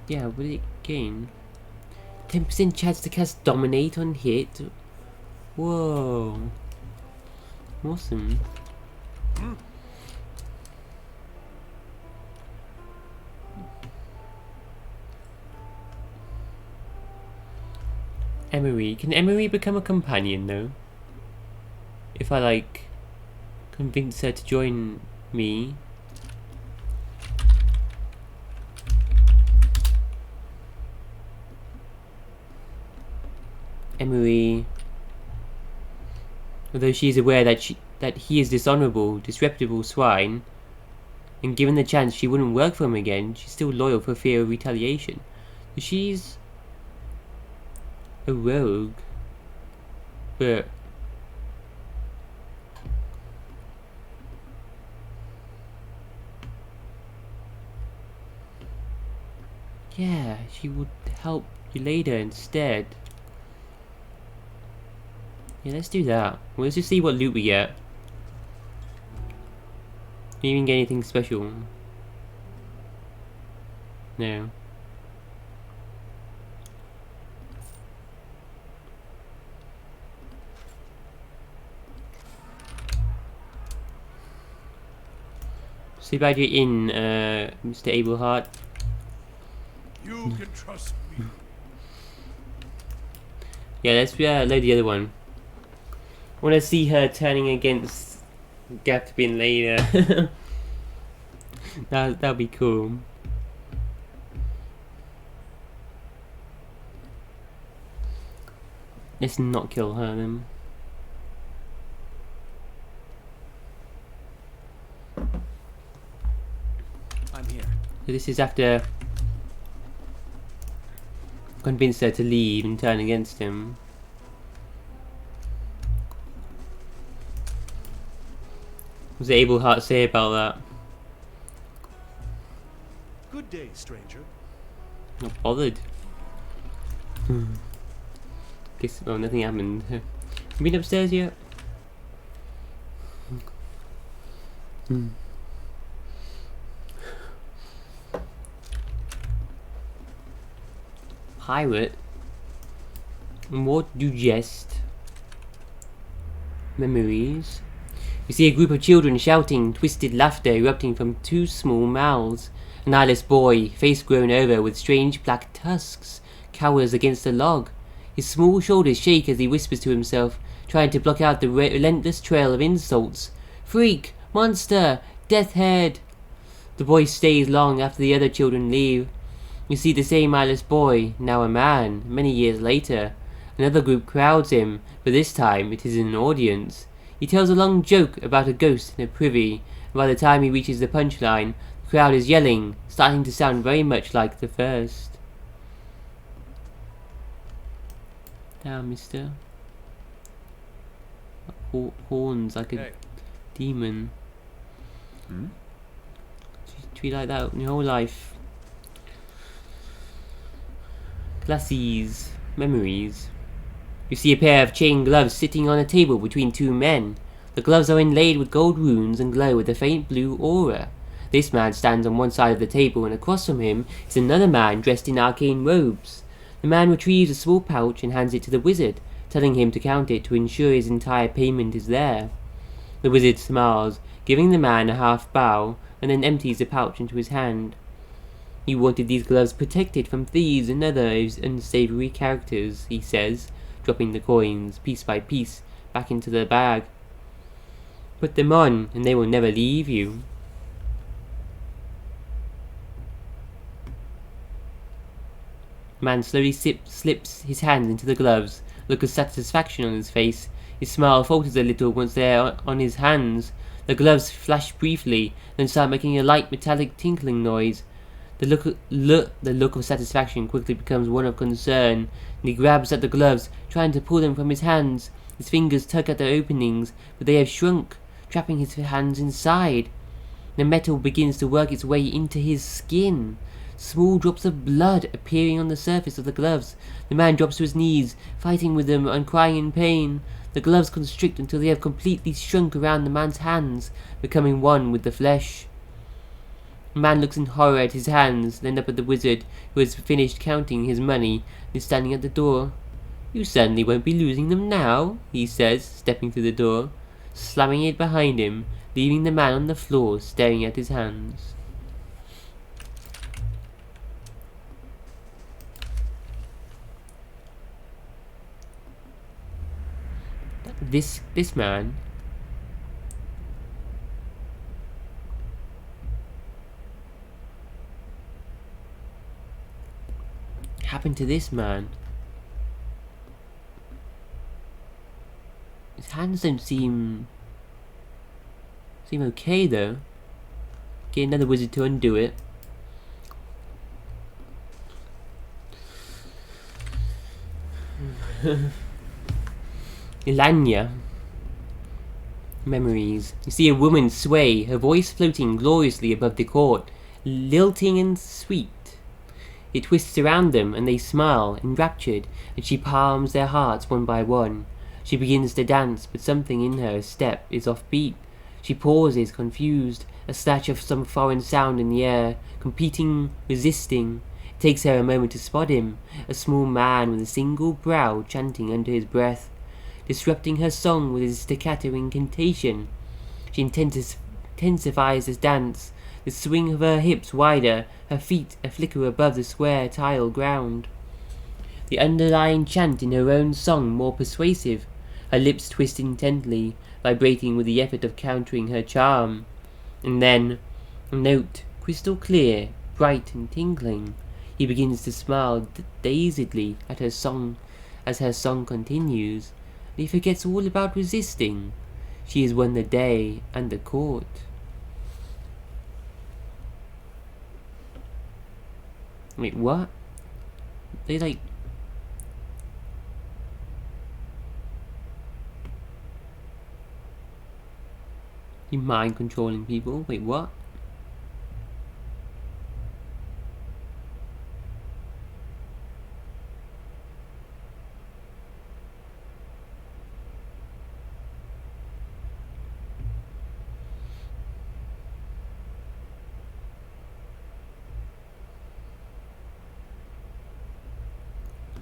[SPEAKER 1] Yeah, what did it gain? 10% chance to cast Dominate on hit. Whoa. Awesome. Emery. Can Emery become a companion though? If I like convince her to join me. Emery, although she is aware that he is dishonourable, disreputable swine, and given the chance she wouldn't work for him again, she's still loyal for fear of retaliation. So she's a rogue, but yeah, she would help you later instead. Yeah, let's do that. Well, let's just see what loot we get. Do you even get anything special? No. So glad you're in, Mr. Abelhart.
[SPEAKER 3] You can trust me.
[SPEAKER 1] Yeah, let's load the other one. I want to see her turning against Gathbin later. That'll be cool. Let's not kill her then.
[SPEAKER 4] I'm here.
[SPEAKER 1] So this is after convince her to leave and turn against him. What does Abelhart say about that?
[SPEAKER 3] Good day, stranger.
[SPEAKER 1] Not bothered. Guess nothing happened. You been upstairs yet? Pirate? What do you jest? Memories? You see a group of children shouting, twisted laughter erupting from two small mouths. An eyeless boy, face grown over with strange black tusks, cowers against a log. His small shoulders shake as he whispers to himself, trying to block out the relentless trail of insults. Freak! Monster! Death head! The boy stays long after the other children leave. You see the same eyeless boy, now a man, many years later. Another group crowds him, but this time it is an audience. He tells a long joke about a ghost in a privy, and by the time he reaches the punchline, the crowd is yelling, starting to sound very much like the first. Down, mister. Horns like a
[SPEAKER 4] Hey.
[SPEAKER 1] demon. Treat like that in your whole life. Glasses. Memories. You see a pair of chain gloves sitting on a table between two men. The gloves are inlaid with gold runes and glow with a faint blue aura. This man stands on one side of the table, and across from him is another man dressed in arcane robes. The man retrieves a small pouch and hands it to the wizard, telling him to count it to ensure his entire payment is there. The wizard smiles, giving the man a half bow, and then empties the pouch into his hand. You wanted these gloves protected from thieves and other unsavory characters, he says, dropping the coins, piece by piece, back into the bag. Put them on, and they will never leave you. Man slowly slips his hand into the gloves, look of satisfaction on his face. His smile falters a little once they are on his hands. The gloves flash briefly, then start making a light metallic tinkling noise. The look of satisfaction quickly becomes one of concern, and he grabs at the gloves, trying to pull them from his hands. His fingers tug at their openings, but they have shrunk, trapping his hands inside. The metal begins to work its way into his skin. Small drops of blood appearing on the surface of the gloves. The man drops to his knees, fighting with them and crying in pain. The gloves constrict until they have completely shrunk around the man's hands, becoming one with the flesh. The man looks in horror at his hands, then up at the wizard, who has finished counting his money and is standing at the door. You certainly won't be losing them now, he says, stepping through the door, slamming it behind him, leaving the man on the floor staring at his hands. This man happened to this man? His hands don't seem okay though. Get another wizard to undo it. Ilanya. Memories. You see a woman sway, her voice floating gloriously above the court, lilting and sweet. It twists around them, and they smile, enraptured, and she palms their hearts one by one. She begins to dance, but something in her step is offbeat. She pauses, confused, a snatch of some foreign sound in the air, competing, resisting. It takes her a moment to spot him, a small man with a single brow chanting under his breath, disrupting her song with his staccato incantation. She intensifies his dance, the swing of her hips wider, her feet a flicker above the square tile ground. The underlying chant in her own song more persuasive, her lips twist intently, vibrating with the effort of countering her charm. And then, a note, crystal clear, bright and tinkling. He begins to smile dazedly at her song as her song continues, and he forgets all about resisting. She has won the day and the court. Wait, what? They like... You mind controlling people? Wait, what?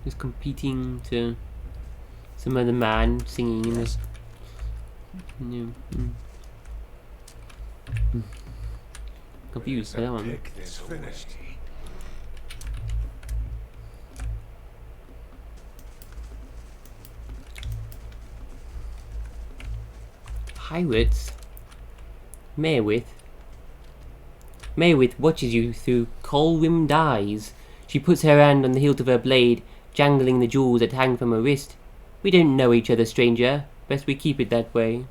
[SPEAKER 1] Just competing to some other man singing in this. Confused by that one.
[SPEAKER 3] Pick this finished.
[SPEAKER 1] Pirates? Maywith watches you through cold-rimmed eyes. She puts her hand on the hilt of her blade, jangling the jewels that hang from her wrist. We don't know each other, stranger. Best we keep it that way.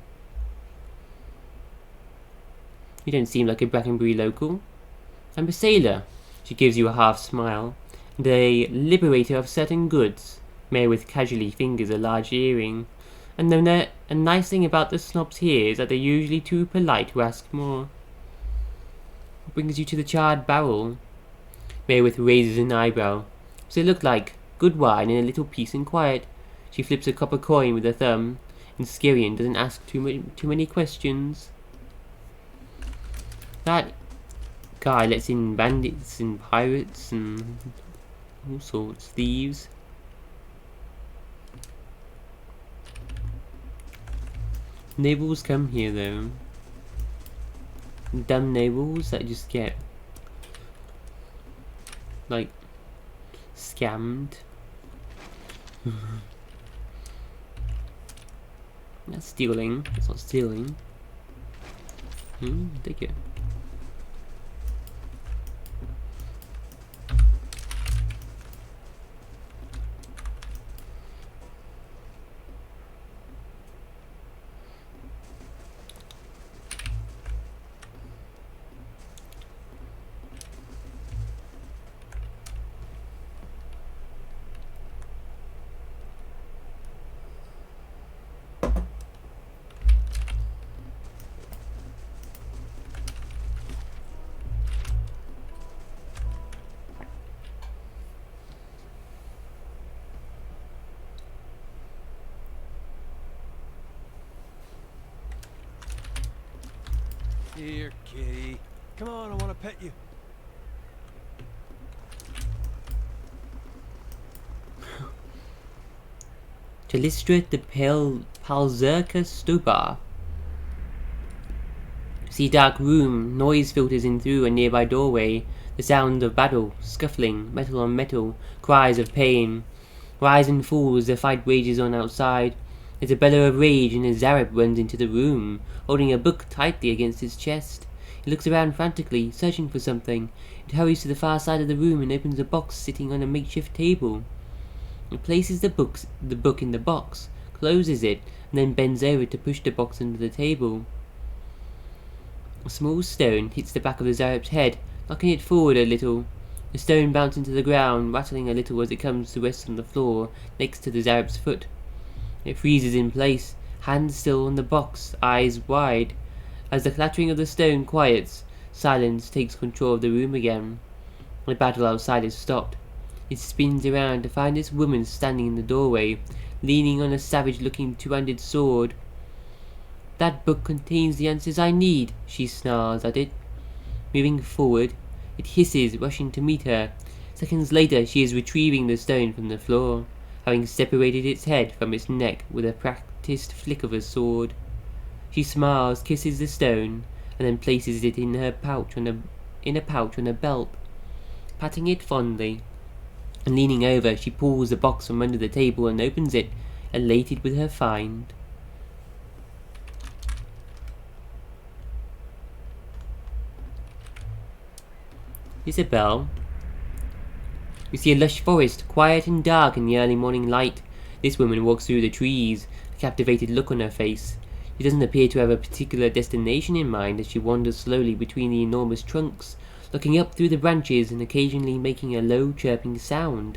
[SPEAKER 1] You don't seem like a Brackenbury local. I'm a sailor. She gives you a half smile. And a liberator of certain goods. Maywith casually fingers a large earring. And the nice thing about the snobs here is that they're usually too polite to ask more. What brings you to the charred barrel? Maywith raises an eyebrow. What's it look like? Good wine and a little peace and quiet. She flips a copper coin with her thumb, and Skirian doesn't ask too many questions. That guy lets in bandits and pirates and all sorts, thieves. Neighbors come here though. Dumb neighbors that just get like scammed. That's stealing. That's not stealing. Take it.
[SPEAKER 4] Here, kitty. Come on, I want to pet you.
[SPEAKER 1] To illustrate the Palzerka Stupa. See dark room, noise filters in through a nearby doorway, the sound of battle, scuffling, metal on metal, cries of pain. Rise and fall as the fight rages on outside. There's a bellow of rage and a Zarab runs into the room, holding a book tightly against his chest. He looks around frantically, searching for something. It hurries to the far side of the room and opens a box sitting on a makeshift table. It places the book in the box, closes it, and then bends over to push the box under the table. A small stone hits the back of the Zarab's head, knocking it forward a little. The stone bounces into the ground, rattling a little as it comes to rest on the floor next to the Zarab's foot. It freezes in place, hands still on the box, eyes wide. As the clattering of the stone quiets, silence takes control of the room again. The battle outside is stopped. It spins around to find this woman standing in the doorway, leaning on a savage-looking two-handed sword. That book contains the answers I need, she snarls at it. Moving forward, it hisses, rushing to meet her. Seconds later, she is retrieving the stone from the floor, having separated its head from its neck with a practiced flick of a sword. She smiles, kisses the stone, and then places it in a pouch on a belt. Patting it fondly, and leaning over, she pulls the box from under the table and opens it, elated with her find. Isabel. You see a lush forest, quiet and dark in the early morning light. This woman walks through the trees, a captivated look on her face. She doesn't appear to have a particular destination in mind as she wanders slowly between the enormous trunks, looking up through the branches and occasionally making a low chirping sound.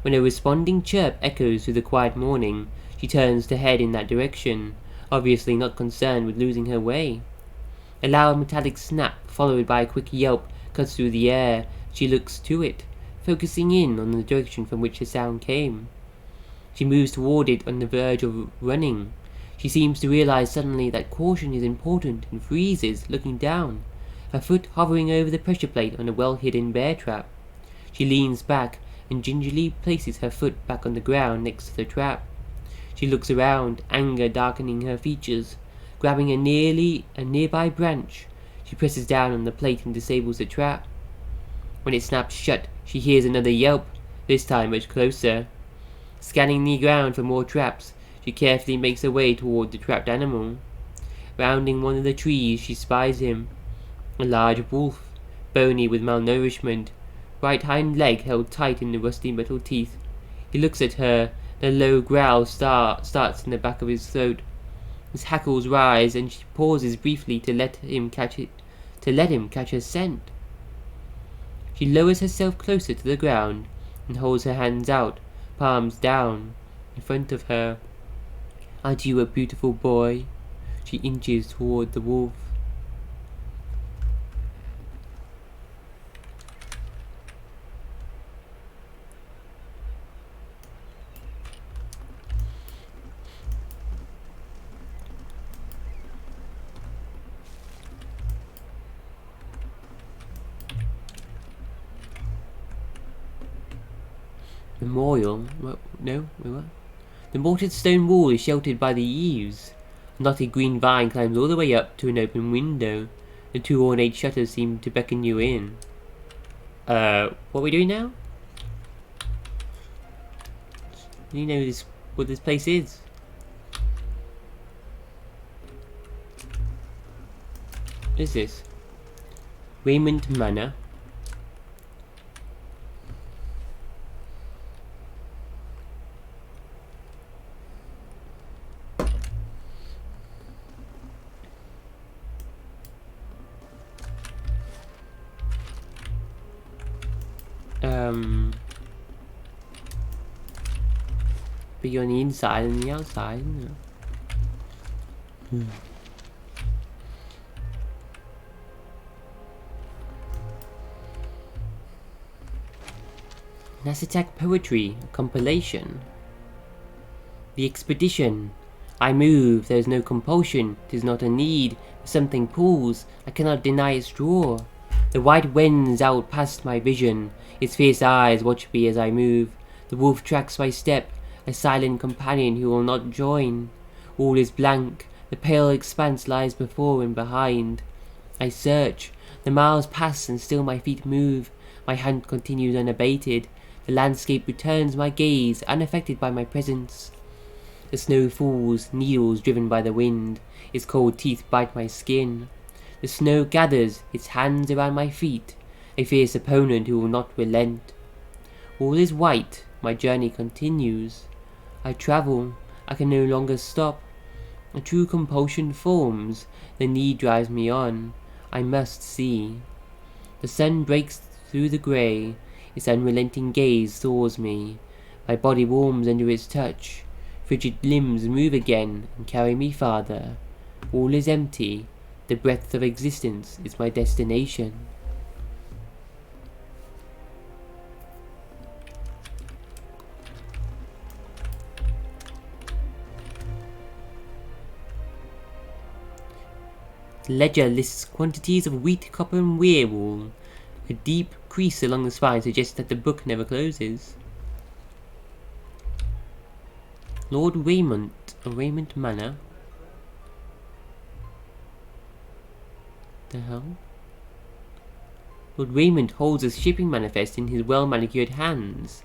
[SPEAKER 1] When a responding chirp echoes through the quiet morning, she turns to head in that direction, obviously not concerned with losing her way. A loud metallic snap, followed by a quick yelp, cuts through the air. She looks to it, focusing in on the direction from which the sound came. She moves toward it on the verge of running. She seems to realize suddenly that caution is important and freezes, looking down, her foot hovering over the pressure plate on a well-hidden bear trap. She leans back, and gingerly places her foot back on the ground next to the trap. She looks around, anger darkening her features. Grabbing a nearby branch, she presses down on the plate and disables the trap. When it snaps shut, she hears another yelp, this time much closer. Scanning the ground for more traps, she carefully makes her way toward the trapped animal. Rounding one of the trees, she spies him. A large wolf, bony with malnourishment, right hind leg held tight in the rusty metal teeth. He looks at her, and a low growl starts in the back of his throat. His hackles rise, and she pauses briefly to let him catch her scent. She lowers herself closer to the ground and holds her hands out, palms down, in front of her. "Aren't you a beautiful boy?" She inches toward the wolf. Memorial? What? No? Wait, what? The mortared stone wall is sheltered by the eaves. A knotted green vine climbs all the way up to an open window. The two ornate shutters seem to beckon you in. What are we doing now? Do you know what this place is? What is this? Raymond Manor. Bigger on the inside than the outside, isn't it? Nasatak Poetry, a compilation. The expedition. I move, there is no compulsion, 'tis not a need, but something pulls, I cannot deny its draw. The white wends out past my vision, its fierce eyes watch me as I move. The wolf tracks my step, a silent companion who will not join. All is blank, the pale expanse lies before and behind. I search, the miles pass and still my feet move. My hunt continues unabated, the landscape returns my gaze, unaffected by my presence. The snow falls, needles driven by the wind, its cold teeth bite my skin. The snow gathers, its hands around my feet, a fierce opponent who will not relent. All is white, my journey continues. I travel, I can no longer stop. A true compulsion forms, the need drives me on, I must see. The sun breaks through the grey, its unrelenting gaze thaws me. My body warms under its touch, frigid limbs move again and carry me farther. All is empty, the breadth of existence is my destination. The ledger lists quantities of wheat, copper and weirwool. A deep crease along the spine suggests that the book never closes. Lord Raymond of Raymond Manor. The hell? Lord Raymond holds a shipping manifest in his well-manicured hands.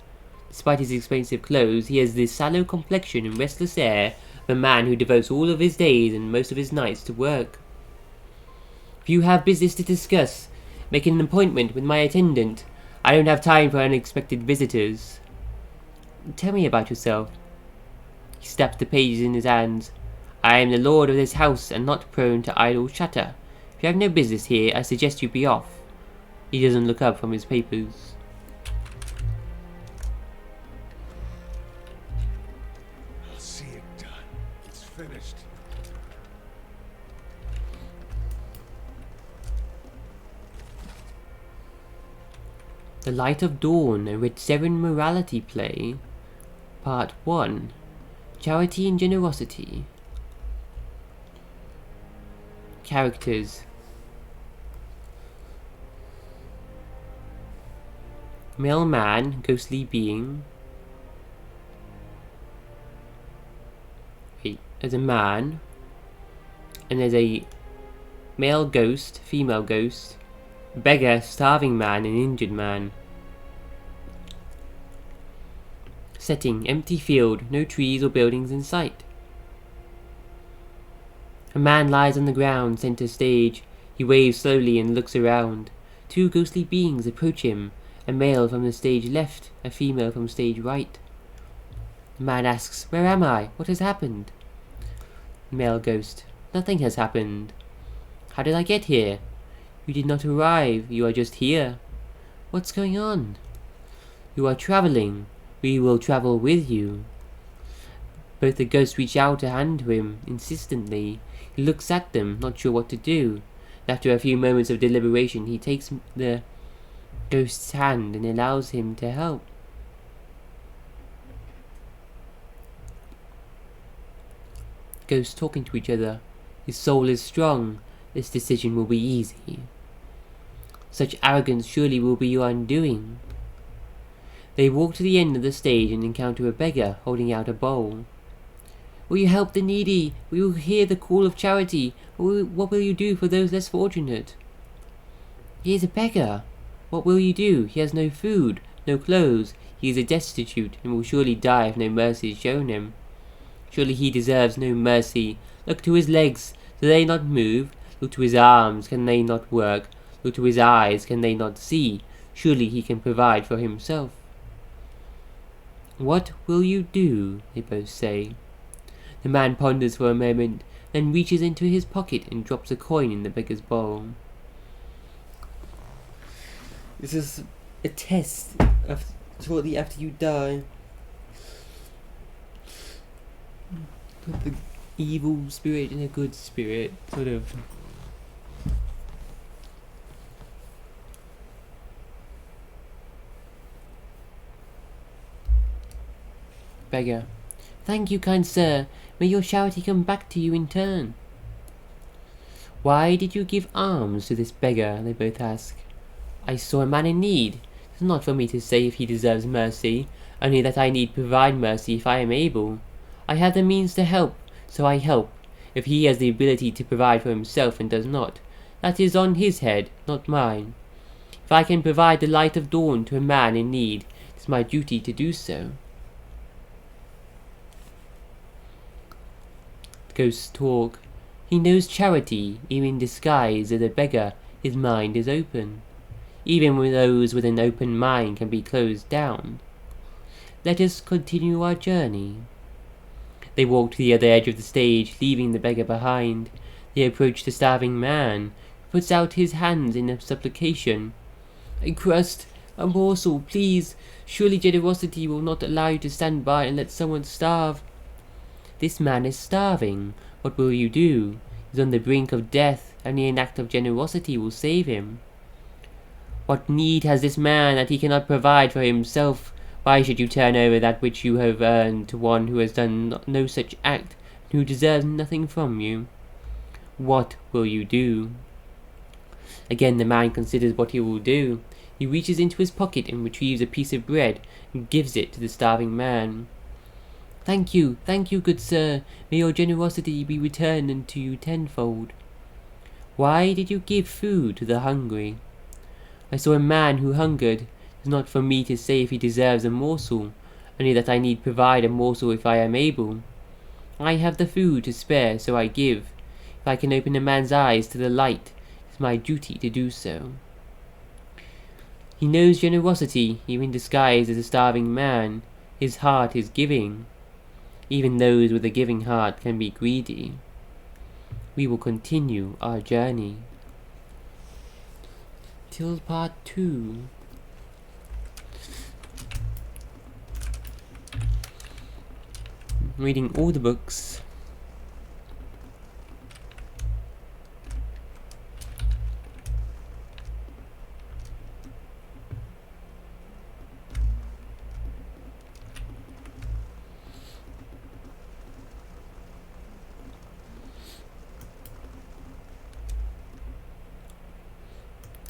[SPEAKER 1] Despite his expensive clothes, he has the sallow complexion and restless air of a man who devotes all of his days and most of his nights to work. If you have business to discuss, make an appointment with my attendant. I don't have time for unexpected visitors. Tell me about yourself. He snaps the pages in his hands. I am the lord of this house and not prone to idle chatter. If you have no business here, I suggest you be off. He doesn't look up from his papers.
[SPEAKER 3] I'll see it done. It's finished.
[SPEAKER 1] The Light of Dawn, a Reattaching morality play. Part 1. Charity and Generosity. Characters. Male man, ghostly being. Wait, there's a man. And there's a male ghost, female ghost, beggar, starving man, and injured man. Setting, empty field, no trees or buildings in sight. A man lies on the ground, center stage. He waves slowly and looks around. Two ghostly beings approach him, a male from the stage left, a female from stage right. The man asks, "Where am I? What has happened?" Male ghost, "Nothing has happened." "How did I get here?" "You did not arrive, you are just here." "What's going on?" "You are traveling. We will travel with you." Both the ghosts reach out a hand to him, insistently. He looks at them, not sure what to do. After a few moments of deliberation, he takes the ghost's hand and allows him to help. Ghosts talking to each other. His soul is strong. This decision will be easy. Such arrogance surely will be your undoing. They walk to the end of the stage and encounter a beggar holding out a bowl. "Will you help the needy? Will you hear the call of charity? What will you do for those less fortunate?" "He is a beggar. What will you do? He has no food, no clothes. He is a destitute and will surely die if no mercy is shown him. Surely he deserves no mercy. Look to his legs, do they not move? Look to his arms, can they not work? Look to his eyes, can they not see? Surely he can provide for himself." "What will you do?" they both say. The man ponders for a moment, then reaches into his pocket and drops a coin in the beggar's bowl. This is a test shortly after you die. Put the evil spirit in a good spirit, sort of. Beggar. "Thank you, kind sir. May your charity come back to you in turn." "Why did you give alms to this beggar?" they both ask. "I saw a man in need. It is not for me to say if he deserves mercy, only that I need provide mercy if I am able. I have the means to help, so I help. If he has the ability to provide for himself and does not, that is on his head, not mine. If I can provide the light of dawn to a man in need, it is my duty to do so." Ghosts talk. He knows charity, even disguised as a beggar. His mind is open. Even when those with an open mind can be closed down. Let us continue our journey. They walk to the other edge of the stage, leaving the beggar behind. They approach the starving man, who puts out his hands in a supplication. "A crust, a morsel, please. Surely generosity will not allow you to stand by and let someone starve." "This man is starving. What will you do? He is on the brink of death. Only an act of generosity will save him." "What need has this man that he cannot provide for himself? Why should you turn over that which you have earned to one who has done no such act, and who deserves nothing from you? What will you do?" Again the man considers what he will do. He reaches into his pocket and retrieves a piece of bread and gives it to the starving man. Thank you, good sir. May your generosity be returned unto you tenfold." "Why did you give food to the hungry?" "I saw a man who hungered. It is not for me to say if he deserves a morsel, only that I need provide a morsel if I am able. I have the food to spare, so I give. If I can open a man's eyes to the light, it is my duty to do so." He knows generosity, even disguised as a starving man. His heart is giving. Even those with a giving heart can be greedy. We will continue our journey. Till part 2. I'm reading all the books.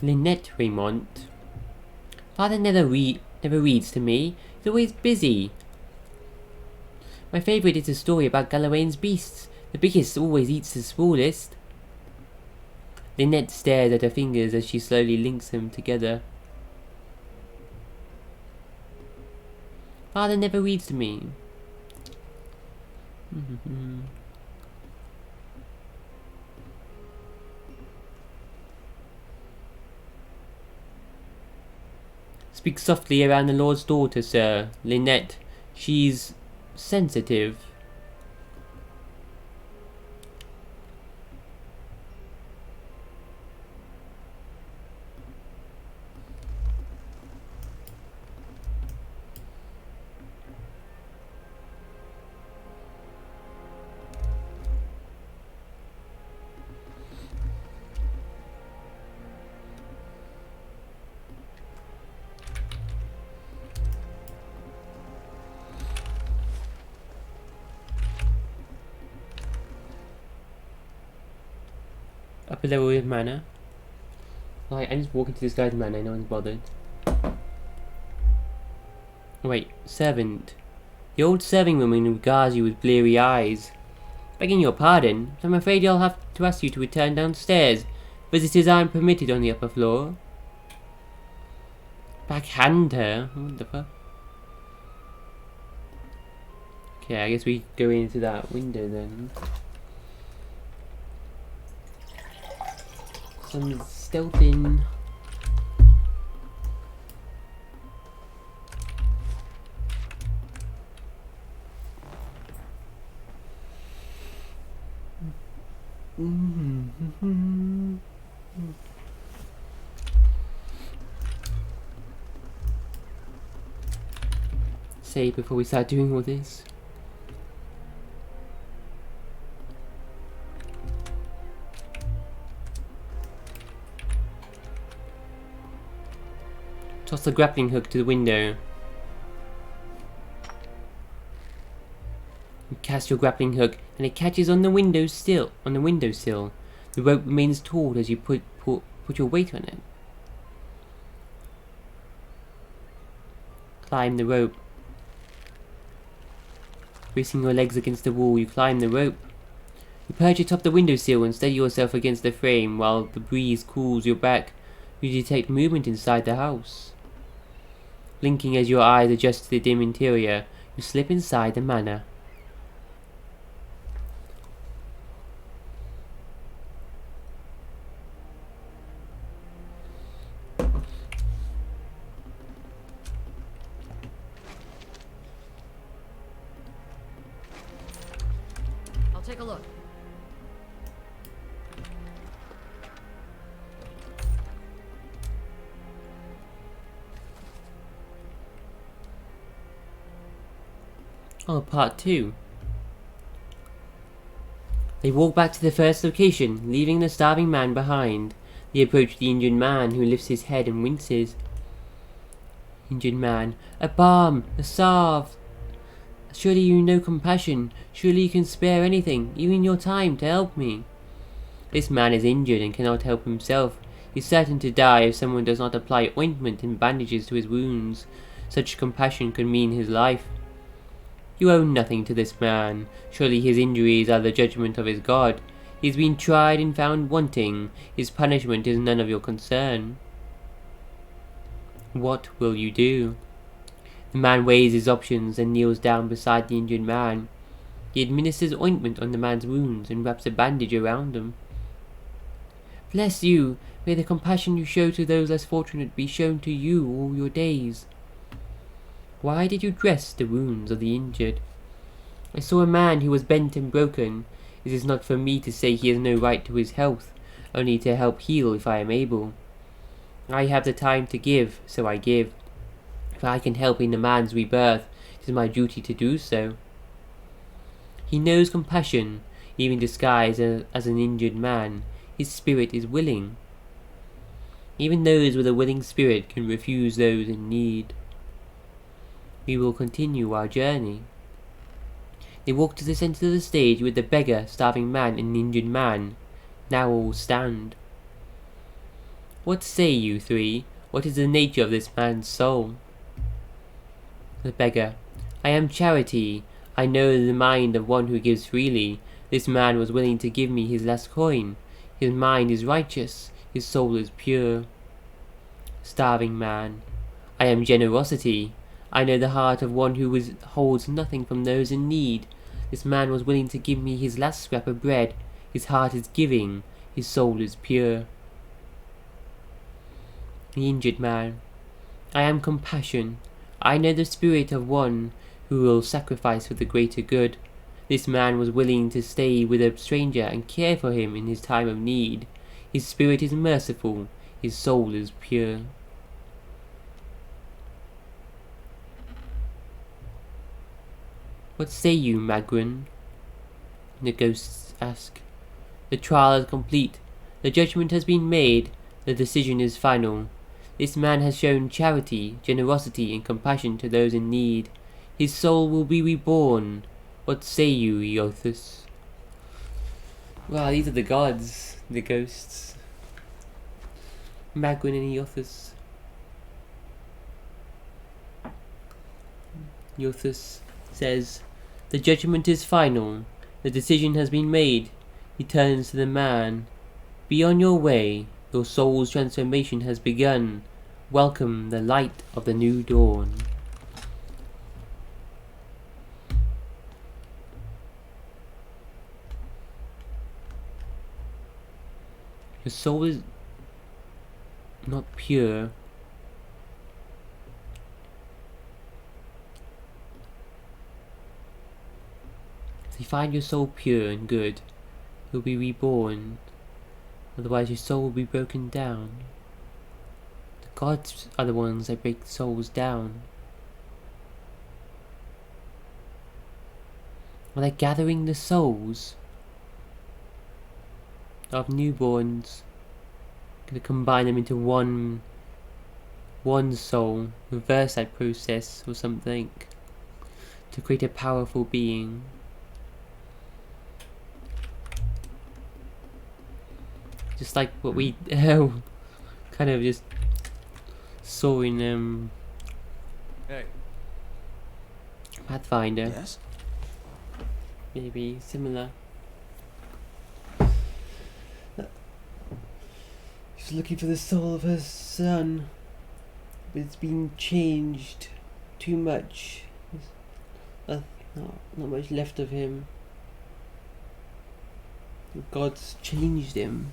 [SPEAKER 1] Lynette Raymond. Father never reads to me. He's always busy. My favourite is a story about Galloway's beasts. The biggest always eats the smallest. Lynette stares at her fingers as she slowly links them together. Father never reads to me. Speak softly around the Lord's daughter, sir. Lynette, she's sensitive. Upper level of manor. Right, I just walk into this guy's manor, no one's bothered. Oh, wait, servant. The old serving woman regards you with bleary eyes. Begging your pardon, I'm afraid I'll have to ask you to return downstairs. Visitors aren't permitted on the upper floor. Backhand her? What the fuck? Okay, I guess we go into that window then. Some stealthing. Save before we start doing all this. Toss the grappling hook to the window. You cast your grappling hook, and it catches on the windowsill. The rope remains taut as you put your weight on it. Climb the rope. Bracing your legs against the wall, you climb the rope. You perch atop the windowsill and steady yourself against the frame while the breeze cools your back. You detect movement inside the house. Blinking as your eyes adjust to the dim interior, you slip inside the manor.
[SPEAKER 5] I'll take a look.
[SPEAKER 1] Oh, part 2. They walk back to the first location, leaving the starving man behind. They approach the injured man, who lifts his head and winces. Injured man. A balm! A salve! Surely you know compassion. Surely you can spare anything, even your time, to help me. This man is injured and cannot help himself. He is certain to die if someone does not apply ointment and bandages to his wounds. Such compassion could mean his life. You owe nothing to this man. Surely his injuries are the judgment of his God. He has been tried and found wanting. His punishment is none of your concern. What will you do? The man weighs his options and kneels down beside the injured man. He administers ointment on the man's wounds and wraps a bandage around them. Bless you! May the compassion you show to those less fortunate be shown to you all your days. Why did you dress the wounds of the injured? I saw a man who was bent and broken. It is not for me to say he has no right to his health, only to help heal if I am able. I have the time to give, so I give. If I can help in the man's rebirth, it is my duty to do so. He knows compassion, even disguised as an injured man. His spirit is willing. Even those with a willing spirit can refuse those in need. We will continue our journey. They walk to the centre of the stage with the beggar, starving man, and injured man. Now all stand. What say you three? What is the nature of this man's soul? The beggar. I am charity. I know the mind of one who gives freely. This man was willing to give me his last coin. His mind is righteous. His soul is pure. Starving man. I am generosity. I know the heart of one who holds nothing from those in need. This man was willing to give me his last scrap of bread. His heart is giving. His soul is pure. The injured man. I am compassion. I know the spirit of one who will sacrifice for the greater good. This man was willing to stay with a stranger and care for him in his time of need. His spirit is merciful. His soul is pure. What say you, Magrin? The ghosts ask. The trial is complete. The judgment has been made. The decision is final. This man has shown charity, generosity, and compassion to those in need. His soul will be reborn. What say you, Eothas? Wow, these are the gods, the ghosts. Magrin and Eothas. Eothas says, the judgment is final. The decision has been made. He turns to the man. Be on your way. Your soul's transformation has begun. Welcome the light of the new dawn. Your soul is not pure. If you find your soul pure and good, you'll be reborn. Otherwise your soul will be broken down. The gods are the ones that break souls down. Are they gathering the souls of newborns? Gonna combine them into one soul, reverse that process or something, to create a powerful being. Just like what we kind of just saw in
[SPEAKER 4] Hey.
[SPEAKER 1] Pathfinder.
[SPEAKER 2] Yes?
[SPEAKER 1] Maybe similar. She's looking for the soul of her son, but it's been changed too much. There's not much left of him. The gods changed him.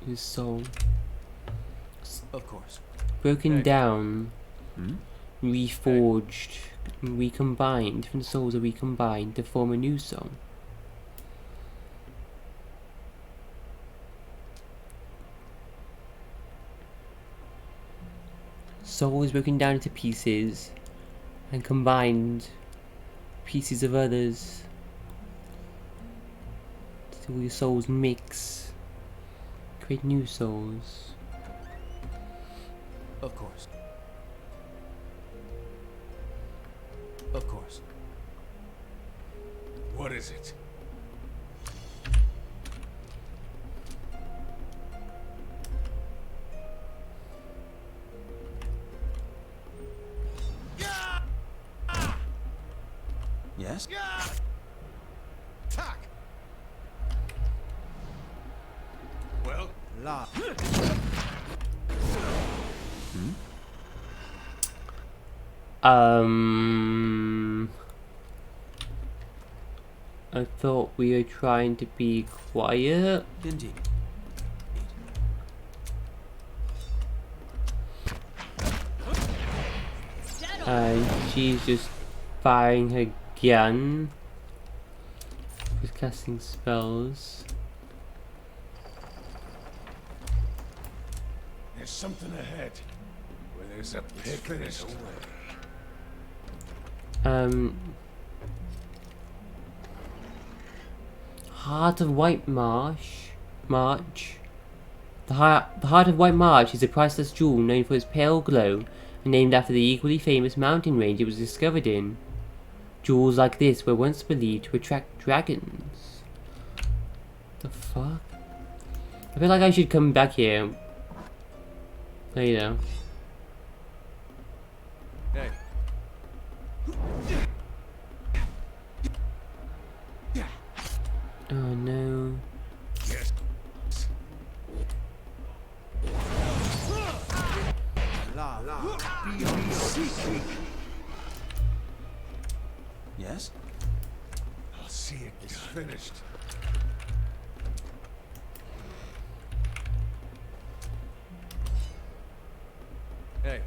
[SPEAKER 1] His soul.
[SPEAKER 2] Of course.
[SPEAKER 1] Broken
[SPEAKER 4] Hey.
[SPEAKER 1] down,
[SPEAKER 2] Hmm?
[SPEAKER 1] reforged, recombined. Different souls are recombined to form a new soul. Soul is broken down into pieces and combined pieces of others. So your souls mix, create new souls.
[SPEAKER 2] Of course. Of course.
[SPEAKER 3] What is it?
[SPEAKER 2] Yes?
[SPEAKER 3] Attack! Well,
[SPEAKER 4] La.
[SPEAKER 1] I thought we were trying to be quiet.
[SPEAKER 2] Indeed.
[SPEAKER 1] And she's just firing her gun. She's casting spells.
[SPEAKER 3] there's something ahead. Where there's a pick, there's a way.
[SPEAKER 1] Heart of White March. The Heart of White March is a priceless jewel known for its pale glow and named after the equally famous mountain range it was discovered in. Jewels like this were once believed to attract dragons. The fuck? I feel like I should come back here Later.
[SPEAKER 4] Hey.
[SPEAKER 1] Oh no.
[SPEAKER 3] Yes.
[SPEAKER 2] Yes?
[SPEAKER 3] I'll see it. It's finished.
[SPEAKER 4] Hey.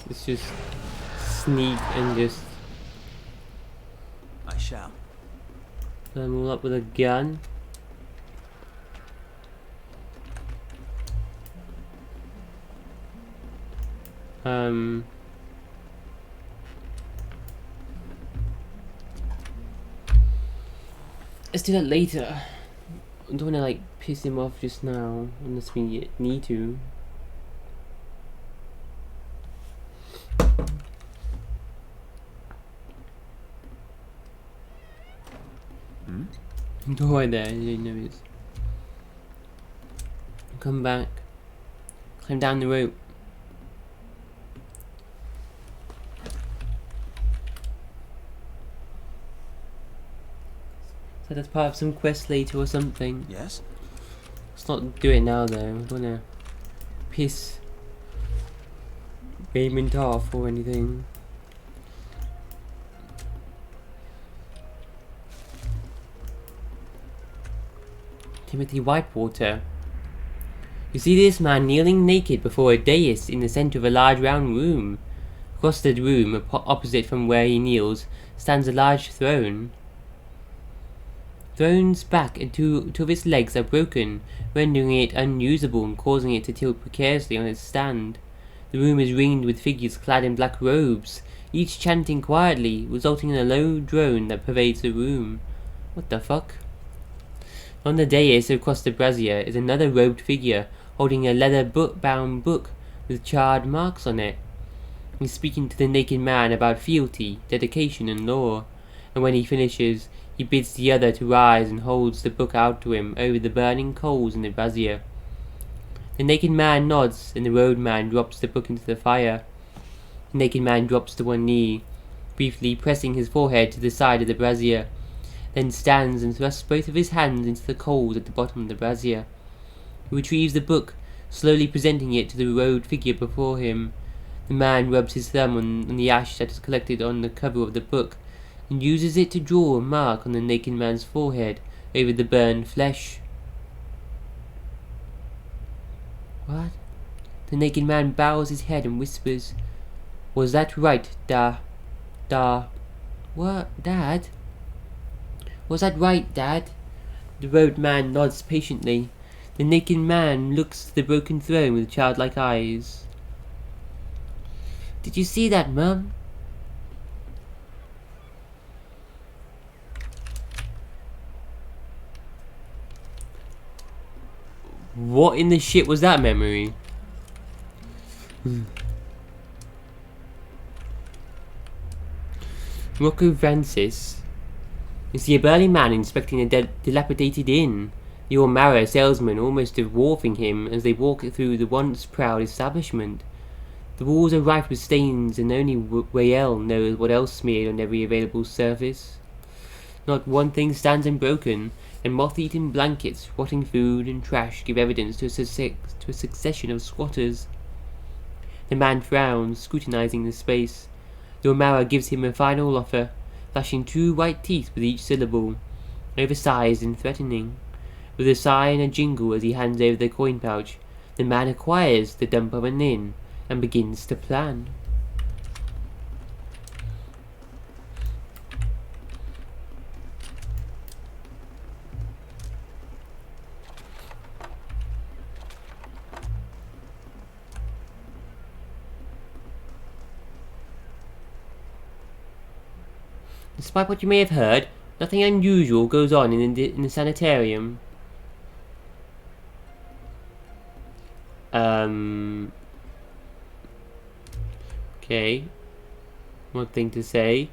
[SPEAKER 1] Let's just sneak and just
[SPEAKER 2] I shall.
[SPEAKER 1] blow them all up with a gun. Let's do that later. I don't wanna like piss him off just now unless we need to. Go right there, you didn't notice. Come back. Climb down the rope. So that's part of some quest later or something.
[SPEAKER 2] Yes?
[SPEAKER 1] Let's not do it now though. I don't wanna piss Raymond off or anything. Timothy Whitewater. You see this man kneeling naked before a dais in the center of a large round room. Across the room, opposite from where he kneels, stands a large throne. Throne's back and two of its legs are broken, rendering it unusable and causing it to tilt precariously on its stand. The room is ringed with figures clad in black robes, each chanting quietly, resulting in a low drone that pervades the room. What the fuck? On the dais across the brazier is another robed figure holding a leather-bound book with charred marks on it. He's speaking to the naked man about fealty, dedication, and law, and when he finishes, he bids the other to rise and holds the book out to him over the burning coals in the brazier. The naked man nods, and the robed man drops the book into the fire. The naked man drops to one knee, briefly pressing his forehead to the side of the brazier, then stands and thrusts both of his hands into the coals at the bottom of the brazier. He retrieves the book, slowly presenting it to the robed figure before him. The man rubs his thumb on the ash that is collected on the cover of the book, and uses it to draw a mark on the naked man's forehead over the burned flesh. What? The naked man bows his head and whispers, "Was that right, What, Dad? Was that right, Dad?" The robed man nods patiently. The naked man looks at the broken throne with childlike eyes. "Did you see that, Mum?" What in the shit was that memory? Rocco Francis. You see a burly man inspecting a dilapidated inn, the Ormara salesman almost dwarfing him as they walk through the once proud establishment. The walls are rife with stains, and only Rael knows what else smeared on every available surface. Not one thing stands unbroken, and moth-eaten blankets, rotting food, and trash give evidence to a succession of squatters. The man frowns, scrutinizing the space. The Ormara gives him a final offer, flashing 2 white teeth with each syllable, oversized and threatening. With a sigh and a jingle as he hands over the coin pouch, the man acquires the dump of an inn and begins to plan. Despite what you may have heard, nothing unusual goes on in the sanitarium. Okay. One thing to say.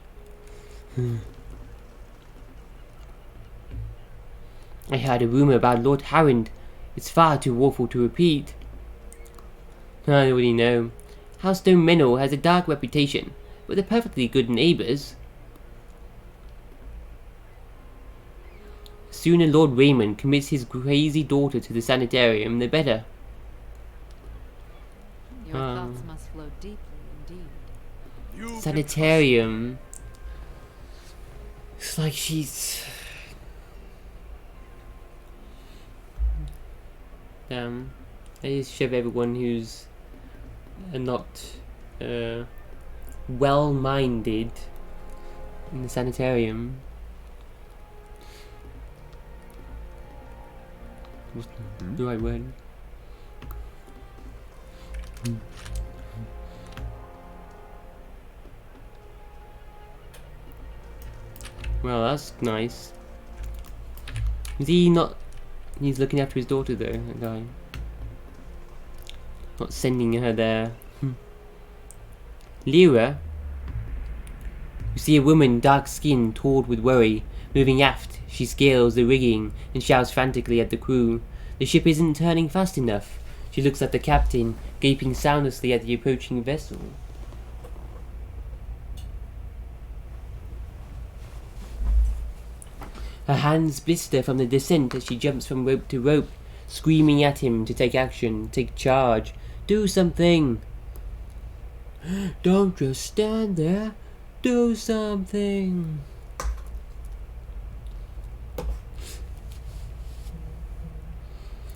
[SPEAKER 1] I heard a rumour about Lord Harrond. It's far too awful to repeat. I already know. Housestone Manor has a dark reputation, but they're perfectly good neighbours. Sooner Lord Raymond commits his crazy daughter to the sanitarium, the better.
[SPEAKER 5] Your thoughts must flow deeply indeed.
[SPEAKER 3] You
[SPEAKER 1] Sanitarium. It's like she's... Damn. I just shove everyone who's not well-minded in the sanitarium. What's the right word? Well, that's nice. Is he not... He's looking after his daughter though, that guy. Not sending her there. Lyra? You see a woman, dark-skinned, taut with worry. Moving aft, she scales the rigging and shouts frantically at the crew. The ship isn't turning fast enough. She looks at the captain, gaping soundlessly at the approaching vessel. Her hands blister from the descent as she jumps from rope to rope, screaming at him to take action, take charge, do something. Don't just stand there, do something.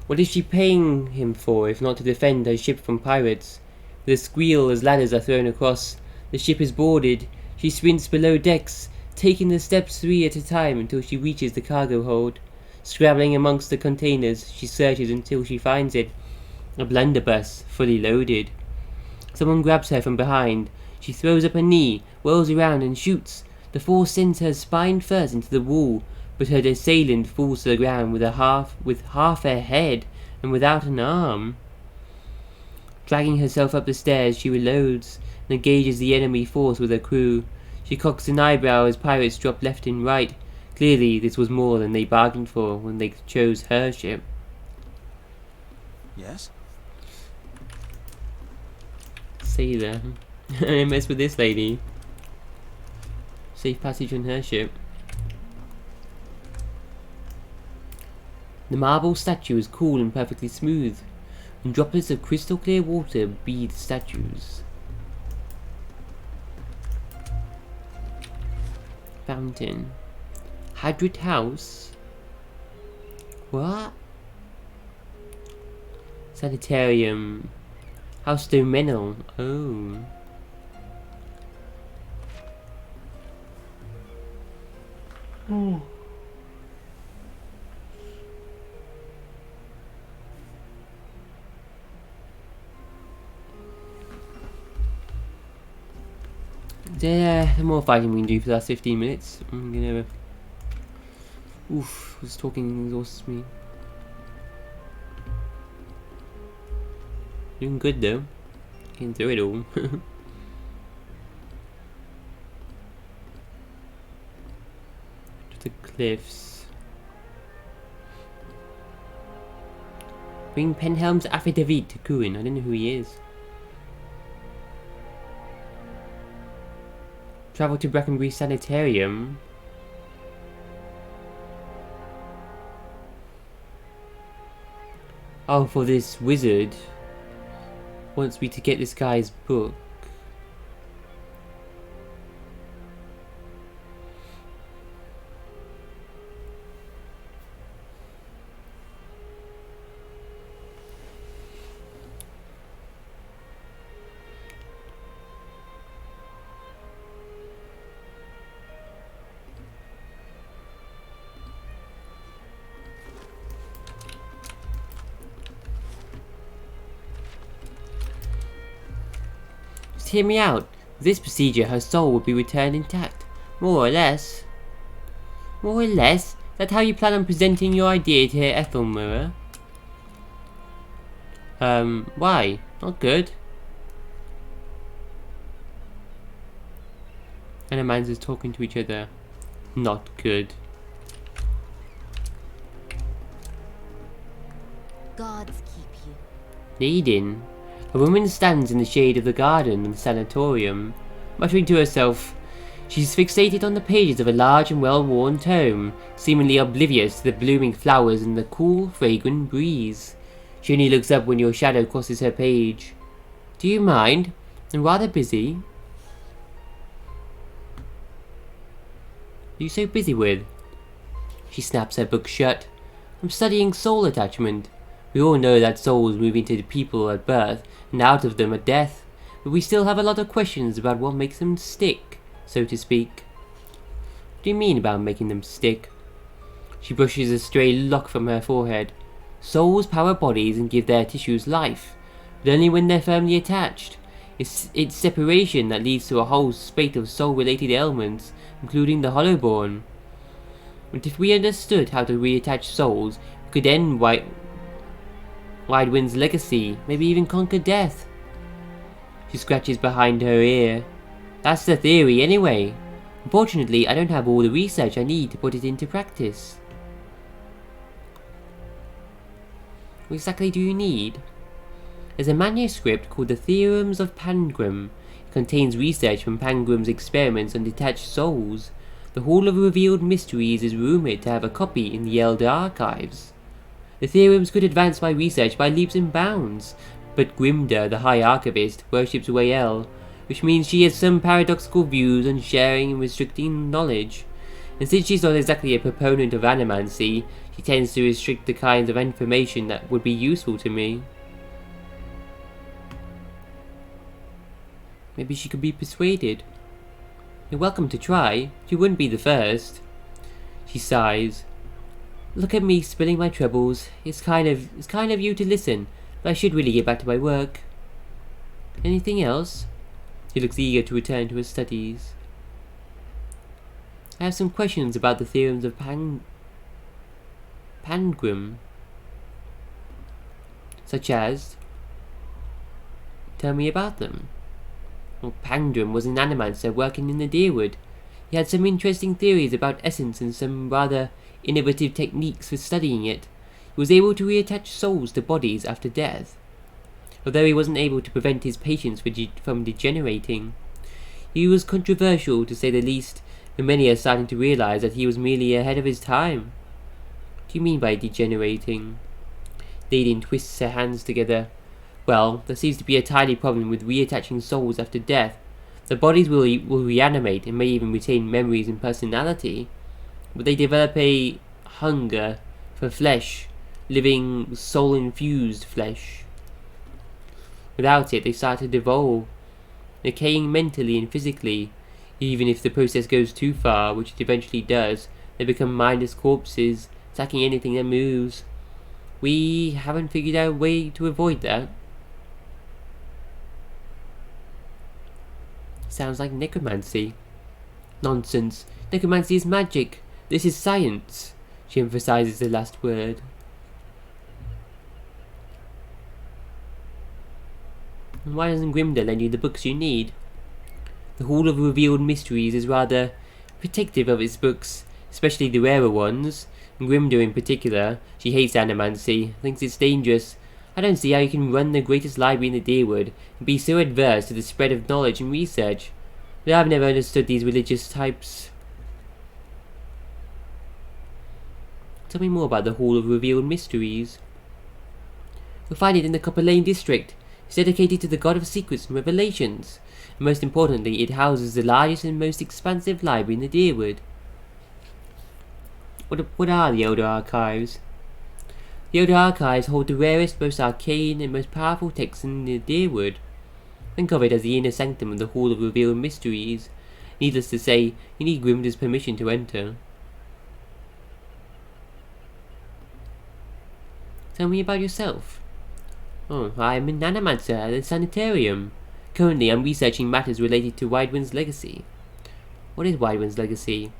[SPEAKER 1] What is she paying him for if not to defend her ship from pirates? With a squeal as ladders are thrown across, the ship is boarded. She sprints below decks, taking the steps 3 at a time until she reaches the cargo hold. Scrabbling amongst the containers, she searches until she finds it. A blunderbuss, fully loaded. Someone grabs her from behind. She throws up a knee, whirls around and shoots. The force sends her spine first into the wall, but her assailant falls to the ground with half her head and without an arm. Dragging herself up the stairs, she reloads and engages the enemy force with her crew. She cocks an eyebrow as pirates drop left and right. Clearly, this was more than they bargained for when they chose her ship.
[SPEAKER 2] Yes?
[SPEAKER 1] See there. I mess with this lady. Safe passage on her ship. The marble statue is cool and perfectly smooth, and droplets of crystal clear water bead the statues. Fountain. Hadrit House? What? Sanitarium. Housestone Manor. Oh. Oh. Yeah, the more fighting we can do for the last 15 minutes. I'm gonna... Oof, this talking exhausts me. Doing good though. Getting through it all. To the cliffs. Bring Penhelm's affidavit to Kuin. I don't know who he is. Travel to Brackenbury Sanitarium. Oh, for this wizard wants me to get this guy's book. Hear me out. With this procedure, her soul would be returned intact. More or less. More or less? Is that how you plan on presenting your idea to Ethelmira? Why? Not good. And Amanda's talking to each other. Not good.
[SPEAKER 5] gods keep you.
[SPEAKER 1] Leading. A woman stands in the shade of the garden of the sanatorium, muttering to herself. She's fixated on the pages of a large and well-worn tome, seemingly oblivious to the blooming flowers and the cool, fragrant breeze. She only looks up when your shadow crosses her page. Do you mind? I'm rather busy. What are you so busy with? She snaps her book shut. I'm studying soul attachment. We all know that souls move into the people at birth and out of them at death, but we still have a lot of questions about what makes them stick, so to speak. What do you mean about making them stick? She brushes a stray lock from her forehead. Souls power bodies and give their tissues life, but only when they're firmly attached. It's separation that leads to a whole spate of soul-related ailments, including the hollowborn. But if we understood how to reattach souls, we could end Widewind's legacy, maybe even conquer death. She scratches behind her ear. That's the theory anyway. Unfortunately, I don't have all the research I need to put it into practice. What exactly do you need? There's a manuscript called the Theorems of Pangum. It contains research from Pangum's experiments on detached souls. The Hall of Revealed Mysteries is rumoured to have a copy in the Elder Archives. The theorems could advance my research by leaps and bounds, but Grimda, the High Archivist, worships Wael, which means she has some paradoxical views on sharing and restricting knowledge. And since she's not exactly a proponent of animancy, she tends to restrict the kinds of information that would be useful to me. Maybe she could be persuaded. You're welcome to try. You wouldn't be the first. She sighs. Look at me spilling my troubles. It's kind of you to listen, but I should really get back to my work. Anything else? She looks eager to return to her studies. I have some questions about the theorems of Pangum. Such as? Tell me about them. Well, Pangum was an animancer working in the Deerwood. He had some interesting theories about essence and some rather innovative techniques for studying it. He was able to reattach souls to bodies after death, although he wasn't able to prevent his patients from degenerating. He was controversial, to say the least, and many are starting to realize that he was merely ahead of his time. What do you mean by degenerating? Nadine twists her hands together. Well, there seems to be a tiny problem with reattaching souls after death. The bodies will reanimate and may even retain memories and personality, but they develop a hunger for flesh, living soul-infused flesh. Without it, they start to devolve, decaying mentally and physically. Even if the process goes too far, which it eventually does, they become mindless corpses, attacking anything that moves. We haven't figured out a way to avoid that. Sounds like necromancy. Nonsense. Necromancy is magic. This is science. She emphasizes the last word. And why doesn't Grimda lend you the books you need? The Hall of Revealed Mysteries is rather protective of its books, especially the rarer ones. And Grimda in particular, she hates animancy, thinks it's dangerous. I don't see how you can run the greatest library in the Deerwood and be so adverse to the spread of knowledge and research. But I've never understood these religious types. Tell me more about the Hall of Revealed Mysteries. You'll find it in the Copper Lane district. It's dedicated to the God of Secrets and Revelations. And most importantly, it houses the largest and most expansive library in the Deerwood. What are the Elder Archives? The Elder Archives hold the rarest, most arcane, and most powerful texts in the Deerwood. Think of it as the inner sanctum of the Hall of Revealed Mysteries. Needless to say, you need Grimda's permission to enter. Tell me about yourself. Oh, I'm an animancer at the sanitarium. Currently, I'm researching matters related to Widewind's legacy. What is Widewind's legacy?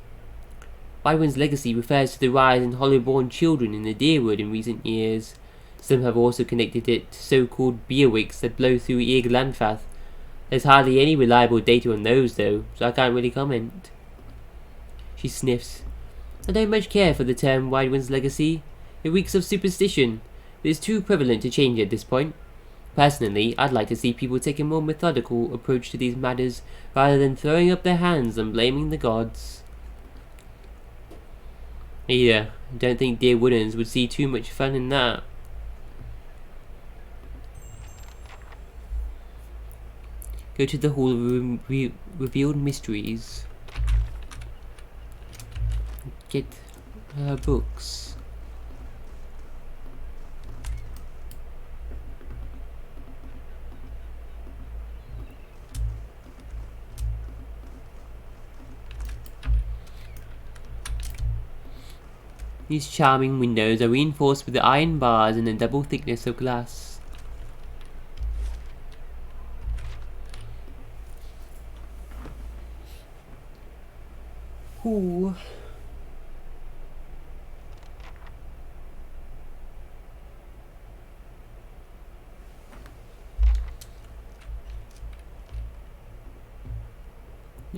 [SPEAKER 1] Widewind's legacy refers to the rise in hollowborn children in the Deerwood in recent years. Some have also connected it to so-called beerwicks that blow through Irglandfath. There's hardly any reliable data on those though, so I can't really comment. She sniffs. I don't much care for the term Widewind's legacy. It reeks of superstition. but it's too prevalent to change at this point. Personally, I'd like to see people take a more methodical approach to these matters rather than throwing up their hands and blaming the gods. Yeah, I don't think dear Woodens would see too much fun in that. Go to the Hall of Revealed Mysteries. Get her books. These charming windows are reinforced with the iron bars and a double thickness of glass. Ooh.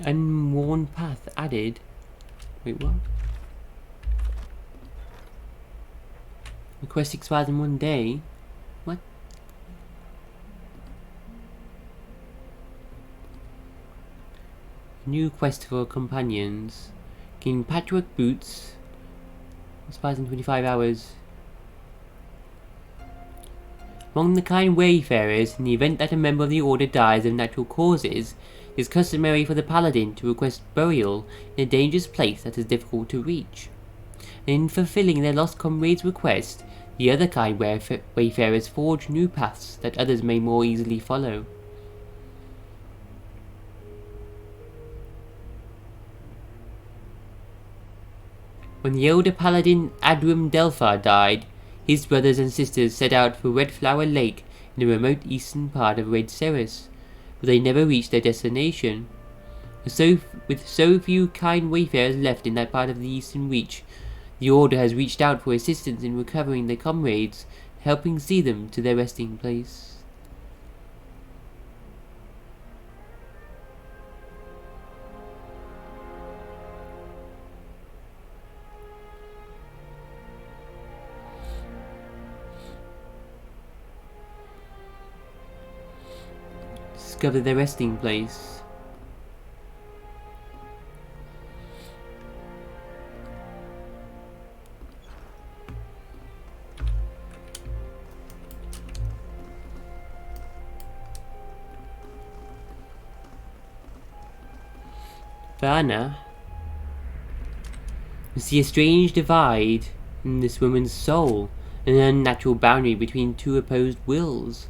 [SPEAKER 1] Unworn path added. Wait, what? Request expires in 1 day. What? New quest for companions. Gain patchwork boots. Expires in 25 hours. Among the kind wayfarers, in the event that a member of the Order dies of natural causes, it is customary for the paladin to request burial in a dangerous place that is difficult to reach. And in fulfilling their lost comrade's request, the other kind wayfarers forge new paths that others may more easily follow. When the elder paladin Adrum Delphar died, his brothers and sisters set out for Red Flower Lake in the remote eastern part of Red Ceres, but they never reached their destination. With so few kind wayfarers left in that part of the eastern reach, the Order has reached out for assistance in recovering their comrades, helping see them to their resting place. Discover their resting place. Vanna, you see a strange divide in this woman's soul, an unnatural boundary between two opposed wills.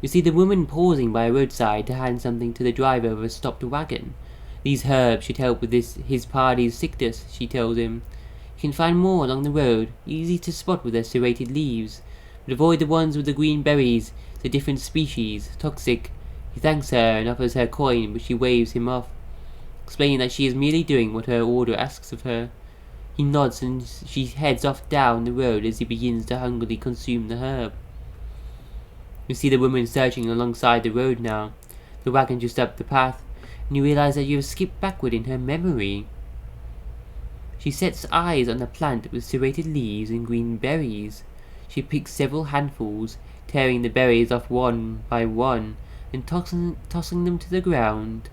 [SPEAKER 1] You see the woman pausing by a roadside to hand something to the driver of a stopped wagon. These herbs should help with his party's sickness, she tells him. You can find more along the road, easy to spot with their serrated leaves, but avoid the ones with the green berries. It's a different species, toxic. He thanks her and offers her coin, but she waves him off, explaining that she is merely doing what her order asks of her. He nods and she heads off down the road as he begins to hungrily consume the herb. You see the woman searching alongside the road now, the wagon just up the path, and you realize that you have skipped backward in her memory. She sets eyes on a plant with serrated leaves and green berries. She picks several handfuls, tearing the berries off one by one and tossing them to the ground.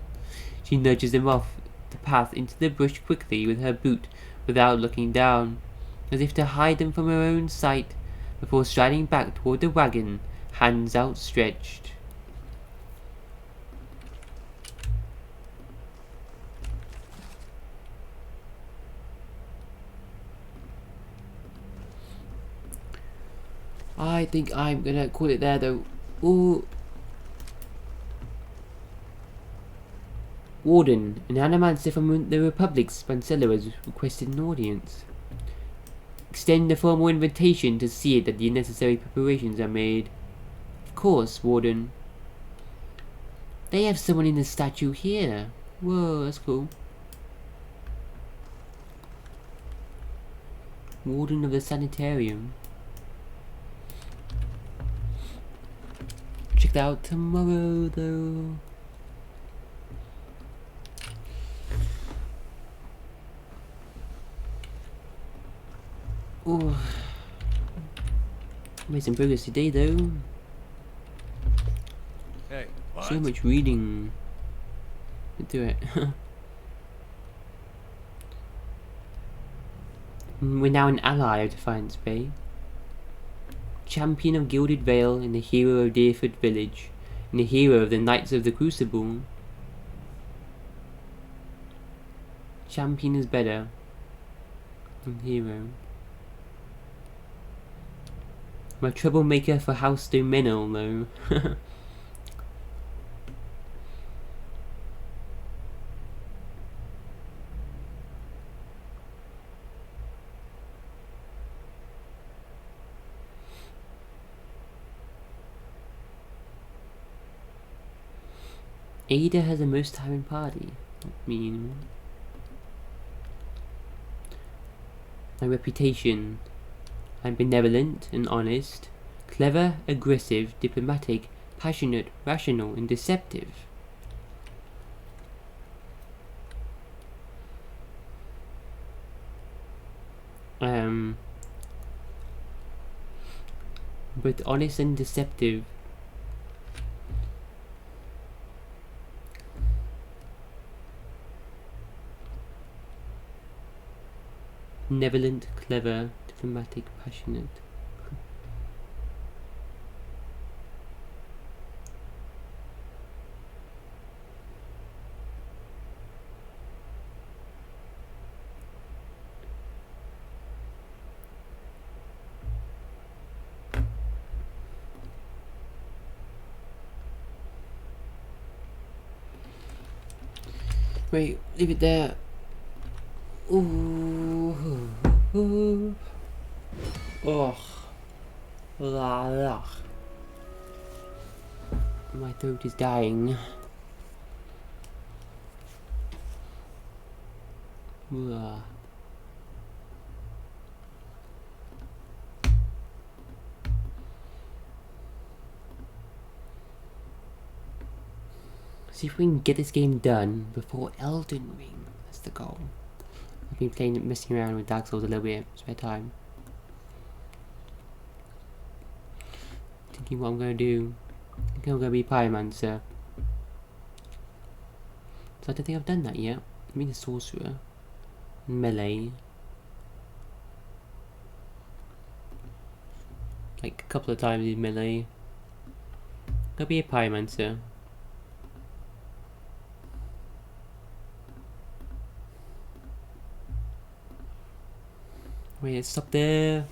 [SPEAKER 1] She nudges them off the path into the bush quickly with her boot without looking down, as if to hide them from her own sight, before striding back toward the wagon, hands outstretched. I think I'm gonna call it there though. Ooh. Warden, an animancer from the Republic Spancello has requested an audience. Extend a formal invitation to see that the necessary preparations are made. Of course, Warden. They have someone in the statue here. Whoa, that's cool. Warden of the Sanitarium. Check that out tomorrow, though. Ooh. Made some progress today though.
[SPEAKER 4] Hey, what?
[SPEAKER 1] So much reading. Do it. We're now an ally of Defiance Bay. Champion of Gilded Vale and the hero of Deerford Village. And the hero of the Knights of the Crucible. Champion is better than hero. I'm a troublemaker for House Dominal though. Ada has the most time in party. I mean, my reputation. I'm benevolent and honest, clever, aggressive, diplomatic, passionate, rational, and deceptive. But honest and deceptive. Benevolent, clever, diplomatic, passionate. Wait, leave it there. Ooh. Oh. My throat is dying. Ugh. See if we can get this game done before Elden Ring. That's the goal. I've been messing around with Dark Souls a little bit, spare time. Thinking what I'm gonna do. I think I'm gonna be Pyromancer. So I don't think I've done that yet. I mean the Sorcerer. Melee. Like a couple of times in Melee. Gonna be a Pyromancer. Wait, stop there.